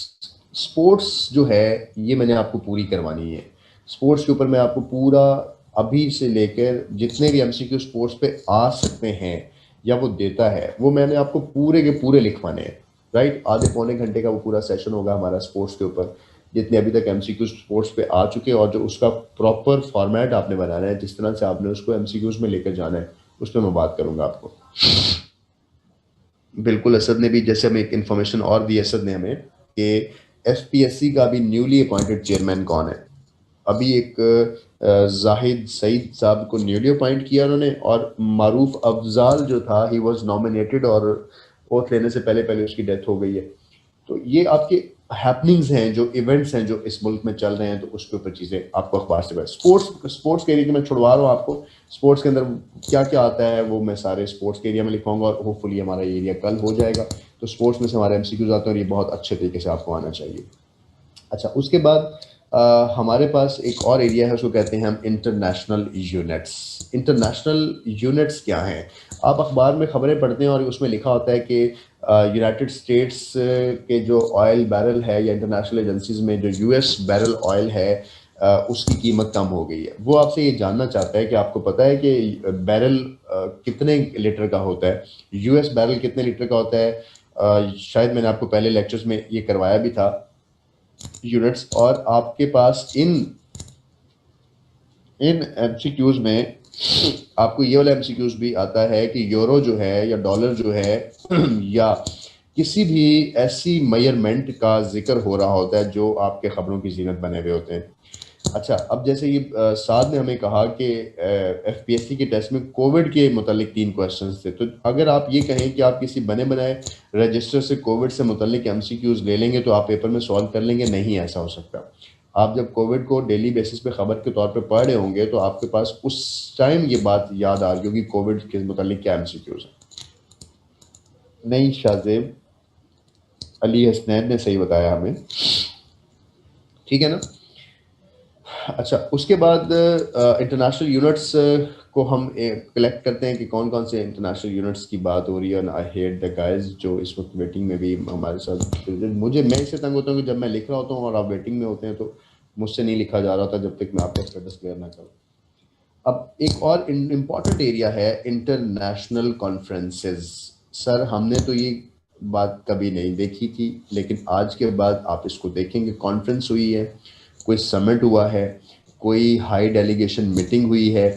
Speaker 1: स्पोर्ट्स जो है ये मैंने आपको पूरी करवानी है। स्पोर्ट्स के ऊपर मैं आपको पूरा अभी से लेकर जितने भी एमसीक्यू स्पोर्ट्स पे आ सकते हैं या वो देता है, वो मैंने आपको पूरे के पूरे लिखवाने हैं, राइट। आधे पौने घंटे का वो पूरा सेशन होगा हमारा स्पोर्ट्स के ऊपर, जितने अभी तक एमसीक्यू स्पोर्ट्स पे आ चुके हैं, और जो उसका प्रॉपर फॉर्मेट आपने बनाना है, जिस तरह से आपने उसको एमसीक्यूज में लेकर जाना है, उस पर मैं बात करूंगा आपको। बिल्कुल, असद ने भी जैसे हमें एक इन्फॉर्मेशन और दी असद ने हमें कि एफपीएससी का भी न्यूली अपॉइंटेड चेयरमैन कौन है। अभी एक जाहिद सईद साहब को न्यूली अपॉइंट किया उन्होंने, और मारूफ अफजाल जो था ही वाज नॉमिनेटेड, और ओथ लेने से पहले पहले उसकी डेथ हो गई है। तो ये आपके हैपनिंग्स हैं, जो इवेंट्स हैं जो इस मुल्क में चल रहे हैं, तो उसके ऊपर चीज़ें आपको अखबार से स्पोर्ट्स के एरिया के मैं छुड़वा रहा हूँ आपको। स्पोर्ट्स के अंदर क्या क्या आता है वो मैं सारे स्पोर्ट्स के एरिया में लिखवाऊंगा, और होपफुली हमारा ये एरिया कल हो जाएगा। तो स्पोर्ट्स में से हमारे एमसीक्यूज आते हैं और ये बहुत अच्छे तरीके से आपको आना चाहिए। अच्छा, उसके बाद हमारे पास एक और एरिया है, उसको कहते हैं हम इंटरनेशनल यूनिट्स। इंटरनेशनल यूनिट्स क्या हैं? आप अखबार में खबरें पढ़ते हैं और उसमें लिखा होता है कि यूनाइटेड स्टेट्स के जो ऑयल बैरल है, या इंटरनेशनल एजेंसीज में जो यूएस बैरल ऑयल है, उसकी कीमत कम हो गई है। वो आपसे ये जानना चाहता है कि आपको पता है कि बैरल कितने लीटर का होता है, यूएस बैरल कितने लीटर का होता है। शायद मैंने आपको पहले लेक्चर्स में ये करवाया भी था यूनिट्स। और आपके पास इन एमसीक्यूज में आपको ये वाला एमसीक्यूज भी आता है कि यूरो जो है या डॉलर जो है या किसी भी ऐसी मेजरमेंट का जिक्र हो रहा होता है जो आपके खबरों की जीनत बने हुए होते हैं। अच्छा, अब जैसे ये साद ने हमें कहा कि एफपीएससी के टेस्ट में कोविड के मुतालिक 3 क्वेश्चंस थे, तो अगर आप ये कहें कि आप किसी बने बनाए रजिस्टर से कोविड से मुतालिक एमसीक्यूज ले लेंगे तो आप पेपर में सॉल्व कर लेंगे, नहीं ऐसा हो सकता। आप जब कोविड को डेली बेसिस पे खबर के तौर पे पढ़ रहे होंगे तो आपके पास उस टाइम ये बात याद आ रही होगी कोविड के मुतालिक क्या एमसीक्यूज है। नहीं, शाहजेब अली हसनैन ने सही बताया हमें, ठीक है ना। अच्छा, उसके बाद इंटरनेशनल यूनिट्स को हम कलेक्ट करते हैं कि कौन कौन से इंटरनेशनल यूनिट्स की बात हो रही है। आई हेट द गाइज जो इस वक्त वेटिंग में भी हमारे साथ, मैं इससे तंग होता हूँ कि जब मैं लिख रहा होता हूँ और आप वेटिंग में होते हैं तो मुझसे नहीं लिखा जा रहा था जब तक मैं आपका स्टेटस क्लियर ना करूँ। अब एक और इम्पॉर्टेंट एरिया है इंटरनेशनल कॉन्फ्रेंसेस। सर, हमने तो ये बात कभी नहीं देखी थी, लेकिन आज के बाद आप इसको देखेंगे। कॉन्फ्रेंस हुई है, कोई समिट हुआ है, कोई हाई डेलीगेशन मीटिंग हुई है,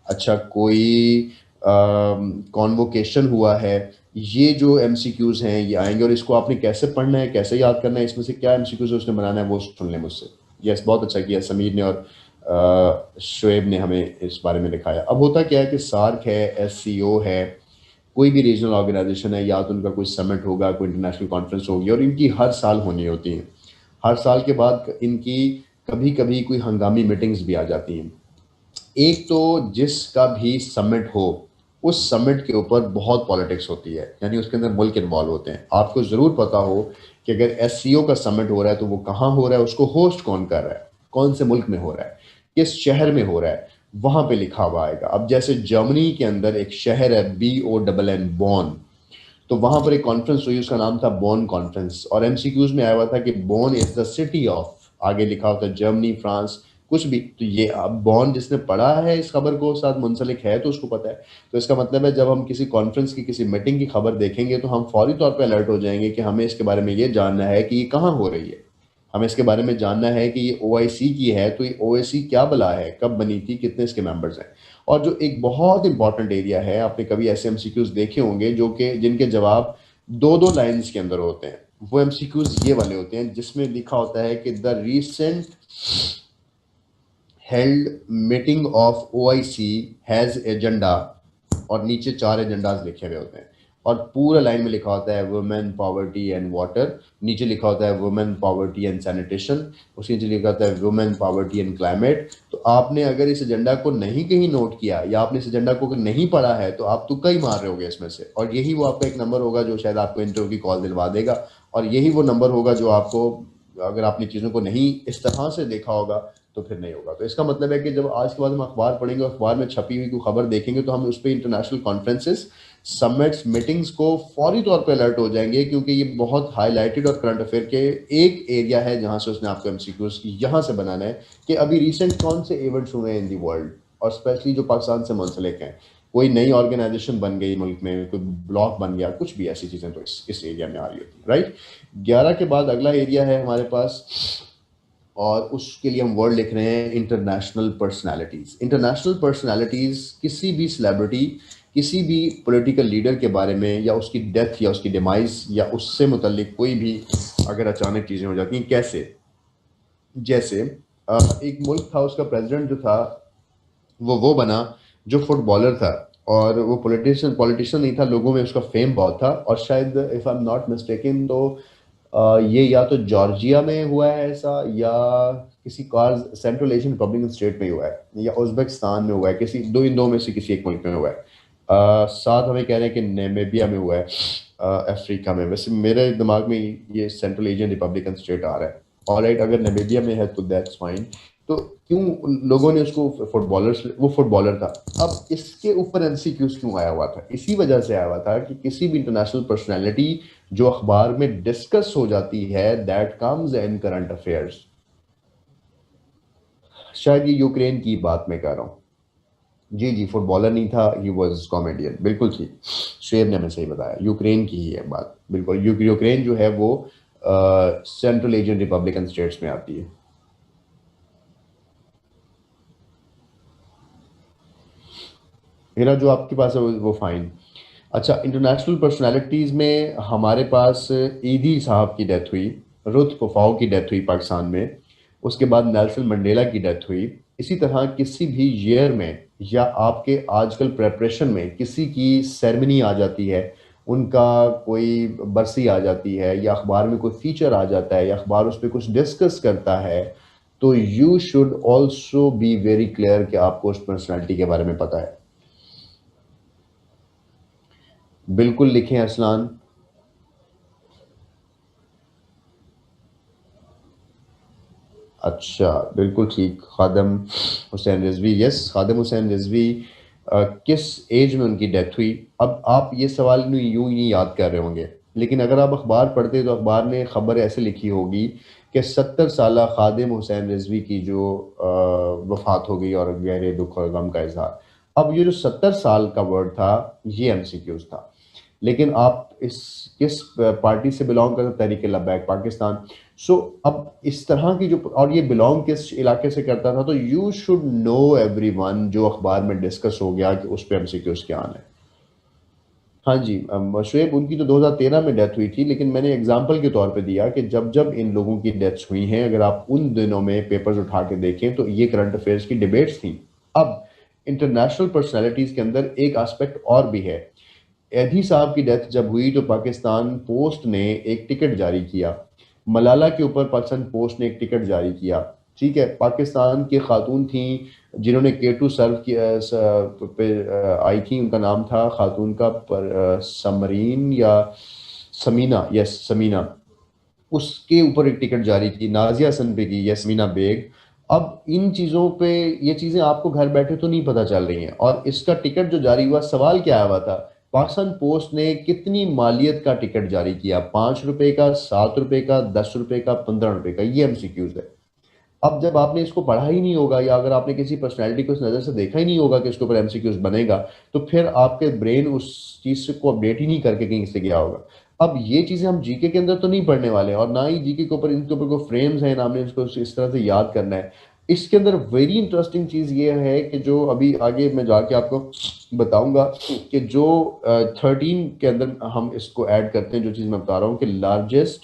Speaker 1: अच्छा कोई कॉन्वोकेशन हुआ है। ये जो एमसीक्यूज हैं ये आएंगे, और इसको आपने कैसे पढ़ना है, कैसे याद करना है, इसमें से क्या एमसीक्यूज उसने बनाना है वो सुन लें मुझसे। यस, बहुत अच्छा किया समीर ने और शुएब ने हमें इस बारे में दिखाया। अब होता क्या है कि सार्क है, एससीओ है, कोई भी रीजनल ऑर्गेनाइजेशन है, या तो उनका कोई समिट होगा, कोई इंटरनेशनल कॉन्फ्रेंस होगी, और इनकी हर साल होनी होती है। हर साल के बाद इनकी कभी कभी कोई हंगामी मीटिंग्स भी आ जाती हैं। एक तो जिसका भी समिट हो, उस समिट के ऊपर बहुत पॉलिटिक्स होती है, यानी उसके अंदर मुल्क इन्वॉल्व होते हैं। आपको ज़रूर पता हो कि अगर एससीओ का समिट हो रहा है तो वो कहाँ हो रहा है, उसको होस्ट कौन कर रहा है, कौन से मुल्क में हो रहा है, किस शहर में हो रहा है, वहाँ पे लिखा हुआ आएगा। अब जैसे जर्मनी के अंदर एक शहर है BONN, बॉन, तो वहाँ पर एक कॉन्फ्रेंस हुई, उसका नाम था बॉन कॉन्फ्रेंस, और एमसीक्यूज में आया हुआ था कि बॉन इज द सिटी ऑफ, आगे लिखा होता है जर्मनी, फ्रांस, कुछ भी। तो ये अब बॉन जिसने पढ़ा है इस खबर को साथ मुंसलिक है तो उसको पता है। तो इसका मतलब है जब हम किसी कॉन्फ्रेंस की, किसी मीटिंग की खबर देखेंगे तो हम फौरी तौर पे अलर्ट हो जाएंगे कि हमें इसके बारे में ये जानना है कि ये कहाँ हो रही है। हमें इसके बारे में जानना है कि ये OIC की है, तो ये OIC क्या बला है, कब बनी थी, कितने इसके मेंबर्स हैं। और जो एक बहुत इंपॉर्टेंट एरिया है, आपने कभी ऐसे एमसीक्यूज देखे होंगे जो कि जिनके जवाब 2-2 लाइंस के अंदर होते हैं, वो एमसीक्यूज ये वाले होते हैं जिसमें लिखा होता है कि the recent held meeting of OIC has agenda, और नीचे 4 एजेंडाज लिखे हुए होते हैं, और पूरा लाइन में लिखा होता है वुमेन पॉवर्टी एंड वाटर, नीचे लिखा होता है वुमेन पॉवर्टी एंड सैनिटेशन, उसके नीचे लिखा होता है वुमेन पॉवर्टी एंड क्लाइमेट। तो आपने अगर इस एजेंडा को नहीं कहीं नोट किया, या आपने इस एजेंडा को नहीं पढ़ा है, तो आप तुक्का ही मार रहे होगे इसमें से, और यही वो आपका एक नंबर होगा जो शायद आपको इंटरव्यू की कॉल दिलवा देगा, और यही वो नंबर होगा जो आपको, अगर आपने चीज़ों को नहीं इस तरह से देखा होगा तो फिर नहीं होगा। तो इसका मतलब है कि जब आज के बाद हम अखबार पढ़ेंगे, अखबार में छपी हुई कोई खबर देखेंगे, तो हम उस पर इंटरनेशनल कॉन्फ्रेंसेस, समिट्स, मीटिंग्स को फौरी तौर पे अलर्ट हो जाएंगे, क्योंकि ये बहुत हाईलाइटेड और करंट अफेयर के एक एरिया है जहां से उसने आपको एमसीक्यूज यहाँ से बनाना है कि अभी रिसेंट कौन से इवेंट्स हुए हैं इन दी वर्ल्ड, और स्पेशली जो पाकिस्तान से मुंसलिक हैं, कोई नई ऑर्गेनाइजेशन बन गई मुल्क में, कोई ब्लॉक बन गया, कुछ भी ऐसी चीज़ें तो इस एरिया में आ रही होती है, राइट। 11 के बाद अगला एरिया है हमारे पास, और उसके लिए हम वर्ड लिख रहे हैं इंटरनेशनल पर्सनालिटीज़। इंटरनेशनल पर्सनालिटीज़ किसी भी सेलिब्रिटी, किसी भी पॉलिटिकल लीडर के बारे में, या उसकी डेथ या उसकी डिमाइस या उससे मुतल्लिक कोई भी अगर अचानक चीज़ें हो जाती हैं, कैसे, जैसे एक मुल्क था, उसका प्रेसिडेंट जो था वो बना जो फुटबॉलर था, और वो पॉलिटिशियन नहीं था, लोगों में उसका फेम बहुत था, और शायद if I am not mistaken तो ये या तो जॉर्जिया में हुआ है ऐसा, या किसी car central Asian Republican state में हुआ है, या उज़्बेकिस्तान में हुआ है, किसी इन दो में से किसी एक मुल्क में हुआ है। साथ हमें कह रहे हैं कि नामीबिया में हुआ है, अफ्रीका में। वैसे मेरे दिमाग में ये सेंट्रल एशियन रिपब्लिकन स्टेट आ रहा है। ऑलराइट, अगर नामीबिया में है तो दैट्स फाइन। तो क्यों लोगों ने उसको वो फुटबॉलर था। अब इसके ऊपर एमसीक्यूज क्यों आया हुआ था? इसी वजह से आया हुआ था कि किसी भी इंटरनेशनल पर्सनैलिटी जो अखबार में डिस्कस हो जाती है, that comes in current affairs. शायद ये यूक्रेन की बात मैं कर रहा हूँ। जी जी, फुटबॉलर नहीं था, ही वाज कॉमेडियन, बिल्कुल ठीक, शुएब ने हमें सही बताया, यूक्रेन की ही है बात, बिल्कुल। यूक्रेन जो है वो सेंट्रल एशियन रिपब्लिकन स्टेट्स में आती है। मेरा जो आपके पास है वो फाइन। अच्छा, इंटरनेशनल पर्सनालिटीज़ में हमारे पास ईदी साहब की डेथ हुई, रुत फुफाओ की डेथ हुई पाकिस्तान में, उसके बाद नेल्सन मंडेला की डेथ हुई। इसी तरह किसी भी ईयर में या आपके आजकल प्रेपरेशन में किसी की सेरेमनी आ जाती है, उनका कोई बरसी आ जाती है, या अखबार में कोई फीचर आ जाता है, या अखबार उस पर कुछ डिस्कस करता है, तो you should also be very clear कि आपको उस पर्सनैलिटी के बारे में पता है। बिल्कुल लिखें असलान। अच्छा, बिल्कुल ठीक, खादम हुसैन रिजवी, यस, खादम हुसैन रिजवी। किस एज में उनकी डेथ हुई? अब आप ये सवाल यूं ही याद कर रहे होंगे, लेकिन अगर आप अखबार पढ़ते तो अखबार ने खबर ऐसे लिखी होगी कि 70 साल खादिम हुसैन रिजवी की जो वफात हो गई, और गहरे दुख और गम का इजहार। अब ये जो 70 साल का वर्ड था, ये एमसीक्यूज था। लेकिन आप इस किस पार्टी से बिलोंग करते? तहरीक लब्बैक पाकिस्तान। सो अब इस तरह की जो, और ये बिलोंग किस इलाके से करता था, तो यू शुड नो एवरीवन जो अखबार में डिस्कस हो गया कि उस पर एमसीक्यूज क्या आना है। हाँ जी, शुएब उनकी तो 2013 में डेथ हुई थी, लेकिन मैंने एग्जांपल के तौर पे दिया कि जब जब इन लोगों की डेथ्स हुई हैं, अगर आप उन दिनों में पेपर्स उठा के देखें तो ये करंट अफेयर्स की डिबेट्स थी। अब इंटरनेशनल पर्सनैलिटीज के अंदर एक एस्पेक्ट और भी है। एधी साहब की डेथ जब हुई तो पाकिस्तान पोस्ट ने एक टिकट जारी किया, मलाला के ऊपर पाकिस्तान पोस्ट ने एक टिकट जारी किया। ठीक है, पाकिस्तान की खातून थी जिन्होंने K2 सर्व किया, पे आई थी, उनका नाम था खातून का समरीन या समीना, यस समीना। उसके ऊपर एक टिकट जारी की, नाजिया हसन पे की, यस्मीना बेग। अब इन चीज़ों पे, ये चीज़ें आपको घर बैठे तो नहीं पता चल रही हैं, और इसका टिकट जो जारी हुआ, सवाल क्या आया हुआ था? पाकिस्तान पोस्ट ने कितनी मालियत का टिकट जारी किया? 5 रुपए का, 7 रुपए का, 10 रुपए का, 15 रुपए का? ये एमसीक्यूज है। अब जब आपने इसको पढ़ा ही नहीं होगा, या अगर आपने किसी पर्सनैलिटी को इस नज़र से देखा ही नहीं होगा कि इसके ऊपर एमसीक्यूज बनेगा, तो फिर आपके ब्रेन उस चीज़ को अपडेट ही नहीं करके कहीं से गया होगा। अब ये चीज़ें हम जीके के अंदर तो नहीं पढ़ने वाले, और ना ही जीके के ऊपर, इनके ऊपर कोई फ्रेम्स हैं, ना हमने इसको इस तरह से याद करना है। इसके अंदर वेरी इंटरेस्टिंग चीज़ ये है कि जो अभी आगे मैं जाके आपको बताऊंगा, कि जो 13 के अंदर हम इसको ऐड करते हैं, जो चीज़ मैं बता रहा हूँ कि लार्जेस्ट,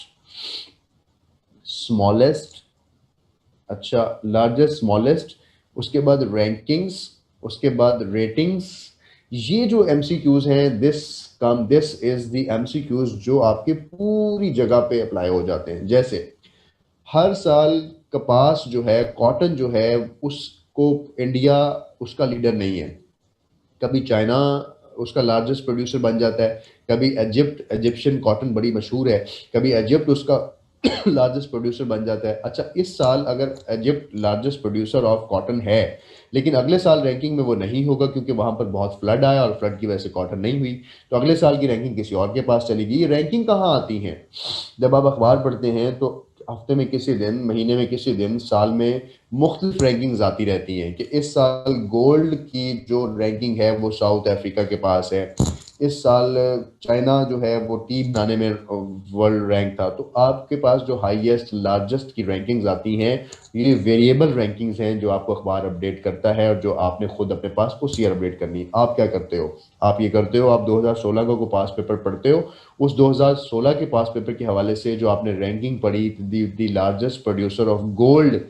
Speaker 1: स्मॉलेस्ट, अच्छा, लार्जेस्ट स्मॉलेस्ट, उसके बाद रैंकिंग्स, उसके बाद रेटिंग्स। ये जो एमसीक्यूज हैं, दिस इज द एमसीक्यूज जो आपके पूरी जगह पे अप्लाई हो जाते हैं। जैसे हर साल कपास जो है, कॉटन जो है, उसको इंडिया उसका लीडर नहीं है। कभी चाइना उसका लार्जेस्ट प्रोड्यूसर बन जाता है, कभी इजिप्शियन कॉटन बड़ी मशहूर है, कभी इजिप्ट उसका लार्जेस्ट प्रोड्यूसर बन जाता है। अच्छा, इस साल अगर Egypt largest producer of cotton है, लेकिन अगले साल रैंकिंग में वो नहीं होगा क्योंकि वहां पर बहुत फ्लड आया और फ्लड की वजह से कॉटन नहीं हुई, तो अगले साल की रैंकिंग किसी और के पास चली गई। ये रैंकिंग कहाँ आती है? जब आप अखबार पढ़ते हैं तो हफ्ते में किसी दिन, महीने में किसी दिन, साल में मुख्तलिफ रैंकिंग्स आती रहती हैं कि इस साल गोल्ड की जो रैंकिंग है वो साउथ अफ्रीका के पास है, इस साल चाइना जो है वो टी बनाने में वर्ल्ड रैंक था। तो आपके पास जो हाईएस्ट लार्जेस्ट की रैंकिंग्स आती हैं, ये वेरिएबल रैंकिंग्स हैं जो आपको अखबार अपडेट करता है और जो आपने खुद अपने पास उस ईयर अपडेट करनी है। आप क्या करते हो? आप ये करते हो, आप 2016 का कोई पास पेपर पढ़ते हो, उस 2016 के पास पेपर के हवाले से जो आपने रैंकिंग पढ़ी, the largest producer of gold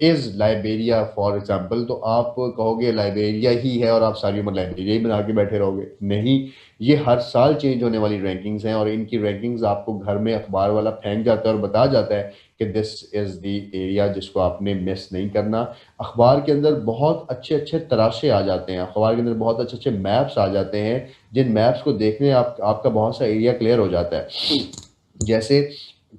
Speaker 1: is Liberia for example, तो आप कहोगे लाइबेरिया ही है और आप सारी उम्र लाइबेरिया ही बना के बैठे रहोगे? नहीं, ये हर साल चेंज होने वाली रैंकिंग्स हैं और इनकी रैंकिंग्स आपको घर में अखबार वाला फेंक जाता है और बता जाता है कि दिस इज द एरिया जिसको आपने मिस नहीं करना। अखबार के अंदर बहुत अच्छे अच्छे तराशे आ जाते हैं, अखबार के अंदर बहुत अच्छे अच्छे मैप्स आ जाते हैं, जिन मैप्स को देखने आपका बहुत सा एरिया क्लियर हो जाता है। जैसे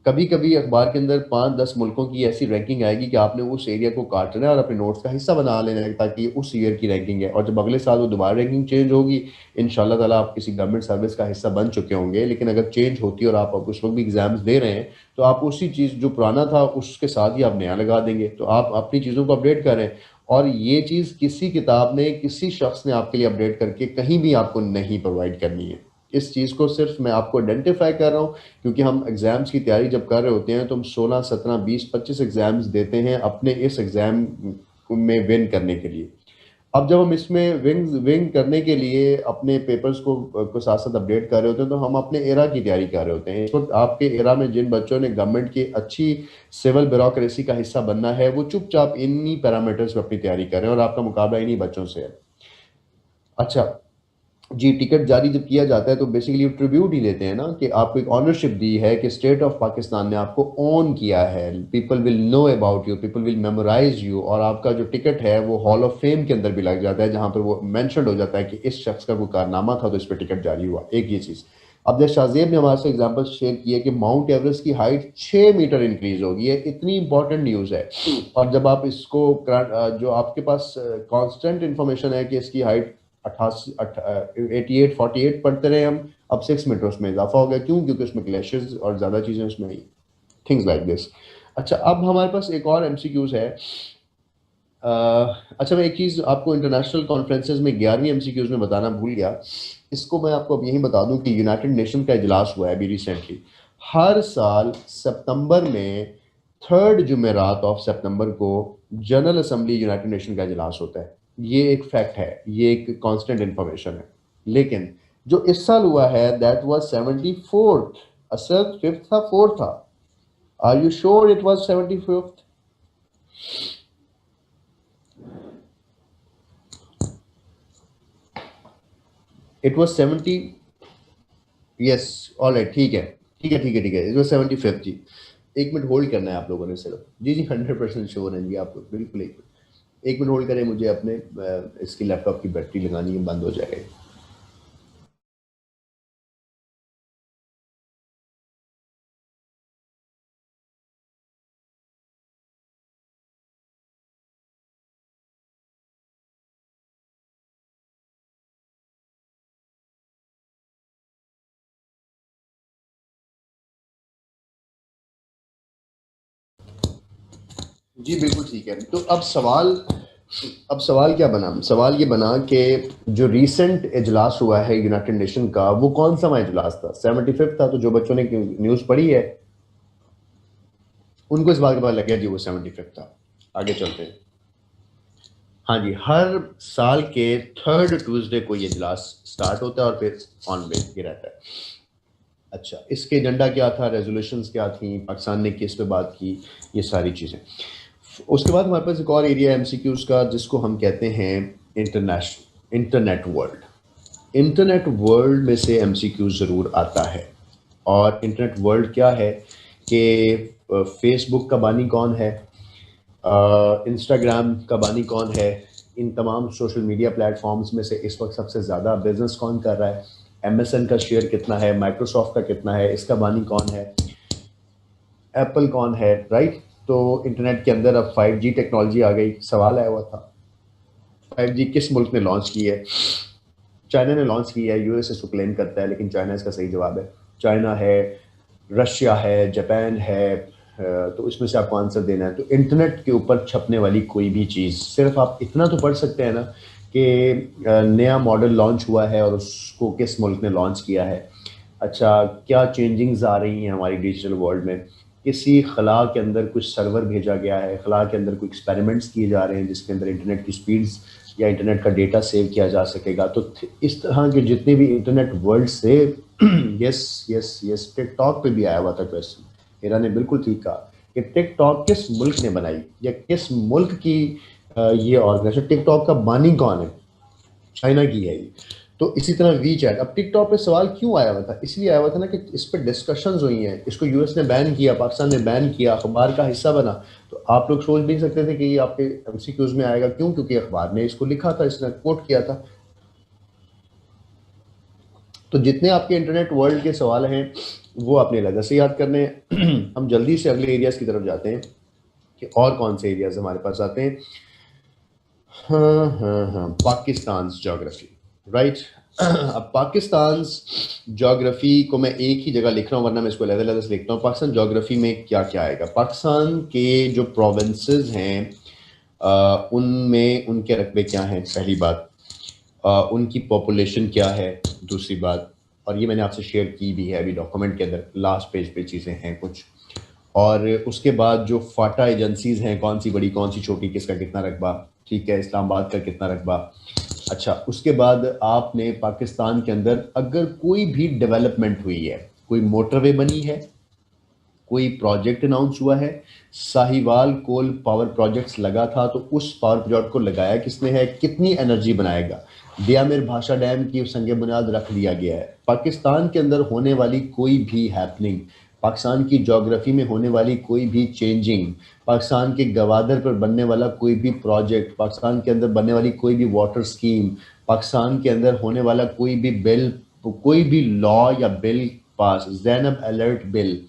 Speaker 1: कभी कभी अखबार के अंदर 5-10 मुल्कों की ऐसी रैंकिंग आएगी कि आपने उस एरिया को काटना है और अपने नोट्स का हिस्सा बना लेना है ताकि उस ईयर की रैंकिंग है, और जब अगले साल वो दोबारा रैंकिंग चेंज होगी, इंशाल्लाह ताला आप किसी गवर्नमेंट सर्विस का हिस्सा बन चुके होंगे। लेकिन अगर चेंज होती है और आप उस वक्त भी एग्जाम्स दे रहे हैं, तो आप उसी चीज़ जो पुराना था उसके साथ ही आप नया लगा देंगे। तो आप अपनी चीज़ों को अपडेट करें, और ये चीज़ किसी किताब ने, किसी शख्स ने आपके लिए अपडेट करके कहीं भी आपको नहीं प्रोवाइड करनी है। इस चीज़ को सिर्फ मैं आपको आइडेंटिफाई कर रहा हूँ, क्योंकि हम एग्ज़ाम्स की तैयारी जब कर रहे होते हैं तो हम 16, 17, 20, 25 एग्ज़ाम्स देते हैं अपने इस एग्ज़ाम में विन करने के लिए। अब जब हम इसमें विन करने के लिए अपने पेपर्स को साथ साथ अपडेट कर रहे होते हैं, तो हम अपने एरा की तैयारी कर रहे होते हैं। इस वक्त आपके एरा में जिन बच्चों ने गवर्नमेंट की अच्छी सिविल ब्यूरोक्रेसी का हिस्सा बनना है, वो चुपचाप इन्हीं पैरामीटर्स में अपनी तैयारी कर रहे हैं और आपका मुकाबला इन्हीं बच्चों से है। अच्छा जी, टिकट जारी जब किया जाता है तो बेसिकली ट्रिब्यूट ही लेते हैं ना, कि आपको एक ऑनरशिप दी है कि स्टेट ऑफ पाकिस्तान ने आपको ओन किया है, people will know about you, people will memorise you, और आपका जो टिकट है वो हॉल ऑफ फेम के अंदर भी लग जाता है, जहां पर वो मेंशन हो जाता है कि इस शख्स का कोई कारनामा था तो इस पर टिकट जारी हुआ। एक ये चीज़। अब जैसे शाहजेब ने हमारे से एग्जाम्पल शेयर किया कि माउंट एवरेस्ट की हाइट 6 मीटर इंक्रीज होगी, ये इतनी इंपॉर्टेंट न्यूज़ है। और जब आप इसको जो आपके पास कांस्टेंट इंफॉर्मेशन है कि इसकी हाइट 88-48 पढ़ते रहे हम, अब 6 मीटर उसमें इजाफा हो गया। क्यों? क्योंकि उसमें ग्लेशियर्स और ज़्यादा चीज़ें उसमें आई, थिंग्स लाइक दिस। अच्छा, अब हमारे पास एक और एमसीक्यूज है। अच्छा, मैं एक चीज़ आपको इंटरनेशनल कॉन्फ्रेंसेज में 11वीं एमसीक्यूज में बताना भूल गया। इसको मैं आपको अब यही बता दूं कि यूनाइटेड नेशन का इजलास हुआ है अभी रिसेंटली। हर साल सितंबर में थर्ड जुमेरात ऑफ सितंबर को जनरल असेंबली यूनाइटेड नेशन का इजलास होता है। ये एक फैक्ट है, ये एक कांस्टेंट इंफॉर्मेशन है। लेकिन जो इस साल हुआ है दैट वाज 74th। असल फिफ्थ था, फोर्थ था? Are you sure it was 75th? It was 70। Yes, alright, ठीक है, ठीक है, ठीक है, ठीक है, इट वाज 75th जी। एक मिनट होल्ड करना है आप लोगों ने सिर्फ। जी जी, 100% श्योर हैं जी आप लोग, बिल्कुल। एक मिनट होल्ड करें, मुझे अपने इसकी लैपटॉप की बैटरी लगानी है, बंद हो जाएगा। जी बिल्कुल ठीक है। तो अब सवाल क्या बना? सवाल ये बना कि जो रीसेंट इजलास हुआ है यूनाइटेड नेशन का, वो कौन सा इजलास था? 75th था। तो जो बच्चों ने न्यूज़ पढ़ी है उनको इस बात का पता लग गया जी वो 75th था। आगे चलते हैं। हाँ जी, हर साल के थर्ड ट्यूसडे को ये इजलास स्टार्ट होता है और फिर ऑन वे ये रहता है। अच्छा, इसके एजेंडा क्या था, रेजोल्यूशंस क्या थी, पाकिस्तान ने किस पे बात की, ये सारी चीज़ें। उसके बाद हमारे पास एक और एरिया एमसीक्यूज का जिसको हम कहते हैं इंटरनेट वर्ल्ड। इंटरनेट वर्ल्ड में से एमसीक्यू ज़रूर आता है। और इंटरनेट वर्ल्ड क्या है कि फेसबुक का बानी कौन है, इंस्टाग्राम का बानी कौन है, इन तमाम सोशल मीडिया प्लेटफॉर्म्स में से इस वक्त सबसे ज़्यादा बिजनेस कौन कर रहा है, एमएसएन का शेयर कितना है, माइक्रोसॉफ्ट का कितना है, इसका बानी कौन है, एप्पल कौन है, राइट। तो इंटरनेट के अंदर अब 5G टेक्नोलॉजी आ गई। सवाल आया हुआ था 5G किस मुल्क ने लॉन्च की है? चाइना ने लॉन्च की है, यूएस इसको करता है, लेकिन चाइना इसका सही जवाब है। चाइना है, रशिया है, जापान है, तो इसमें से आपको आंसर देना है। तो इंटरनेट के ऊपर छपने वाली कोई भी चीज़, सिर्फ आप इतना तो पढ़ सकते हैं ना कि नया मॉडल लॉन्च हुआ है और उसको किस मुल्क ने लॉन्च किया है। अच्छा, क्या चेंजिंग्स आ रही हैं हमारी डिजिटल वर्ल्ड में, किसी खला के अंदर कुछ सर्वर भेजा गया है, खला के अंदर कोई एक्सपेरिमेंट्स किए जा रहे हैं जिसके अंदर इंटरनेट की स्पीड्स या इंटरनेट का डेटा सेव किया जा सकेगा। तो इस तरह के जितने भी इंटरनेट वर्ल्ड से यस यस यस, टिकटॉक पे भी आया हुआ था क्वेश्चन, हीरा ने बिल्कुल ठीक कहा कि टिकटॉक किस मुल्क ने बनाई या किस मुल्क की ये ऑर्गेनाइजेशन, टिकटॉक का बानी कौन है, चाइना की है ये। तो इसी तरह वी चैट, अब टिकटॉक पे सवाल क्यों आया हुआ था, इसलिए आया हुआ था ना कि इस पर डिस्कशंस हुई हैं, इसको यूएस ने बैन किया, पाकिस्तान ने बैन किया, अखबार का हिस्सा बना। तो आप लोग सोच भी सकते थे कि ये आपके एमसीक्यूज में आएगा, क्यों, क्योंकि अखबार ने इसको लिखा था, इसने कोट किया था। तो जितने आपके इंटरनेट वर्ल्ड के सवाल हैं वो आपने अलग से याद करने हैं। हम जल्दी से अगले एरियाज की तरफ जाते हैं कि और कौन से एरियाज हमारे पास आते हैं। हाँ हाँ हाँ, पाकिस्तान जोग्राफी, राइट। अब पाकिस्तान जोग्राफी को मैं एक ही जगह लिख रहा हूँ, वरना मैं इसको अलग अलग से लिखता हूँ। पाकिस्तान जोग्राफी में क्या क्या आएगा, पाकिस्तान के जो प्रोविंसेस हैं उनमें उनके रकबे क्या हैं, पहली बात। उनकी पॉपुलेशन क्या है, दूसरी बात। और ये मैंने आपसे शेयर की भी है अभी डॉक्यूमेंट के अंदर, लास्ट पेज पे चीज़ें हैं कुछ। और उसके बाद जो फाटा एजेंसीज हैं, कौन सी बड़ी कौन सी छोटी, किसका कितना रकबा, ठीक है, इस्लामाबाद का कितना रकबा। अच्छा, उसके बाद आपने पाकिस्तान के अंदर अगर कोई भी डेवलपमेंट हुई है, कोई मोटरवे बनी है, कोई प्रोजेक्ट अनाउंस हुआ है, साहिवाल कोल पावर प्रोजेक्ट्स लगा था, तो उस पावर प्रोजेक्ट को लगाया किसने है, कितनी एनर्जी बनाएगा, दियामिर भाषा डैम की संग बुनियाद रख दिया गया है। पाकिस्तान के अंदर होने वाली कोई भी हैपनिंग, पाकिस्तान की जोग्राफी में होने वाली कोई भी चेंजिंग, पाकिस्तान के गवादर पर बनने वाला कोई भी प्रोजेक्ट, पाकिस्तान के अंदर बनने वाली कोई भी वाटर स्कीम, पाकिस्तान के अंदर होने वाला कोई भी बिल, कोई भी लॉ या bill pass, Zainab alert bill,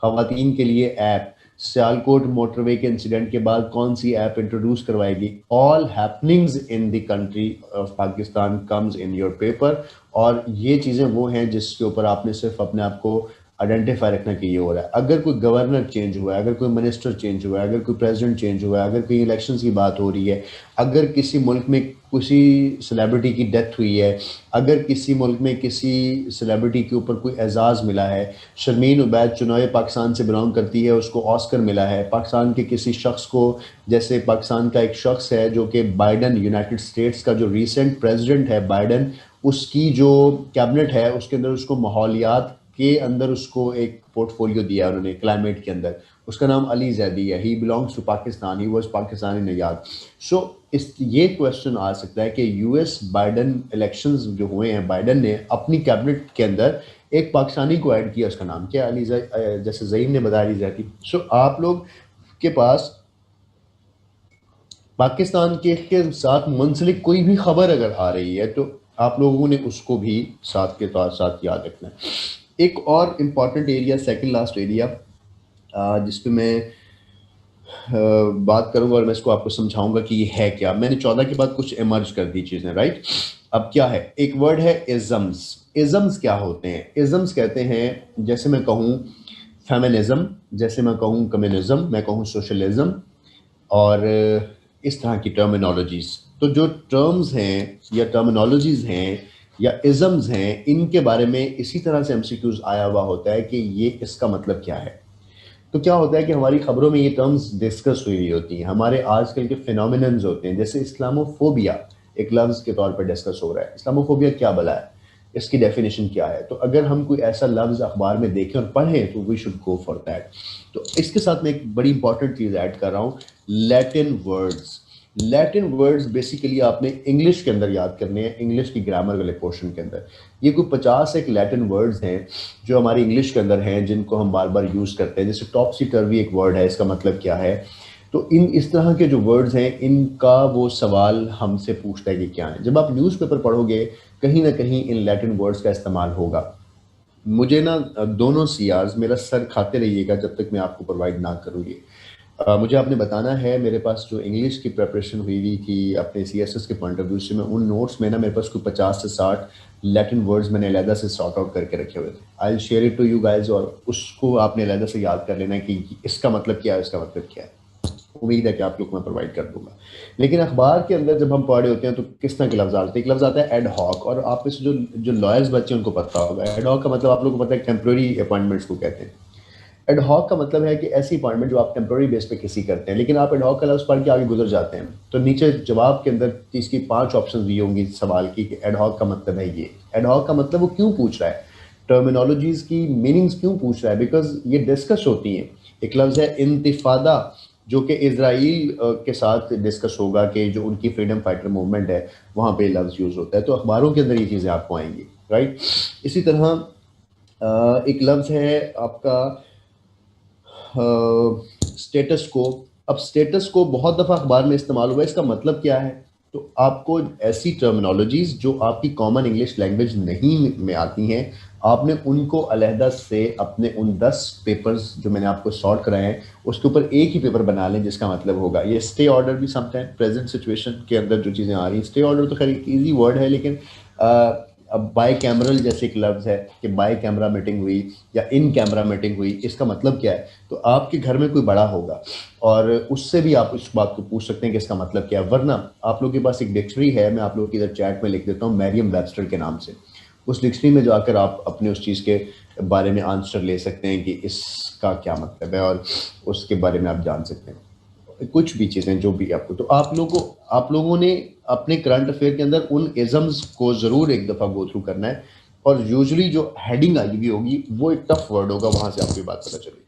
Speaker 1: खवातीन के लिए ऐप, सियालकोट मोटरवे के इंसिडेंट के बाद कौन सी ऐप इंट्रोड्यूस करवाएगी, all happenings in the country of Pakistan comes in your paper. और ये चीज़ें वो हैं जिसके ऊपर आपने सिर्फ अपने आप को आइडेंटिफाई रखना कि ये हो रहा है। अगर कोई गवर्नर चेंज हुआ है, अगर कोई मिनिस्टर चेंज हुआ है, अगर कोई प्रेसिडेंट चेंज हुआ है, अगर कोई इलेक्शंस की बात हो रही है, अगर किसी मुल्क में किसी सेलिब्रिटी की डेथ हुई है, अगर किसी मुल्क में किसी सेलिब्रिटी के ऊपर कोई एजाज़ मिला है, शर्मीन उबैद चुनाव पाकिस्तान से बिलोंग करती है, उसको ऑस्कर मिला है, पाकिस्तान के किसी शख्स को, जैसे पाकिस्तान का एक शख्स है जो कि बाइडन, यूनाइटेड स्टेट्स का जो रिसेंट प्रेसिडेंट है बाइडन, उसकी जो कैबिनेट है उसके अंदर उसको माहौलियात के अंदर उसको एक पोर्टफोलियो दिया उन्होंने क्लाइमेट के अंदर, उसका नाम अली जैदी है, he belongs to Pakistan, he was Pakistani नयाद। सो इस ये क्वेश्चन आ सकता है कि यूएस बाइडन इलेक्शंस जो हुए हैं, बाइडन ने अपनी कैबिनेट के अंदर एक पाकिस्तानी को ऐड किया, उसका नाम क्या, अली जैसे जईम ने बताया, अली जैदी। सो आप लोग के पास पाकिस्तान के साथ मुंसलिक कोई भी खबर अगर आ रही है तो आप लोगों ने उसको भी साथ के साथ याद रखना है। एक और important area, second last area, जिस पे मैं बात करूंगा और मैं इसको आपको समझाऊंगा कि ये है क्या। मैंने 14 के बाद कुछ इमर्ज कर दी चीज़ें, राइट। अब क्या है, एक वर्ड है इज़म्स। इज़म्स क्या होते हैं, इज़म्स कहते हैं, जैसे मैं कहूँ फेमिनिज्म, जैसे मैं कहूँ कम्युनिज्म, मैं कहूँ सोशलिज्म, और इस तरह की टर्मिनोलॉजीज। तो जो टर्म्स हैं या टर्मिनोलॉजीज हैं या इज़म्स हैं, इनके बारे में इसी तरह से एमसीक्यूज आया हुआ होता है कि ये इसका मतलब क्या है। तो क्या होता है कि हमारी खबरों में ये टर्म्स डिस्कस हुई होती हैं, हमारे आजकल के फिनोमिनन्स होते हैं, जैसे इस्लामोफोबिया एक लफ्ज़ के तौर पर डिस्कस हो रहा है। इस्लामोफोबिया क्या भला है, इसकी डेफिनेशन क्या है। तो अगर हम कोई ऐसा लफ्ज़ अखबार में देखें और पढ़ें तो we should go for that. तो इसके साथ मैं एक बड़ी इंपॉर्टेंट चीज़ ऐड कर रहा हूँ, Latin words. Latin words basically आपने इंग्लिश के अंदर याद करने हैं, इंग्लिश की ग्रामर वाले पोर्शन के अंदर। ये कोई 50 एक लैटिन वर्ड्स हैं जो हमारी इंग्लिश के अंदर हैं, जिनको हम बार बार यूज़ करते हैं। जैसे टॉपसी टर्वी एक वर्ड है, इसका मतलब क्या है। तो इस तरह के जो वर्ड्स हैं, इनका वो सवाल हमसे पूछता है कि क्या है। जब आप न्यूज़पेपर पढ़ोगे कहीं ना कहीं इन लैटिन वर्ड्स का इस्तेमाल होगा। मुझे ना दोनों सीआर्स मेरा सर खाते रहिएगा जब तक मैं आपको प्रोवाइड ना करूँ ये। मुझे आपने बताना है, मेरे पास जो इंग्लिश की प्रिपरेशन हुई हुई थी अपने सीएसएस के पॉइंट ऑफ व्यू से, मैं उन नोट्स में ना मेरे पास कोई 50 से 60 लैटिन वर्ड्स मैंने अलहदा से सॉर्ट आउट करके रखे हुए थे। I will share it to you guys, और उसको आपने अलहदा से याद कर लेना है कि इसका मतलब क्या है, इसका मतलब क्या है। उम्मीद है कि आप लोग को मैं प्रोवाइड कर दूंगा। लेकिन अखबार के अंदर जब हम पढ़ रहे होते हैं तो किस तरह के लफ्ज आते हैं। एक लफ्ज आता है एड हॉक, और आप में से जो जो लॉयर्स बच्चे उनको पता होगा एड हॉक का मतलब, आप लोगों को पता है टेम्प्रेरी अपॉइंटमेंट्स को कहते हैं। एड हॉक का मतलब है कि ऐसी अपॉइंटमेंट जो आप टेम्प्रेरी बेस पे किसी करते हैं, लेकिन आप एड हॉक का लफ्ज पढ़ के आगे गुजर जाते हैं, तो नीचे जवाब के अंदर इसकी 5 ऑप्शन दी होंगी सवाल की कि एड हॉक का मतलब है ये। एड हॉक का मतलब वो क्यों पूछ रहा है, टर्मिनोलॉजीज की मीनिंग्स क्यों पूछ रहा है, बिकॉज ये डिस्कस होती हैं। एक लफ्ज है इंतिफादा, जो कि इसराइल के साथ डिस्कस होगा कि जो उनकी फ्रीडम फाइटर मूवमेंट है वहाँ पे लफ्ज यूज़ होता है, तो अखबारों के अंदर ये चीज़ें आपको आएंगी, राइट। इसी तरह एक लफ्ज है आपका स्टेटस को। अब स्टेटस को बहुत दफ़ा अखबार में इस्तेमाल हुआ है, इसका मतलब क्या है। तो आपको ऐसी टर्मिनोलॉजीज जो आपकी कॉमन इंग्लिश लैंग्वेज नहीं में आती हैं, आपने उनको अलहदा से अपने उन 10 पेपर्स जो मैंने आपको सॉर्ट कराए हैं उसके ऊपर एक ही पेपर बना लें, जिसका मतलब होगा ये स्टे ऑर्डर भी समटाइम प्रेजेंट सिचुएशन के अंदर जो चीज़ें आ रही हैं। स्टे ऑर्डर तो खैर एक ईजी वर्ड है, लेकिन अब बाय कैमरल जैसे एक लफ्ज़ है कि बाय कैमरा मीटिंग हुई या इन कैमरा मीटिंग हुई, इसका मतलब क्या है। तो आपके घर में कोई बड़ा होगा और उससे भी आप इस बात को पूछ सकते हैं कि इसका मतलब क्या है। वरना आप लोगों के पास एक डिक्शनरी है, मैं आप लोगों की इधर चैट में लिख देता हूँ, मैरियम वेबस्टर के नाम से। उस डिक्शनरी में जाकर आप अपने उस चीज़ के बारे में आंसर ले सकते हैं कि इसका क्या मतलब है, और उसके बारे में आप जान सकते हैं कुछ भी चीज़ें जो भी आपको। तो आप लोगों ने अपने करंट अफेयर के अंदर उन इज़म्स को ज़रूर एक दफ़ा गो थ्रू करना है, और यूजुअली जो हेडिंग आई हुई होगी वो एक टफ वर्ड होगा, वहाँ से आपको ये बात पता चलेगी।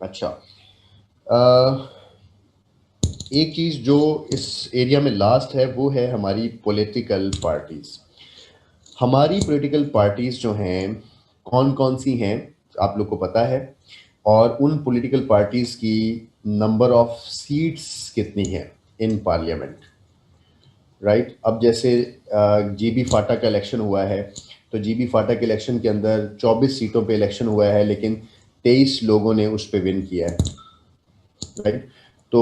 Speaker 1: अच्छा, एक चीज़ जो इस एरिया में लास्ट है वो है हमारी पॉलिटिकल पार्टीज़। हमारी पॉलिटिकल पार्टीज़ जो हैं कौन कौन सी हैं आप लोग को पता है, और उन पॉलिटिकल पार्टीज़ की नंबर ऑफ सीट्स कितनी है इन पार्लियामेंट, राइट। अब जैसे जीबी फाटा का इलेक्शन हुआ है, तो जीबी फाटा के इलेक्शन के अंदर 24 सीटों पे इलेक्शन हुआ है, लेकिन 23 लोगों ने उस पर विन किया है, राइट। तो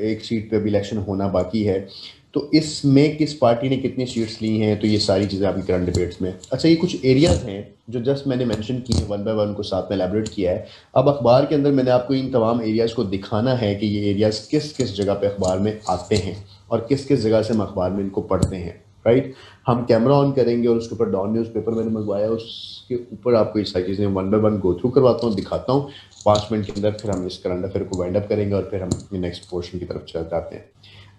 Speaker 1: एक सीट पे भी इलेक्शन होना बाकी है। तो इसमें किस पार्टी ने कितनी सीट्स ली हैं, तो ये सारी चीज़ें आपकी करंट डिबेट्स में। अच्छा, ये कुछ एरियाज हैं जो जस्ट मैंने मेंशन किए हैं, वन बाय वन को साथ में एलैबोरेट किया है। अब अखबार के अंदर मैंने आपको इन तमाम एरियाज़ को दिखाना है कि ये एरियाज़ किस किस जगह पे अखबार में आते हैं और किस किस जगह से हम अखबार में इनको पढ़ते हैं, राइट। हम कैमरा ऑन करेंगे और उसके ऊपर डॉन न्यूज़पेपर मैंने मंगवाया, उसके ऊपर आपको ये सारी चीज़ें one by one go through करवाता हूँ, दिखाता हूँ 5 मिनट के अंदर। फिर हम इस करंट अफेयर को वाइंड अप करेंगे और फिर हम नेक्स्ट पोर्शन की तरफ चल जाते हैं।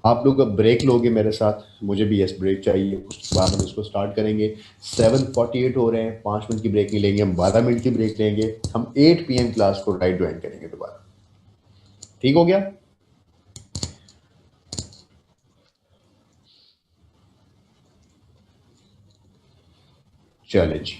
Speaker 1: आप लोग अब ब्रेक लोगे मेरे साथ, मुझे भी यस ब्रेक चाहिए, उसके बाद हम इसको स्टार्ट करेंगे। 7:48 हो रहे हैं, 5 मिनट की ब्रेक नहीं लेंगे, हम 12 मिनट की ब्रेक लेंगे। हम 8 PM क्लास को राइट ज्वाइन करेंगे दोबारा। ठीक हो गया? चले जी।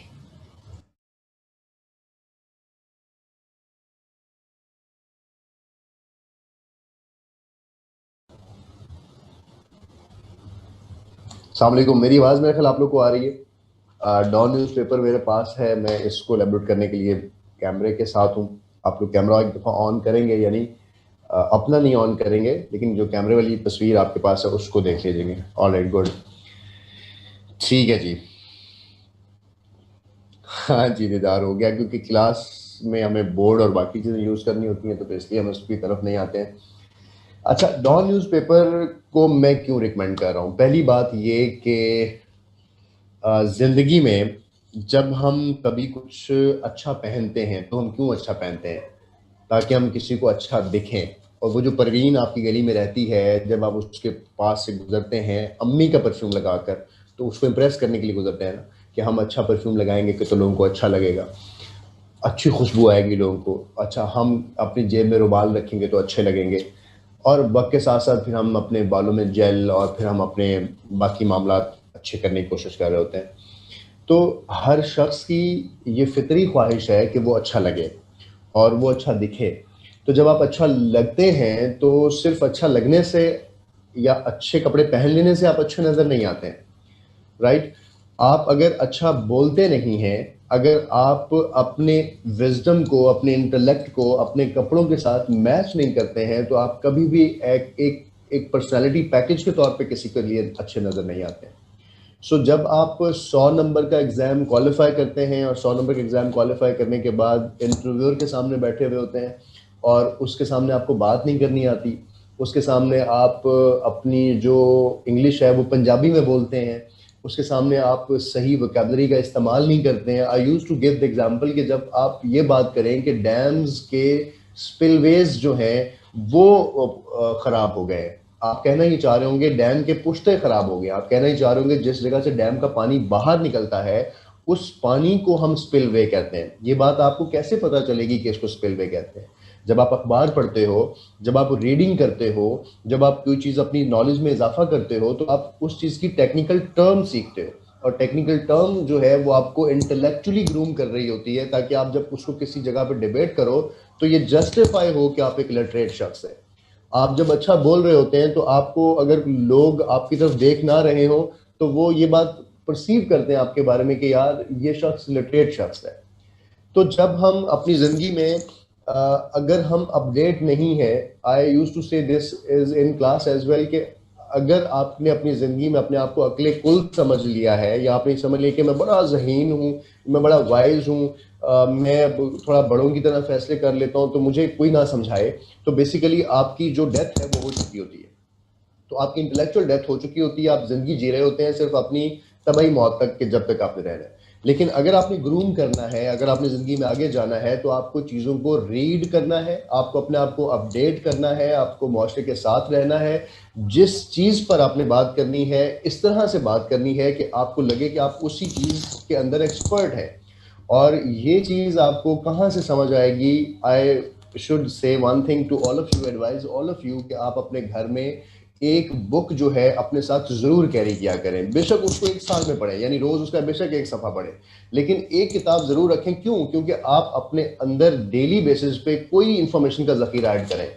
Speaker 1: अस्सलाम वालेकुम, मेरी आवाज़ मेरे ख्याल आप लोग को आ रही है। डॉन न्यूज़पेपर मेरे पास है, मैं इसको एलैबोरेट करने के लिए कैमरे के साथ हूँ। आप लोग कैमरा एक दफ़ा ऑन करेंगे, यानी अपना नहीं ऑन करेंगे, लेकिन जो कैमरे वाली तस्वीर आपके पास है उसको देख लीजिएंगे। ऑलराइट, गुड, ठीक है जी। हाँ जी, दीदार हो गया, क्योंकि क्लास में हमें बोर्ड और बाकी चीज़ें यूज़ करनी होती हैं, तो इसलिए हम उसकी तरफ नहीं आते हैं। अच्छा, डॉन न्यूज़पेपर को मैं क्यों रिकमेंड कर रहा हूँ। पहली बात ये कि ज़िंदगी में जब हम कभी कुछ अच्छा पहनते हैं तो हम क्यों अच्छा पहनते हैं, ताकि हम किसी को अच्छा दिखें। और वो जो परवीन आपकी गली में रहती है, जब आप उसके पास से गुजरते हैं अम्मी का परफ्यूम लगाकर, तो उसको इम्प्रेस करने के लिए गुजरते हैं ना, कि हम अच्छा परफ्यूम लगाएंगे कि तो लोगों को अच्छा लगेगा, अच्छी खुशबू आएगी लोगों को। अच्छा, हम अपनी जेब में रुमाल रखेंगे तो अच्छे लगेंगे, और वक्त के साथ साथ फिर हम अपने बालों में जेल और फिर हम अपने बाकी मामला अच्छे करने की कोशिश कर रहे होते हैं। तो हर शख्स की ये फितरी ख्वाहिश है कि वो अच्छा लगे और वो अच्छा दिखे। तो जब आप अच्छा लगते हैं तो सिर्फ अच्छा लगने से या अच्छे कपड़े पहन लेने से आप अच्छे नज़र नहीं आते हैं, राइट। आप अगर अच्छा बोलते नहीं हैं, अगर आप अपने विजडम को, अपने इंटेलेक्ट को अपने कपड़ों के साथ मैच नहीं करते हैं तो आप कभी भी एक पर्सनालिटी पैकेज के तौर पे किसी के लिए अच्छे नज़र नहीं आते हैं। सो जब आप 100 नंबर का एग्ज़ाम क्वालिफाई करते हैं और 100 नंबर का एग्ज़ाम क्वालिफाई करने के बाद इंटरव्यूअर के सामने बैठे हुए होते हैं और उसके सामने आपको बात नहीं करनी आती, उसके सामने आप अपनी जो इंग्लिश है वो पंजाबी में बोलते हैं, उसके सामने आप सही वोकैबुलरी का इस्तेमाल नहीं करते हैं। I use to give the example कि जब आप ये बात करें कि डैम्स के स्पिलवेज जो हैं वो ख़राब हो गए, आप कहना ही चाह रहे होंगे डैम के पुश्ते ख़राब हो गए, आप कहना ही चाह रहे होंगे जिस जगह से डैम का पानी बाहर निकलता है उस पानी को हम स्पिलवे कहते हैं। ये बात आपको कैसे पता चलेगी कि इसको स्पिलवे कहते हैं? जब आप अखबार पढ़ते हो, जब आप रीडिंग करते हो, जब आप कोई चीज़ अपनी नॉलेज में इजाफा करते हो तो आप उस चीज़ की टेक्निकल टर्म सीखते हो, और टेक्निकल टर्म जो है वो आपको इंटेलेक्चुअली ग्रूम कर रही होती है ताकि आप जब उसको किसी जगह पर डिबेट करो तो ये जस्टिफाई हो कि आप एक लिटरेट शख्स है। आप जब अच्छा बोल रहे होते हैं तो आपको अगर लोग आपकी तरफ देख ना रहे हो तो वो ये बात परसीव करते हैं आपके बारे में कि यार ये शख्स लिटरेट शख्स है। तो जब हम अपनी ज़िंदगी में अगर हम अपडेट नहीं है, I use to say this is in class as well, कि अगर आपने अपनी ज़िंदगी में अपने आप को अक्ले कुल समझ लिया है या आपने समझ लिया कि मैं बड़ा ज़हीन हूँ, मैं बड़ा वाइज हूँ, मैं थोड़ा बड़ों की तरह फैसले कर लेता हूँ तो मुझे कोई ना समझाए, तो बेसिकली आपकी जो डेथ है वो हो चुकी होती है। तो आपकी इंटेलेक्चुअल डेथ हो चुकी होती है, आप जिंदगी जी रहे होते हैं सिर्फ अपनी तबाही मौत तक के जब तक आपने रहना है। लेकिन अगर आपने ग्रूम करना है, अगर आपने ज़िंदगी में आगे जाना है तो आपको चीज़ों को रीड करना है, आपको अपने आप को अपडेट करना है, आपको माशरे के साथ रहना है। जिस चीज़ पर आपने बात करनी है इस तरह से बात करनी है कि आपको लगे कि आप उसी चीज़ के अंदर एक्सपर्ट हैं। और ये चीज़ आपको कहाँ से समझ आएगी? I should say one thing to all of you, advise all of you, कि आप अपने घर में एक बुक जो है अपने साथ ज़रूर कैरी किया करें। बेशक उसको एक साल में पढ़ें, यानी रोज़ उसका बेशक एक सफ़ा पढ़ें, लेकिन एक किताब ज़रूर रखें। क्यों? क्योंकि आप अपने अंदर डेली बेसिस पे कोई इंफॉर्मेशन का ज़ख़ीरा ऐड करें।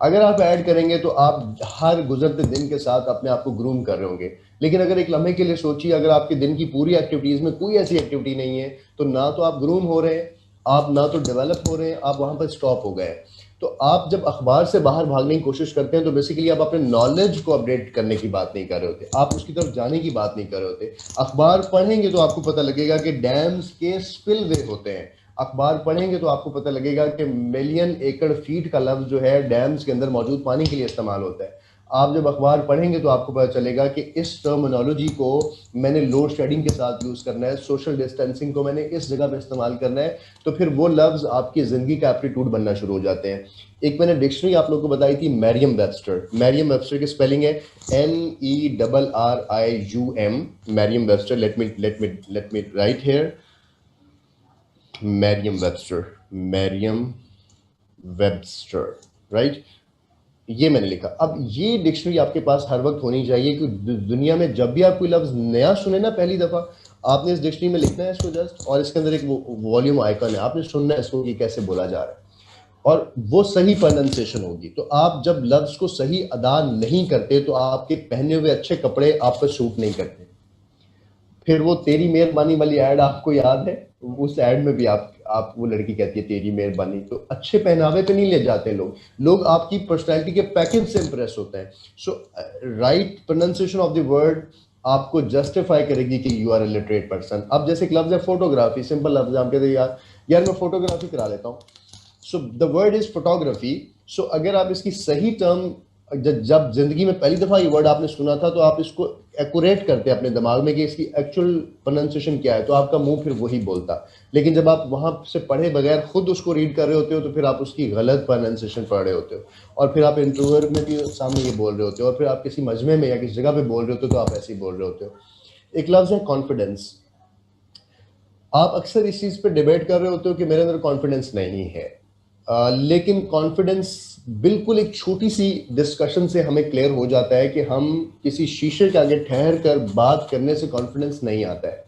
Speaker 1: अगर आप ऐड करेंगे तो आप हर गुजरते दिन के साथ अपने आप को ग्रूम कर रहे होंगे। लेकिन अगर एक लम्हे के लिए सोचिए, अगर आपके दिन की पूरी एक्टिविटीज़ में कोई ऐसी एक्टिविटी नहीं है तो ना तो आप ग्रूम हो रहे हैं, आप ना तो डेवलप हो रहे हैं, आप वहाँ पर स्टॉप हो गए। तो आप जब अखबार से बाहर भागने की कोशिश करते हैं तो बेसिकली आप अपने नॉलेज को अपडेट करने की बात नहीं कर रहे होते, आप उसकी तरफ जाने की बात नहीं कर रहे होते। अखबार पढ़ेंगे तो आपको पता लगेगा कि डैम्स के स्पिलवे होते हैं, अखबार पढ़ेंगे तो आपको पता लगेगा कि मिलियन एकड़ फीट का लफ्ज़ जो है डैम्स के अंदर मौजूद पानी के लिए इस्तेमाल होता है। आप जब अखबार पढ़ेंगे तो आपको पता चलेगा कि इस टर्मिनोलॉजी को मैंने लोड शेडिंग के साथ यूज़ करना है, सोशल डिस्टेंसिंग को मैंने इस जगह पे इस्तेमाल करना है, तो फिर वो लफ्ज़ आपकी ज़िंदगी का एप्टीट्यूड बनना शुरू हो जाते हैं। एक मैंने डिक्शनरी आप लोगों को बताई थी, मैरियम वेबस्टर। मैरियम वेबस्टर की स्पेलिंग है MERRIUM, Mariam Webster. Let me right here, Mariam Webster, Mariam Webster, right, ये मैंने लिखा। अब ये डिक्शनरी आपके पास हर वक्त होनी चाहिए कि दुनिया में जब भी आप कोई लफ्ज़ नया सुने ना, पहली दफ़ा आपने इस डिक्शनरी में लिखना है इसको जस्ट, और इसके अंदर एक वॉल्यूम आइकन है, आपने सुनना है इसको कि कैसे बोला जा रहा है, और वो सही प्रोनाउंसिएशन होगी। तो आप जब लफ्ज़ को सही अदा नहीं करते तो आपके पहने हुए अच्छे कपड़े आप पर सूट नहीं करते। फिर वो तेरी मेहरबानी वाली ऐड आपको याद है? उस ऐड में भी आप वो लड़की कहती है तेरी मेहरबानी, तो अच्छे पहनावे पे नहीं ले जाते लोग आपकी पर्सनैलिटी के पैकेज से इंप्रेस होते हैं। So right pronunciation of the word आपको जस्टिफाई करेगी कि you are a literate person. अब जैसे एक लफ्ज़ है फोटोग्राफी, सिंपल लफ्ज़ है, हम कहते हैं यार मैं फोटोग्राफी करा लेता हूँ, so the word is photography. So अगर आप इसकी सही टर्म, जब जिंदगी में पहली दफा ये वर्ड आपने सुना था तो आप इसको एक्यूरेट करते हैं अपने दिमाग में कि इसकी एक्चुअल प्रोनाउंसिएशन क्या है, तो आपका मुंह फिर वही बोलता। लेकिन जब आप वहां से पढ़े बगैर खुद उसको रीड कर रहे होते हो तो फिर आप उसकी गलत प्रोनाउंसिएशन पढ़ रहे होते हो, और फिर आप इंटरव्यूअर में भी सामने ये बोल रहे होते हो, और फिर आप किसी मजमे में या किसी जगह पे बोल रहे होते हो तो आप ऐसे ही बोल रहे होते हो। एक लफ्ज़ है कॉन्फिडेंस। आप अक्सर इस चीज़ पे डिबेट कर रहे होते हो कि मेरे अंदर कॉन्फिडेंस नहीं है, लेकिन कॉन्फिडेंस बिल्कुल एक छोटी सी डिस्कशन से हमें क्लियर हो जाता है कि हम किसी शीशे के आगे ठहर कर बात करने से कॉन्फिडेंस नहीं आता है।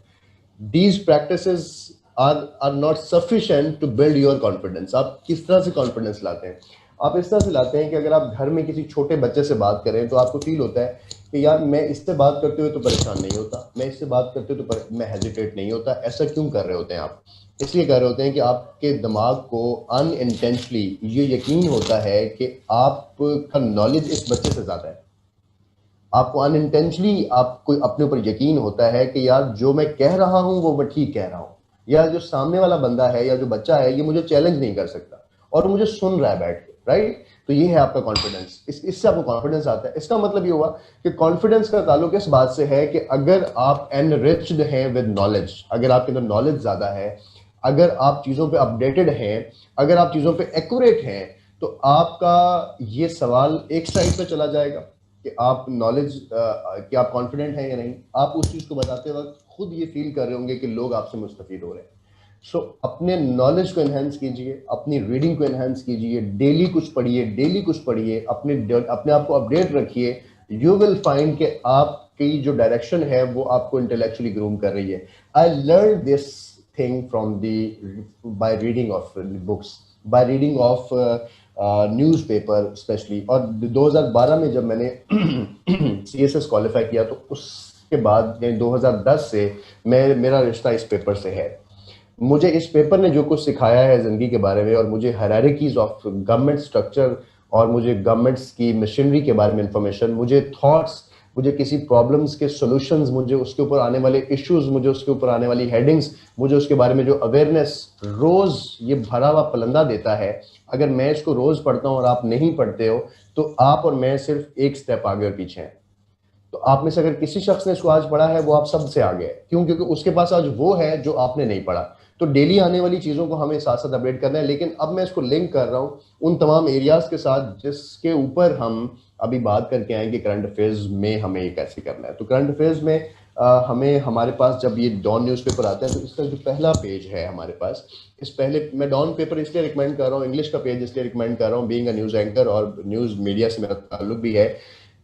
Speaker 1: These practices are not sufficient to build your confidence. आप किस तरह से कॉन्फिडेंस लाते हैं? आप इस तरह से लाते हैं कि अगर आप घर में किसी छोटे बच्चे से बात करें तो आपको फील होता है कि यार मैं इससे बात करते हुए तो परेशान नहीं होता, मैं इससे बात करते हुए तो मैं हेजिटेट नहीं होता। ऐसा क्यों कर रहे होते हैं आप? इसलिए कर रहे होते हैं कि आपके दिमाग को अनइंटेंशनली ये यकीन होता है कि आपका नॉलेज इस बच्चे से ज़्यादा है। आपको अनइंटेंशनली आपको अपने ऊपर यकीन होता है कि यार जो मैं कह रहा हूं वो मैं ठीक कह रहा हूं, या जो सामने वाला बंदा है या जो बच्चा है ये मुझे चैलेंज नहीं कर सकता और मुझे सुन रहा है बैठ के, राइट? तो ये है आपका कॉन्फिडेंस। इससे आपको कॉन्फिडेंस आता है। इसका मतलब ये हुआ कि कॉन्फिडेंस का ताल्लुक इस बात से है कि अगर आप एनरिच्ड हैं विद नॉलेज, अगर आपके अंदर नॉलेज ज्यादा है, अगर आप चीजों पे अपडेटेड हैं, अगर आप चीजों पे एक्यूरेट हैं, तो आपका ये सवाल एक साइड पे चला जाएगा कि आप नॉलेज कि आप कॉन्फिडेंट हैं या नहीं। आप उस चीज को बताते वक्त खुद ये फील कर रहे होंगे कि लोग आपसे मुस्तफीद हो रहे हैं। सो अपने नॉलेज को एनहेंस कीजिए, अपनी रीडिंग को एनहेंस कीजिए, डेली कुछ पढ़िए, डेली कुछ पढ़िए, अपने आप को अपडेट रखिए। यू विल फाइंड कि आपकी जो डायरेक्शन है वो आपको इंटेलेक्चुअली ग्रूम कर रही है। I learn this thing from the by reading of books, by reading of newspaper specially. और 2012 में जब मैंने CSS क्वालिफाई किया तो उसके बाद 2010 से मेरा रिश्ता इस पेपर से है। मुझे इस पेपर ने जो कुछ सिखाया है ज़िंदगी के बारे में, और मुझे हायरार्कीज ऑफ गवर्नमेंट स्ट्रक्चर, और मुझे गवर्नमेंट्स की मशीनरी के बारे में इंफॉर्मेशन, मुझे थॉट्स, मुझे किसी प्रॉब्लम्स के सॉल्यूशंस, मुझे उसके ऊपर आने वाले इश्यूज, मुझे उसके ऊपर आने वाली हेडिंग्स, मुझे उसके बारे में जो अवेयरनेस रोज़ ये भरा हुआ पलंदा देता है। अगर मैं इसको रोज़ पढ़ता हूँ और आप नहीं पढ़ते हो तो आप और मैं सिर्फ एक स्टेप आगे और पीछे हैं। तो आप में से अगर किसी शख्स ने इसको आज पढ़ा है वो आप सबसे आगे है। क्यों? क्योंकि उसके पास आज वो है जो आपने नहीं पढ़ा। तो डेली आने वाली चीज़ों को हमें साथ साथ अपडेट करना है। लेकिन अब मैं इसको लिंक कर रहा हूँ उन तमाम एरियाज के साथ जिसके ऊपर हम अभी बात करके आएंगे करंट अफेयर्स में हमें ये कैसे करना है। तो करंट अफेयर्स में हमें, हमारे पास जब ये डॉन न्यूज़पेपर आता है तो इसका जो पहला पेज है हमारे पास, इस पहले, मैं डॉन पेपर इसलिए रिकमेंड कर रहा हूँ, इंग्लिश का पेज इसलिए रिकमेंड कर रहा हूँ, बीइंग अ न्यूज़ एंकर और न्यूज़ मीडिया से मेरा ताल्लुक भी है।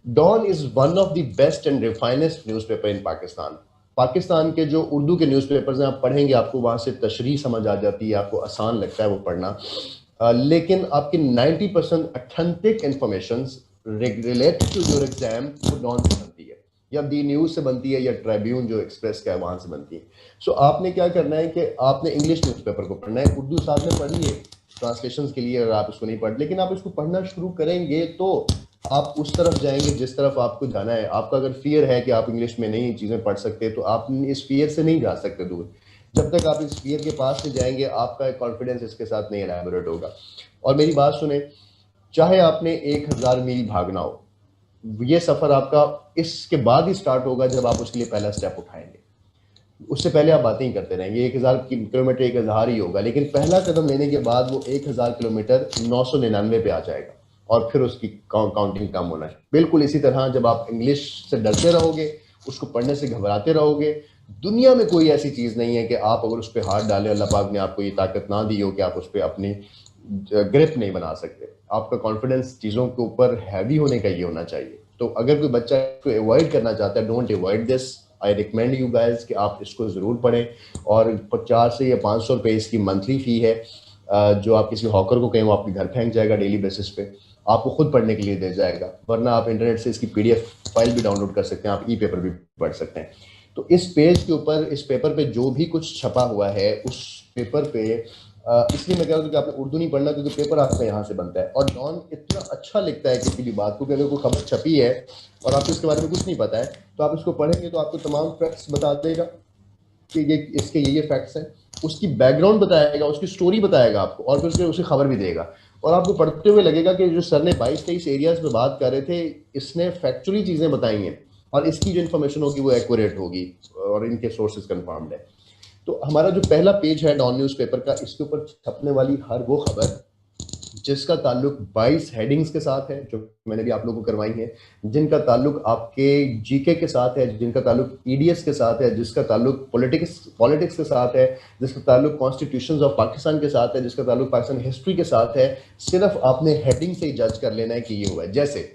Speaker 1: Dawn is one of the best and refinest newspaper in Pakistan. Pakistan के जो उर्दू के न्यूज़पेपर्स हैं आप पढ़ेंगे, आपको वहाँ से तशरीह समझ आ जाती है, आपको आसान लगता है वो पढ़ना। लेकिन आपकी 90% authentic information related to your exam वो डॉन से बनती है, या दी न्यूज़ से बनती है, या ट्रिब्यून जो एक्सप्रेस का है वहाँ से बनती है। सो आपने क्या करना है कि आपने इंग्लिश न्यूज़पेपर को पढ़ना है, उर्दू साथ में पढ़ लिए ट्रांसलेशन के लिए अगर आप इसको नहीं पढ़, लेकिन आप इसको पढ़ना शुरू करेंगे तो आप उस तरफ जाएंगे जिस तरफ आपको जाना है। आपका अगर फियर है कि आप इंग्लिश में नहीं चीज़ें पढ़ सकते तो आप इस फियर से नहीं जा सकते दूर। जब तक आप इस फियर के पास से जाएंगे आपका कॉन्फिडेंस इसके साथ नहीं एलैबोरेट होगा। और मेरी बात सुने, चाहे आपने 1000 मील भागना हो, ये सफ़र आपका इसके बाद ही स्टार्ट होगा जब आप उसके लिए पहला स्टेप उठाएंगे। उससे पहले आप बातें ही करते रहेंगे। 1000 किलोमीटर 1000 ही होगा, लेकिन पहला कदम लेने के बाद वो 1000 किलोमीटर 999 पे आ जाएगा और फिर उसकी काउंटिंग कम होना है। बिल्कुल इसी तरह जब आप इंग्लिश से डरते रहोगे, उसको पढ़ने से घबराते रहोगे, दुनिया में कोई ऐसी चीज़ नहीं है कि आप अगर उस पर हाथ डालें, अल्लाह पाक ने आपको ये ताकत ना दी हो कि आप उस पर अपनी ग्रिप नहीं बना सकते। आपका कॉन्फिडेंस चीज़ों के ऊपर हैवी होने का ये होना चाहिए। तो अगर कोई बच्चा इसको अवॉइड करना चाहता है, don't avoid this, I recommend you guys कि आप इसको ज़रूर पढ़ें। और 50 से या 500 रुपये इसकी मंथली फ़ी है, जो आप किसी हॉकर को कहें वो आपके घर फेंक जाएगा डेली बेसिस पे, आपको खुद पढ़ने के लिए दे जाएगा। वरना आप इंटरनेट से इसकी PDF फाइल भी डाउनलोड कर सकते हैं, आप ई-पेपर भी पढ़ सकते हैं। तो इस पेज के ऊपर, इस पेपर पे जो भी कुछ छपा हुआ है उस पेपर पे, इसलिए मैं कह रहा हूँ कि आपने उर्दू नहीं पढ़ना क्योंकि पेपर आपका यहाँ से बनता है। और डॉन इतना अच्छा लिखता है किसी भी बात को कि अगर कोई खबर छपी है और आपको इसके बारे में कुछ नहीं पता है तो आप इसको पढ़ेंगे तो आपको तमाम फैक्ट्स बता देगा कि ये इसके ये फैक्ट्स हैं, उसकी बैकग्राउंड बताएगा, उसकी स्टोरी बताएगा आपको, और फिर उसे खबर भी देगा। और आपको पढ़ते हुए लगेगा कि जो सर ने 22-23 एरियाज पे बात कर रहे थे, इसने फैक्चुअली चीज़ें बताई हैं और इसकी जो इन्फॉर्मेशन होगी वो एक्यूरेट होगी और इनके सोर्सेज कंफर्म्ड है। तो हमारा जो पहला पेज है डॉन न्यूज़पेपर का, इसके ऊपर छपने वाली हर वो खबर जिसका ताल्लुक 22 हेडिंग्स के साथ है जो मैंने भी आप लोगों को करवाई है, जिनका ताल्लुक आपके जीके के साथ है, जिनका ताल्लुक EDS के साथ है, जिसका ताल्लुक पॉलिटिक्स के साथ है, जिसका ताल्लुक कॉन्स्टिट्यूशंस ऑफ पाकिस्तान के साथ है, जिसका ताल्लुक पाकिस्तान हिस्ट्री के साथ है, सिर्फ आपने हेडिंग से ही जज कर लेना है कि ये हुआ है। जैसे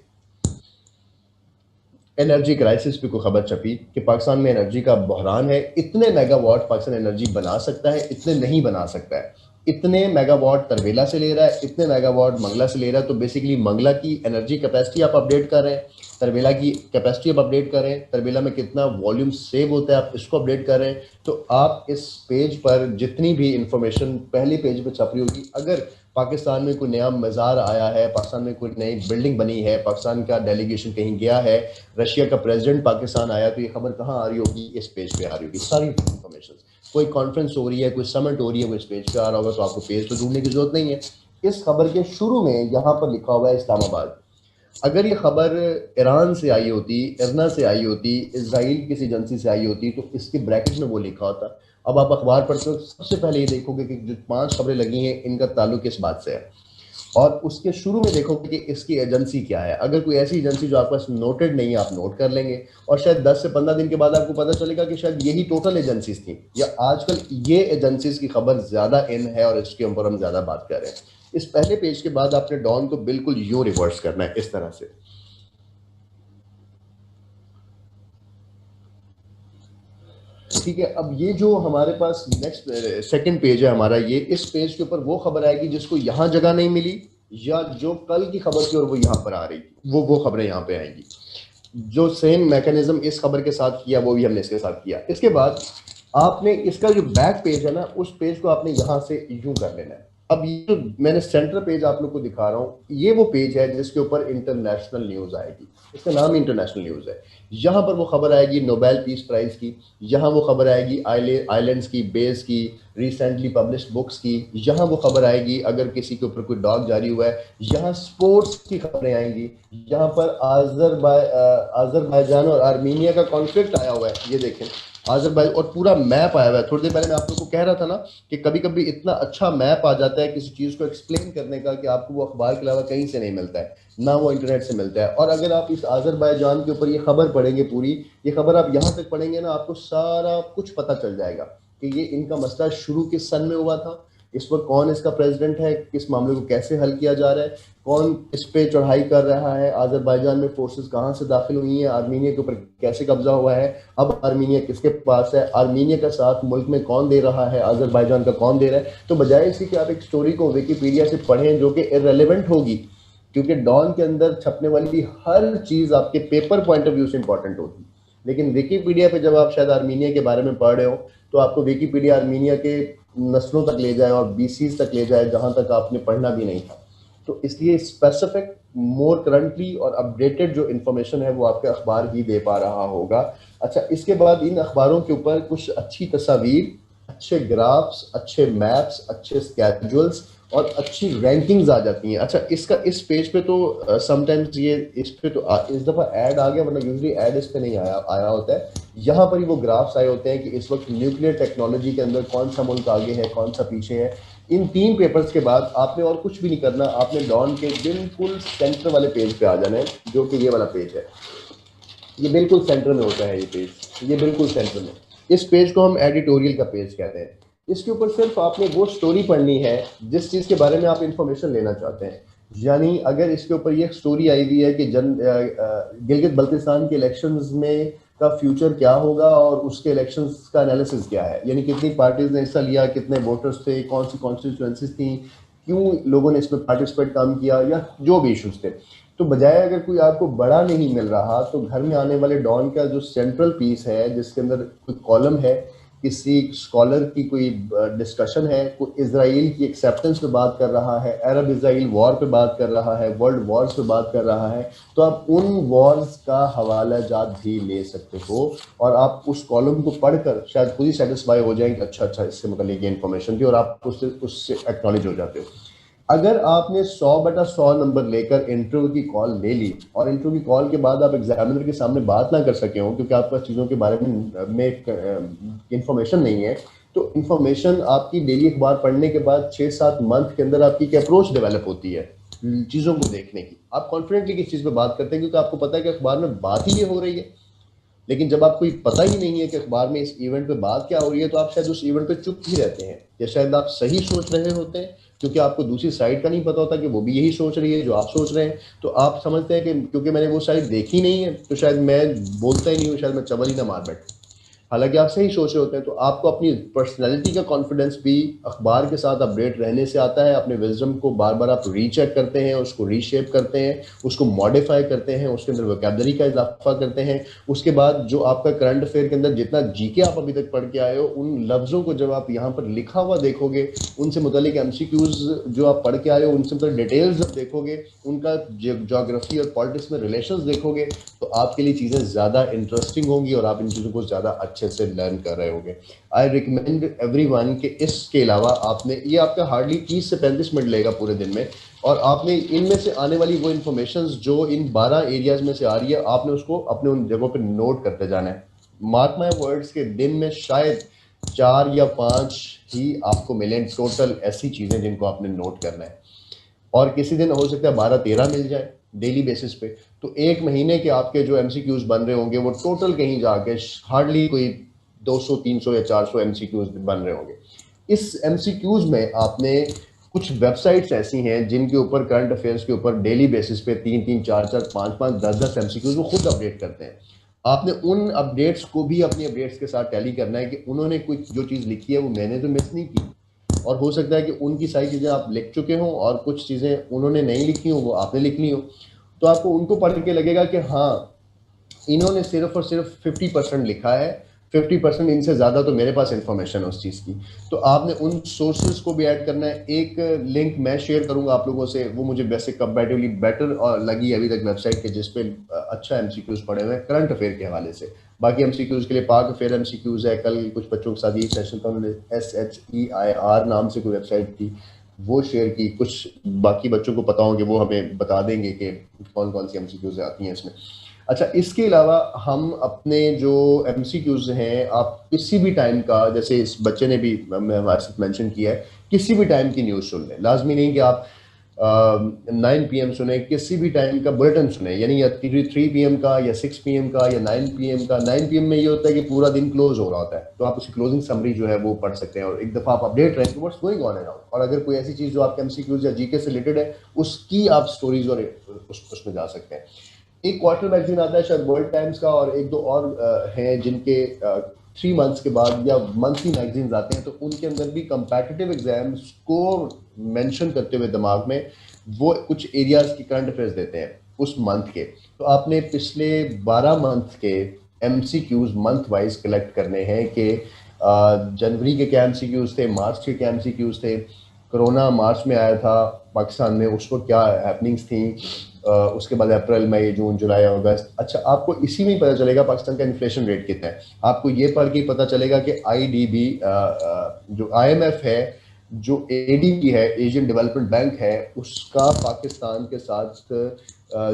Speaker 1: एनर्जी क्राइसिस पे कोई खबर छपी कि पाकिस्तान में एनर्जी का बहरान है, इतने मेगावाट पाकिस्तान एनर्जी बना सकता है, इतने नहीं बना सकता है। इतने मेगावाट तरबेला से ले रहा है, इतने मेगावाट मंगला से ले रहा है। तो बेसिकली मंगला की एनर्जी कैपेसिटी आप अपडेट कर रहे हैं, तरबेला की कैपेसिटी आप अपडेट कर रहे हैं, तरबेला में कितना वॉल्यूम सेव होता है आप इसको अपडेट कर रहे हैं। तो आप इस पेज पर जितनी भी इंफॉर्मेशन पहले पेज पे छप रही होगी, अगर पाकिस्तान में कोई नया मज़ार आया है, पाकिस्तान में कोई नई बिल्डिंग बनी है, पाकिस्तान का डेलीगेशन कहीं गया है, रशिया का प्रेसिडेंट पाकिस्तान आया, तो ये खबर कहाँ आ रही होगी? इस पेज पे आ रही होगी सारी इंफॉर्मेशन। कोई कॉन्फ्रेंस हो रही है, कोई समिट हो रही है, वो इस पेज पे आ रहा होगा, तो आपको पेज पे ढूंढने की जरूरत नहीं है। इस खबर के शुरू में यहाँ पर लिखा हुआ है इस्लामाबाद। अगर ये खबर ईरान से आई होती, इरना से आई होती, इसराइल किसी एजेंसी से आई होती, तो इसके ब्रैकेट में वो लिखा होता। अब आप अखबार पढ़ते हो, सबसे पहले ये देखोगे कि जो 5 खबरें लगी हैं इनका ताल्लुक इस बात से है, और उसके शुरू में देखोगे कि इसकी एजेंसी क्या है। अगर कोई ऐसी एजेंसी जो आपके पास नोटेड नहीं है, आप नोट कर लेंगे, और शायद 10 से 15 दिन के बाद आपको पता चलेगा कि शायद यही टोटल एजेंसीज थी, या आजकल ये एजेंसीज की खबर ज़्यादा इन है और इसके ऊपर हम ज़्यादा बात कर रहे हैं। इस पहले पेज के बाद आपने डॉन को बिल्कुल यूं रिवर्स करना है, इस तरह से। ठीक है, अब ये जो हमारे पास नेक्स्ट सेकंड पेज है हमारा, ये इस पेज के ऊपर वो खबर आएगी जिसको यहाँ जगह नहीं मिली, या जो कल की खबर थी और वो यहाँ पर आ रही थी, वो खबरें यहाँ पे आएंगी। जो सेम मैकेनिज्म इस खबर के साथ किया वो भी हमने इसके साथ किया। इसके बाद आपने इसका जो बैक पेज है ना, उस पेज को आपने यहाँ से यूं कर लेना है। अब ये जो मैंने सेंटर पेज आप लोग को दिखा रहा हूँ, ये वो पेज है जिसके ऊपर इंटरनेशनल न्यूज़ आएगी। इसका नाम ही इंटरनेशनल न्यूज़ है। यहाँ पर वो खबर आएगी नोबेल पीस प्राइज़ की, यहाँ वो खबर आएगी आइलैंड्स की, बेस की, रिसेंटली पब्लिश्ड बुक्स की, यहाँ वो खबर आएगी अगर किसी के ऊपर कोई डॉग जारी हुआ है, यहाँ स्पोर्ट्स की खबरें आएंगी, यहाँ पर आज़रबाईजान और आर्मीनिया का कॉन्फ्लिक्ट आया हुआ है, ये देखें आज़रबाईजान, और पूरा मैप आया हुआ है। थोड़ी देर पहले मैं आप लोग को कह रहा था ना कि कभी कभी इतना अच्छा मैप आ जाता है किसी चीज़ को एक्सप्लेन करने का कि आपको वो अखबार के अलावा कहीं से नहीं मिलता है, ना वो इंटरनेट से मिलता है। और अगर आप इस आज़रबाईजान के ऊपर ये खबर पढ़ेंगे, पूरी ये खबर आप यहाँ तक पढ़ेंगे ना, आपको सारा कुछ पता चल जाएगा कि ये इनका मसला शुरू किस सन में हुआ था, इस वक्त कौन इसका प्रेसिडेंट है, किस मामले को कैसे हल किया जा रहा है, कौन इस पे चढ़ाई कर रहा है, आज़रबाईजान में फोर्सेस कहाँ से दाखिल हुई हैं, आर्मीनिया के ऊपर कैसे कब्जा हुआ है, अब आर्मीनिया किसके पास है, आर्मीनिया का साथ मुल्क में कौन दे रहा है, आज़रबाईजान का कौन दे रहा है। तो बजाय इसकी कि आप एक स्टोरी को विकीपीडिया से पढ़ें जो कि इररेलेवेंट होगी, क्योंकि डॉन के अंदर छपने वाली हर चीज़ आपके पेपर पॉइंट ऑफ व्यू से इंपॉर्टेंट होगी, लेकिन विकीपीडिया पे जब आप शायद आर्मीनिया के बारे में पढ़ रहे हो, तो आपको विकीपीडिया आर्मीनिया के नस्लों तक ले जाए और बीसीज तक ले जाए जहां तक आपने पढ़ना भी नहीं था। तो इसलिए स्पेसिफिक, मोर करंटली और अपडेटेड जो इन्फॉर्मेशन है वो आपके अखबार ही दे पा रहा होगा। अच्छा, इसके बाद इन अखबारों के ऊपर कुछ अच्छी तस्वीर, अच्छे ग्राफ्स, अच्छे मैप्स, अच्छे स्केड्यूल्स और अच्छी रैंकिंग्स आ जाती हैं। अच्छा, इसका इस पेज पे तो समटाइम्स ये इस पे तो इस दफ़ा ऐड आ गया, वरना यूजुअली ऐड इस पे नहीं आया होता है। यहाँ पर ही वो ग्राफ्स आए होते हैं कि इस वक्त न्यूक्लियर टेक्नोलॉजी के अंदर कौन सा मुल्क आगे है, कौन सा पीछे है। इन 3 पेपर्स के बाद आपने और कुछ भी नहीं करना, आपने डॉन के बिल्कुल सेंटर वाले पेज पे आ जाना है, जो कि ये वाला पेज है। ये बिल्कुल सेंटर में होता है ये पेज, ये बिल्कुल सेंटर में। इस पेज को हम एडिटोरियल का पेज कहते हैं। इसके ऊपर सिर्फ आपने वो स्टोरी पढ़नी है जिस चीज़ के बारे में आप इंफॉर्मेशन लेना चाहते हैं। यानी अगर इसके ऊपर ये स्टोरी आई हुई है कि गिलगित बल्तिस्तान के इलेक्शंस में का फ्यूचर क्या होगा और उसके इलेक्शंस का एनालिसिस क्या है, यानी कितनी पार्टीज ने हिस्सा लिया, कितने वोटर्स थे, कौन सी कॉन्स्टिट्यूएंसीज थी, क्यों लोगों ने इसमें पार्टिसिपेट काम किया, या जो भी इशूज़ थे। तो बजाय अगर कोई आपको बड़ा नहीं मिल रहा, तो घर में आने वाले डॉन का जो सेंट्रल पीस है, जिसके अंदर कोई कॉलम है, किसी स्कॉलर की कोई डिस्कशन है, कोई इजराइल की एक्सेप्टेंस पे बात कर रहा है, अरब इजराइल वॉर पे बात कर रहा है, वर्ल्ड वॉर्स पे बात कर रहा है, तो आप उन वॉर्स का हवाला जात भी ले सकते हो और आप उस कॉलम को पढ़कर शायद खुद ही सेटिस्फाई हो जाएंगे, अच्छा इससे मतलब ये इन्फॉर्मेशन थी, और आप उससे एक्नॉलेज हो जाते हो। अगर आपने 100/100 नंबर लेकर इंटरव्यू की कॉल ले ली और इंटरव्यू की कॉल के बाद आप एग्जामिनर के सामने बात ना कर सके हो क्योंकि आपका चीज़ों के बारे में इंफॉर्मेशन नहीं है, तो इंफॉर्मेशन आपकी डेली अखबार पढ़ने के बाद 6-7 मंथ के अंदर आपकी एक अप्रोच डेवलप होती है चीज़ों को देखने की। आप कॉन्फिडेंटली किस चीज़ पे बात करते हैं क्योंकि आपको पता है कि अखबार में बात ही ये हो रही है। लेकिन जब आपको पता ही नहीं है कि अखबार में इस इवेंट पे बात क्या हो रही है, तो आप शायद उस इवेंट पे चुप ही रहते हैं, या शायद आप सही सोच रहे होते हैं क्योंकि आपको दूसरी साइड का नहीं पता होता कि वो भी यही सोच रही है जो आप सोच रहे हैं। तो आप समझते हैं कि क्योंकि मैंने वो साइड देखी नहीं है तो शायद मैं बोलता ही नहीं हूँ, शायद मैं चवल ही ना मार बैठूं। हालांकि आप सही सोच रहे होते हैं, तो आपको अपनी पर्सनैलिटी का कॉन्फिडेंस भी अखबार के साथ अपडेट रहने से आता है। अपने विजडम को बार बार आप रीचेक करते हैं, उसको रीशेप करते हैं, उसको मॉडिफाई करते हैं, उसके अंदर वोकैबुलरी का इजाफा करते हैं। उसके बाद जो आपका करंट अफेयर के अंदर जितना जीके आप अभी तक पढ़ के आए हो, उन लफ्ज़ों को जब आप यहाँ पर लिखा हुआ देखोगे, उनसे मुतालिक एमसीक्यूज जो आप पढ़ के आए हो उनसे मुतालिक डिटेल्स जब देखोगे, उनका जोग्राफी और पॉलिटिक्स में रिलेशंस देखोगे, तो आपके लिए चीज़ें ज़्यादा इंटरेस्टिंग होंगी और आप इन चीज़ों को ज़्यादा अच्छे से लर्न कर रहे होंगे। आई रिकमेंड एवरीवन कि इसके अलावा आपने ये आपका हार्डली 30 से 35 मिनट लेगा पूरे दिन में, और आपने इनमें से आने वाली वो इन्फॉर्मेशन जो इन 12 एरियाज में से आ रही है, आपने उसको अपने उन जगहों पर नोट करते जाना है। मार्क माई वर्ड्स के दिन में शायद 4 या 5 ही आपको मिलें टोटल ऐसी चीज़ें जिनको आपने नोट करना है, और किसी दिन हो सकता है 12-13 मिल जाए डेली बेसिस पे। तो एक महीने के आपके जो एमसीक्यूज बन रहे होंगे वो टोटल कहीं जाके हार्डली कोई 200, 300 या 400 एमसीक्यूज बन रहे होंगे। इस एमसीक्यूज में आपने कुछ वेबसाइट्स ऐसी हैं जिनके ऊपर करंट अफेयर्स के ऊपर डेली बेसिस पे 3-3, 4-4, 5-5, 10-10 एमसीक्यूज वो खुद अपडेट करते हैं। आपने उन अपडेट्स को भी अपनी अपडेट्स के साथ टैली करना है कि उन्होंने कुछ जो चीज़ लिखी है वो मैंने तो मिस नहीं की, और हो सकता है कि उनकी सारी चीज़ें आप लिख चुके हों और कुछ चीज़ें उन्होंने नहीं लिखी हों वो आपने लिख ली हो। तो आपको उनको पढ़ के लगेगा कि हाँ, इन्होंने सिर्फ और सिर्फ 50% लिखा है, 50% इनसे ज़्यादा तो मेरे पास इंफॉर्मेशन है उस चीज़ की। तो आपने उन सोर्सेज को भी ऐड करना है। एक लिंक मैं शेयर करूंगा आप लोगों से, वो मुझे वैसे कंपैरेटिवली बेटर और लगी अभी तक वेबसाइट के, जिस पे अच्छा एमसीक्यूज पड़े हुए हैं करंट अफेयर के हवाले से। बाकी एमसीक्यूज के लिए पाक अफेयर एमसीक्यूज है। कल कुछ बच्चों के साथ ये सेशन था, उन्होंने SHEIR नाम से कोई वेबसाइट थी वो शेयर की। कुछ बाकी बच्चों को पता हो कि वो हमें बता देंगे कि कौन कौन सी एमसीक्यूज आती हैं इसमें। अच्छा, इसके अलावा हम अपने जो एमसीक्यूज हैं, आप किसी भी टाइम का, जैसे इस बच्चे ने भी हमारे साथ मेंशन किया है, किसी भी टाइम की न्यूज़ सुन लें। लाजमी नहीं कि आप 9 PM सुने, किसी भी टाइम का बुलेटिन सुने, यानी या 3 PM का या 6 PM का या 9 PM का। 9 PM में ये होता है कि पूरा दिन क्लोज हो रहा होता है, तो आप उसकी क्लोजिंग समरी जो है वो पढ़ सकते हैं और एक दफ़ा आप अपडेट रहें व्हाट्स गोइंग ऑन अराउंड। और अगर कोई ऐसी चीज़ जो आपके एमसीक्यूज या जीके से रिलेटेड है, उसकी आप स्टोरीज और उसमें जा सकते हैं। एक क्वार्टर मैगजीन आता है शायद वर्ल्ड टाइम्स का, और एक दो और हैं जिनके 3 मंथ्स के बाद या मंथली मैगजीन्स आते हैं, तो उनके अंदर भी कंपेटिटिव एग्जाम्स को मेंशन करते हुए दिमाग में वो कुछ एरियाज की करंट अफेयर्स देते हैं उस मंथ के। तो आपने पिछले 12 मंथ के एमसीक्यूज मंथ वाइज कलेक्ट करने हैं कि जनवरी के क्या एमसीक्यूज थे, मार्च के क्या एमसीक्यूज थे, कोरोना मार्च में आया था पाकिस्तान में, उसको क्या हैपनिंग्स थी, उसके बाद अप्रैल मई जून जुलाई अगस्त। अच्छा, आपको इसी में ही पता चलेगा पाकिस्तान का इन्फ्लेशन रेट कितना है। आपको ये पढ़ के पता चलेगा कि IDB जो IMF है, जो ADB है, एशियन डेवलपमेंट बैंक है, उसका पाकिस्तान के साथ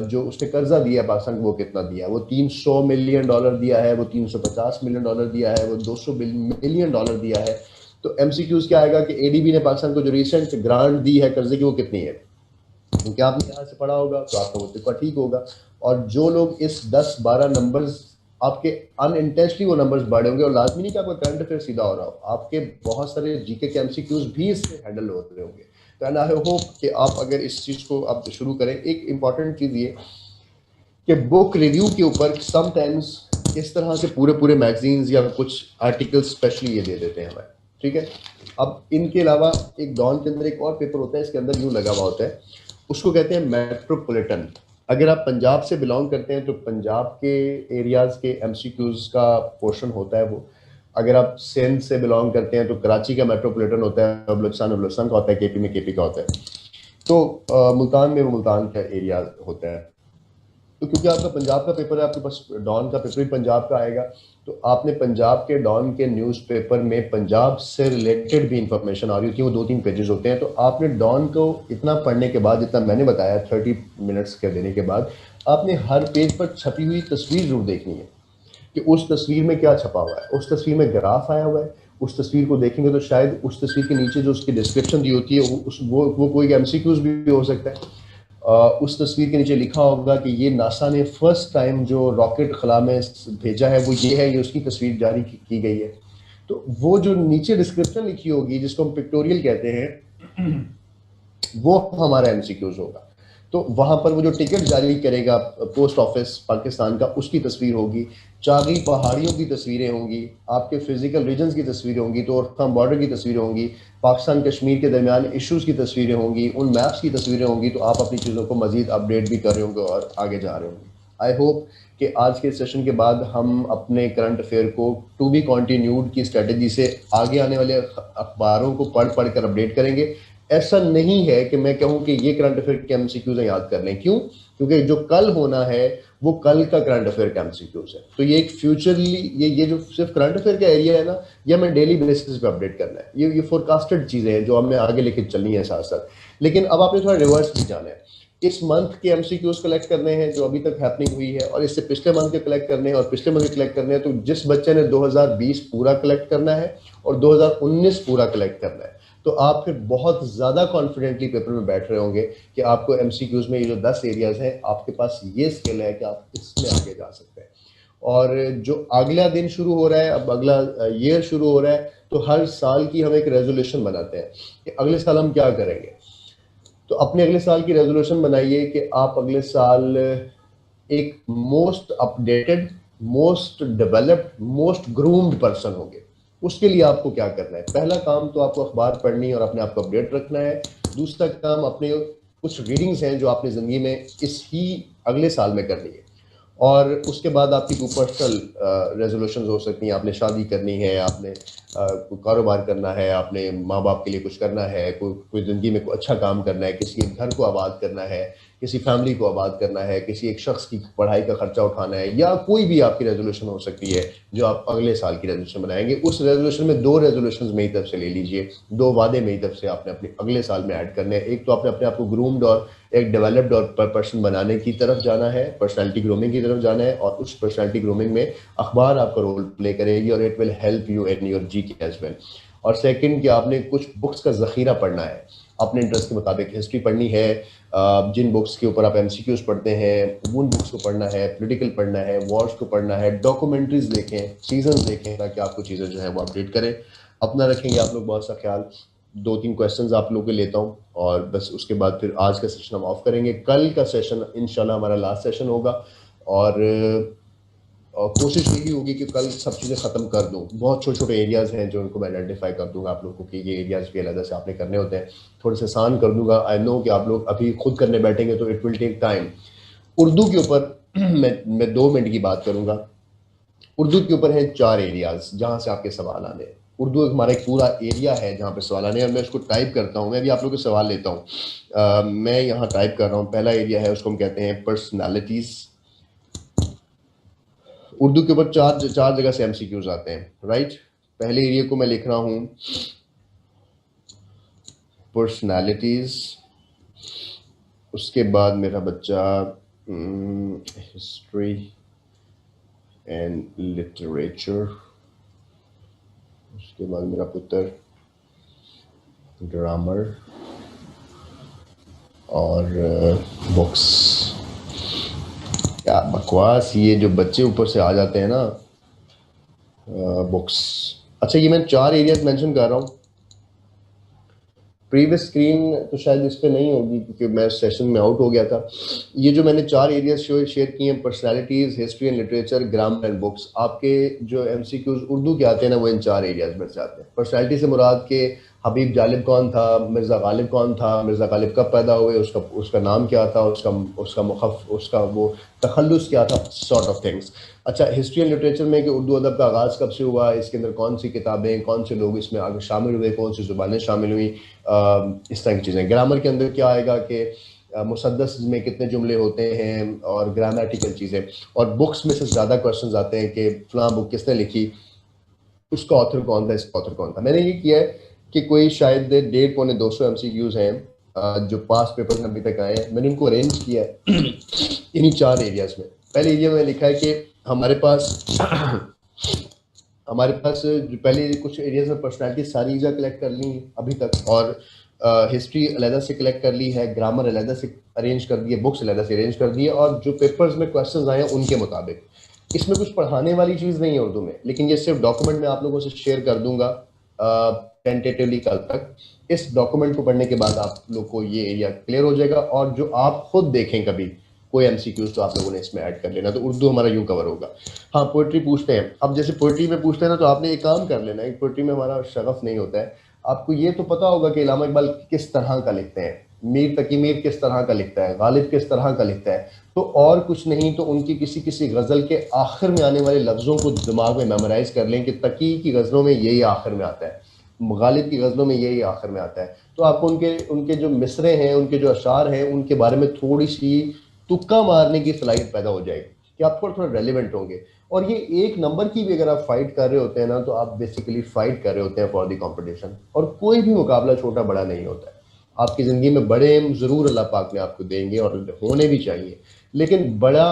Speaker 1: जो उसने कर्जा दिया पाकिस्तान को वो कितना दिया। वो $300 मिलियन दिया है, वो $350 मिलियन दिया है, वो $200 मिलियन दिया है। तो एमसीक्यूज क्या आएगा कि ADB ने पाकिस्तान को जो रिसेंट ग्रांट दी है कर्जे की वो कितनी है, क्योंकि आपने यहाँ से पढ़ा होगा तो आपका वो तुक्का ठीक होगा। और जो लोग इस 10-12 नंबर्स आपके अनइंटेंशनली वो नंबर्स बढ़े होंगे, और लाजमी नहीं कि आपका करंट अफेयर सीधा हो रहा हो, आपके बहुत सारे जीके के एमसीक्यूज भी इससे हैंडल हो रहे होंगे। तो एंड आई होप कि आप अगर इस चीज़ को आप शुरू करें। एक इंपॉर्टेंट चीज़ ये कि बुक रिव्यू के ऊपर समटाइम्स इस तरह से पूरे पूरे मैगजीन्स या कुछ आर्टिकल्स स्पेशली ये दे देते हैं हमें, ठीक है। अब इनके अलावा एक डॉन के अंदर एक और पेपर होता है, इसके अंदर यूँ लगा हुआ होता है, उसको कहते हैं मेट्रोपॉलिटन। अगर आप पंजाब से बिलोंग करते हैं तो पंजाब के एरियाज़ के एमसीक्यूज़ का पोर्शन होता है वो। अगर आप सिंध से बिलोंग करते हैं तो कराची का मेट्रोपॉलिटन होता है, बलूचिस्तान का होता है, KP में KP का होता है, तो मुल्तान में वो मुल्तान का एरिया होता है। तो क्योंकि आपका पंजाब का पेपर है, आपके पास डॉन का पेपर भी पंजाब का आएगा, तो आपने पंजाब के डॉन के न्यूज़पेपर में पंजाब से रिलेटेड भी इंफॉर्मेशन आ रही होती है, वो 2-3 पेजेस होते हैं। तो आपने डॉन को इतना पढ़ने के बाद, जितना मैंने बताया 30 मिनट्स के देने के बाद, आपने हर पेज पर छपी हुई तस्वीर जरूर देखनी है कि उस तस्वीर में क्या छपा हुआ है। उस तस्वीर में ग्राफ आया हुआ है, उस तस्वीर को देखेंगे तो शायद उस तस्वीर के नीचे जो उसकी डिस्क्रिप्शन दी होती है वो कोई एमसीक्यूज भी हो सकता है। उस तस्वीर के नीचे लिखा होगा कि ये नासा ने फर्स्ट टाइम जो रॉकेट खला में भेजा है वो ये है, ये उसकी तस्वीर जारी की गई है। तो वो जो नीचे डिस्क्रिप्शन लिखी होगी, जिसको हम पिक्टोरियल कहते हैं, वो हमारा एमसीक्यूज होगा। तो वहाँ पर वो जो टिकट जारी करेगा पोस्ट ऑफिस पाकिस्तान का, उसकी तस्वीर होगी, चागी पहाड़ियों की तस्वीरें होंगी, आपके फिजिकल रीजन्स की तस्वीरें होंगी, तो रोहतांग बॉर्डर की तस्वीरें होंगी, पाकिस्तान कश्मीर के दरमियान इश्यूज़ की तस्वीरें होंगी, उन मैप्स की तस्वीरें होंगी, तो आप अपनी चीज़ों को मज़ीद अपडेट भी कर रहे होंगे और आगे जा रहे होंगे। आई होप कि आज के सेशन के बाद हम अपने करंट अफेयर को टू बी कॉन्टीन्यूड की स्ट्रेटजी से आगे आने वाले अखबारों को पढ़ पढ़ कर अपडेट करेंगे। ऐसा नहीं है कि मैं कहूँ कि ये करंट अफेयर के एमसीक्यूज याद कर लें, क्यों? क्योंकि जो कल होना है वो कल का करंट अफेयर का एमसीक्यूज है। तो ये एक फ्यूचरली ये जो सिर्फ करंट अफेयर का एरिया है ना, ये हमें डेली बेसिस पे अपडेट करना है। ये फोरकास्टेड चीज़ें हैं जो हमें आगे लेके चलनी है साथ साथ। लेकिन अब आपने थोड़ा रिवर्स भी जाना है। इस मंथ के एमसीक्यूज कलेक्ट करने हैं जो अभी तक हैपनिंग हुई है, और इससे पिछले मंथ के कलेक्ट करने हैं और पिछले मंथ के कलेक्ट करने हैं। तो जिस बच्चे ने 2020 पूरा कलेक्ट करना है और 2019 पूरा कलेक्ट करना है, तो आप फिर बहुत ज़्यादा कॉन्फिडेंटली पेपर में बैठ रहे होंगे कि आपको एमसीक्यूज में ये जो 10 एरियाज हैं, आपके पास ये स्किल है कि आप इसमें आगे जा सकते हैं। और जो अगला दिन शुरू हो रहा है, अब अगला ईयर शुरू हो रहा है, तो हर साल की हम एक रेजोल्यूशन बनाते हैं कि अगले साल हम क्या करेंगे। तो अपने अगले साल की रेजोल्यूशन बनाइए कि आप अगले साल एक most updated, most developed, most groomed person होंगे। उसके लिए आपको क्या करना है? पहला काम तो आपको अखबार पढ़नी और अपने आप को अपडेट रखना है। दूसरा काम, अपने कुछ रीडिंग्स हैं जो आपने ज़िंदगी में इस ही अगले साल में करनी है। और उसके बाद आपकी कोई पर्सनल रेजोल्यूशन हो सकती हैं। आपने शादी करनी है, आपने कोई कारोबार करना है, आपने माँ बाप के लिए कुछ करना है, कोई ज़िंदगी में कोई अच्छा काम करना है, किसी एक घर को आबाद करना है, किसी फैमिली को आबाद करना है, किसी एक शख्स की पढ़ाई का खर्चा उठाना है, या कोई भी आपकी रेजोल्यूशन हो सकती है जो आप अगले साल की रेजोल्यूशन बनाएंगे। उस रेजोल्यूशन में 2 रेजोल्यूशन मेरी तरफ से ले लीजिए, 2 वादे मेरी तरफ से आपने अपने अगले साल में ऐड करने हैं। एक तो आपने अपने आप को ग्रूम्ड और एक डेवलप्ड और पर्सन बनाने की तरफ जाना है, पर्सनैलिटी ग्रूमिंग की तरफ जाना है, और उस पर्सनैलिटी ग्रूमिंग में अखबार आपका रोल प्ले करेगी और it will help you in your GK as well. और सेकंड कि आपने कुछ बुक्स का ज़ख़ीरा पढ़ना है, अपने इंटरेस्ट के मुताबिक हिस्ट्री पढ़नी है, जिन बुक्स के ऊपर आप एमसीक्यूज पढ़ते हैं उन बुक्स को पढ़ना है, पॉलिटिकल पढ़ना है, वॉर्स को पढ़ना है, डॉक्यूमेंट्रीज देखें, सीजन्स देखें, ताकि आपको चीज़ें जो है वो अपडेट करें। अपना रखेंगे आप लोग बहुत सा ख्याल। 2-3 क्वेश्चंस आप लोगों के लेता हूँ और बस उसके बाद फिर आज का सेशन हम ऑफ करेंगे। कल का सेशन इंशाल्लाह हमारा लास्ट सेशन होगा, और कोशिश यही होगी कि कल सब चीज़ें ख़त्म कर दूँ। बहुत छोटे छोटे एरियाज़ हैं जो उनको मैं आइडेंटिफाई कर दूंगा आप लोगों को कि ये एरियाज़ भी अलग से आपने करने होते हैं, थोड़े से आसान कर दूंगा। आई नो कि आप लोग अभी खुद करने बैठेंगे तो it will take time. Urdu के ऊपर मैं 2 मिनट की बात करूँगा। उर्दू के ऊपर हैं 4 एरियाज़ जहाँ से आपके सवाल आने हैं। उर्दू हमारा एक पूरा एरिया है जहाँ पे सवाल आने हैं, और मैं उसको टाइप करता हूँ। मैं भी आप लोगों के सवाल लेता हूँ। मैं यहाँ टाइप कर रहा हूँ। पहला एरिया है, उसको हम कहते हैं पर्सनालिटीज़। उर्दू के ऊपर चार जगह से एमसीक्यूज आते हैं, राइट। पहले एरिया को मैं लिख रहा हूँ पर्सनालिटीज। उसके बाद मेरा बच्चा हिस्ट्री एंड लिटरेचर। उसके बाद मेरा पुत्र ग्रामर और बुक्स। क्या बकवास, ये जो बच्चे ऊपर से आ जाते हैं ना, बुक्स। अच्छा, ये मैं 4 एरियाज मेंशन कर रहा हूँ। प्रीवियस स्क्रीन तो शायद इस पे नहीं होगी क्योंकि मैं सेशन में आउट हो गया था। ये जो मैंने 4 एरियाज शेयर किए हैं, personalities, history and literature, grammar and books, आपके जो एमसीक्यूज उर्दू के आते हैं ना, वो इन 4 एरियाज में से आते हैं। पर्सनालिटी से मुराद के हबीब जालिब कौन था, मिर्ज़ा गालिब कौन था, मिर्ज़ा गालिब कब पैदा हुए, उसका नाम क्या था, उसका वो तखल्लुस क्या था, सॉर्ट ऑफ थिंग्स। अच्छा, हिस्ट्री एंड लिटरेचर में कि उर्दू अदब का आगाज़ कब से हुआ, इसके अंदर कौन सी किताबें, कौन से लोग इसमें आगे शामिल हुए, कौन सी ज़ुबानें शामिल हुई, इस तरह की चीज़ें। ग्रामर के अंदर क्या आएगा कि मुसद्दस में कितने जुमले होते हैं, और ग्रामेटिकल चीज़ें। और बुक्स में से ज़्यादा क्वेश्चन आते हैं कि फ़लाँ बुक किसने लिखी, उसका ऑथर कौन था, इसका ऑथर कौन था। मैंने ये किया है कि कोई शायद 150-200 एमसीक्यूज हैं जो पास पेपर में अभी तक आए हैं। मैंने उनको अरेंज किया है इन्हीं 4 एरियाज में। पहले एरिया में लिखा है कि हमारे पास जो पहले कुछ एरियाज में पर्सनालिटी सारी चीज़ें कलेक्ट कर ली अभी तक, और हिस्ट्री अलहदा से कलेक्ट कर ली है, ग्रामर अलहदा से अरेंज कर दिए, बुक्स अलहदा से अरेंज कर दिए, और जो पेपर्स में क्वेश्चंस आए हैं उनके मुताबिक। इसमें कुछ पढ़ाने वाली चीज़ नहीं है उर्दू में, लेकिन ये सिर्फ डॉक्यूमेंट में आप लोगों से शेयर कर दूंगा टेंटेटिवली कल तक। इस डॉक्यूमेंट को पढ़ने के बाद आप लोग को ये एरिया क्लियर हो जाएगा, और जो आप खुद देखें कभी कोई एमसीक्यूज तो आप लोगों ने इसमें ऐड कर लेना, तो उर्दू हमारा यूं कवर होगा। हाँ, पोइट्री पूछते हैं, अब जैसे पोइट्री में पूछते हैं ना, तो आपने एक काम कर लेना है, पोइट्री में हमारा शगफ नहीं होता है। आपको ये तो पता होगा कि इल्लामा इकबाल किस तरह का लिखते हैं, मीर तकी मीर किस तरह का लिखता है, गालिब किस तरह का लिखता है, तो और कुछ नहीं तो उनकी किसी किसी गज़ल के आखिर में आने वाले लफ्ज़ों को दिमाग में मेमोराइज कर लें कि तकी की गज़लों में यही आखिर में आता है, गालिब की गज़लों में यही आखिर में आता है। तो आपको उनके उनके जो मिसरे हैं, उनके जो अशार हैं, उनके बारे में थोड़ी सी तुक्का मारने की सलाहियत पैदा हो जाएगी कि आप थोड़ा थोड़ा रेलिवेंट होंगे। और ये एक नंबर की भी अगर आप फाइट कर रहे होते हैं ना, तो आप बेसिकली फाइट कर रहे होते हैं फॉर द कंपटीशन। और कोई भी मुकाबला छोटा बड़ा नहीं होता है। आपकी ज़िंदगी में बड़े एम ज़रूर अल्लाह पाक ने आपको देंगे और होने भी चाहिए, लेकिन बड़ा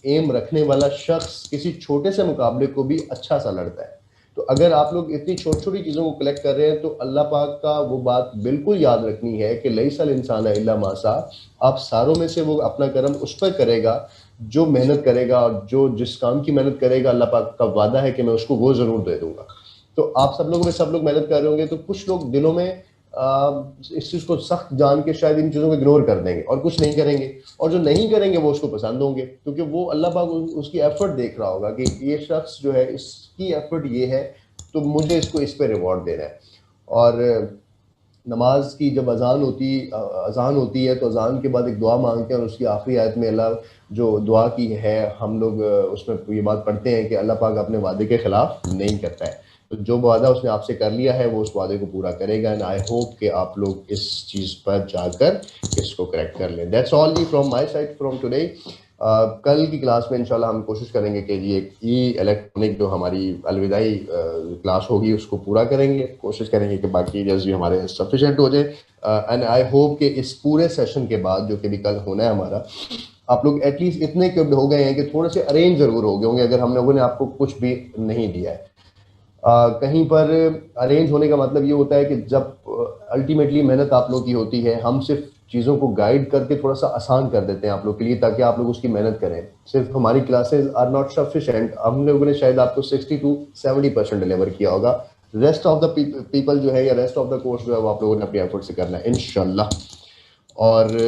Speaker 1: एम रखने वाला शख्स किसी छोटे से मुकाबले को भी अच्छा सा लड़ता है। तो अगर आप लोग इतनी छोटी छोटी चीज़ों को कलेक्ट कर रहे हैं, तो अल्लाह पाक का वो बात बिल्कुल याद रखनी है कि लईसल इंसान इल्ला मा सा। आप सारों में से वो अपना कर्म उस पर करेगा जो मेहनत करेगा, और जो जिस काम की मेहनत करेगा अल्लाह पाक का वादा है कि मैं उसको वो ज़रूर दे दूंगा। तो आप सब लोगों में सब लोग मेहनत कर रहे होंगे, तो कुछ लोग दिलों में इस चीज़ को सख्त जान के शायद इन चीज़ों को इग्नोर कर देंगे और कुछ नहीं करेंगे, और जो नहीं करेंगे वो उसको पसंद होंगे, क्योंकि वो अल्लाह पाक उसकी एफर्ट देख रहा होगा कि ये शख्स जो है इसकी एफर्ट ये है, तो मुझे इसको इस पर रिवॉर्ड देना है। और नमाज की जब अजान होती है, तो अजान के बाद एक दुआ मांगते हैं, और उसकी आखिरी आयत में अल्लाह जो दुआ की है, हम लोग उसमें ये बात पढ़ते हैं कि अल्लाह पाक अपने वादे के खिलाफ नहीं करता है। तो जो वादा उसने आपसे कर लिया है वो उस वादे को पूरा करेगा। एंड आई होप कि आप लोग इस चीज़ पर जाकर इसको करेक्ट कर लें। That's all ji from my side from today. कल की क्लास में इंशाल्लाह हम कोशिश करेंगे कि ये इलेक्ट्रॉनिक जो हमारी अलविदाई क्लास होगी उसको पूरा करेंगे, कोशिश करेंगे कि बाकी एरियाज भी हमारे सफिशेंट हो जाए। एंड आई होप कि इस पूरे सेशन के बाद जो कि भी कल होना है हमारा, आप लोग एटलीस्ट इतने क्यों हो गए हैं कि थोड़े से अरेंज जरूर हो गए होंगे, अगर हम लोगों ने आपको कुछ भी नहीं दिया है। कहीं पर अरेंज होने का मतलब ये होता है कि जब अल्टीमेटली मेहनत आप लोग की होती है, हम सिर्फ चीज़ों को गाइड करके थोड़ा सा आसान कर देते हैं आप लोग के लिए, ताकि आप लोग उसकी मेहनत करें। सिर्फ हमारी क्लासेस आर नॉट सफिशेंट। हम लोगों ने शायद आपको 60 to 70% डिलीवर किया होगा। रेस्ट ऑफ द पीपल जो है, या रेस्ट ऑफ द कोर्स जो है, वो आप लोगों ने अपनी एफर्ट से करना है इंशाल्लाह। और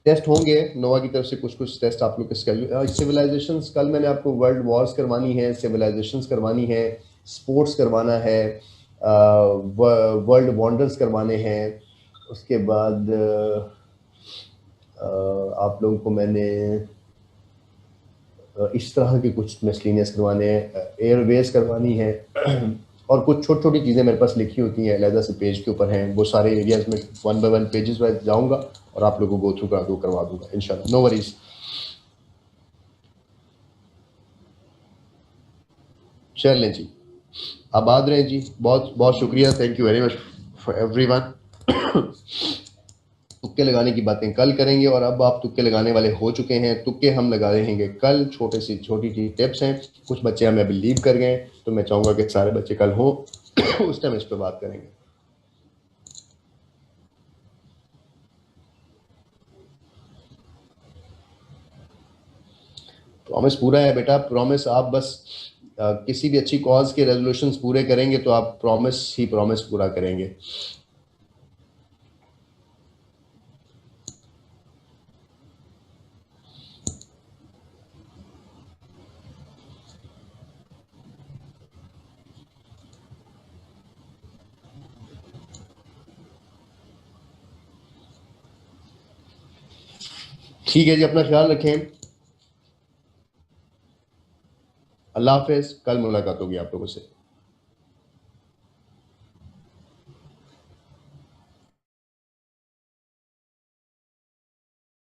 Speaker 1: टेस्ट होंगे नोवा की तरफ से, कुछ कुछ टेस्ट आप लोग के सिविलाइजेशंस, कल मैंने आपको वर्ल्ड वॉर्स करवानी है, सिविलाइजेशंस करवानी है, स्पोर्ट्स करवाना है, वर्ल्ड वंडर्स करवाने हैं। उसके बाद आप लोगों को मैंने इस तरह के कुछ मिसलिनियस करवाने हैं, एयरवेज करवानी है, और कुछ छोटी छोटी चीज़ें मेरे पास लिखी होती हैं, अलहदा से पेज के ऊपर हैं। वो सारे एरियाज में 1 by 1 पेजेस वाइज जाऊंगा और आप लोगों को गो थ्रू करवा दूंगा इंशाल्लाह, नो वरीज। चलें जी, आबाद रहें जी। बहुत बहुत शुक्रिया, thank you very much for everyone. तुक्के लगाने की बातें कल करेंगे, और अब आप तुक्के लगाने वाले हो चुके हैं। तुक्के हम लगा रहेंगे कल, छोटी सी टिप्स हैं। कुछ बच्चे हमें अभी लीव कर गए, तो मैं चाहूँगा कि सारे बच्चे कल हों उस टाइम इस पर बात करेंगे। प्रॉमिस पूरा है बेटा, प्रॉमिस। आप बस किसी भी अच्छी कॉज के रेजोल्यूशंस पूरे करेंगे तो आप प्रॉमिस ही प्रॉमिस पूरा करेंगे। ठीक है जी, अपना ख्याल रखें। अल्लाह हाफिज़, कल मुलाकात होगी आप लोगों से।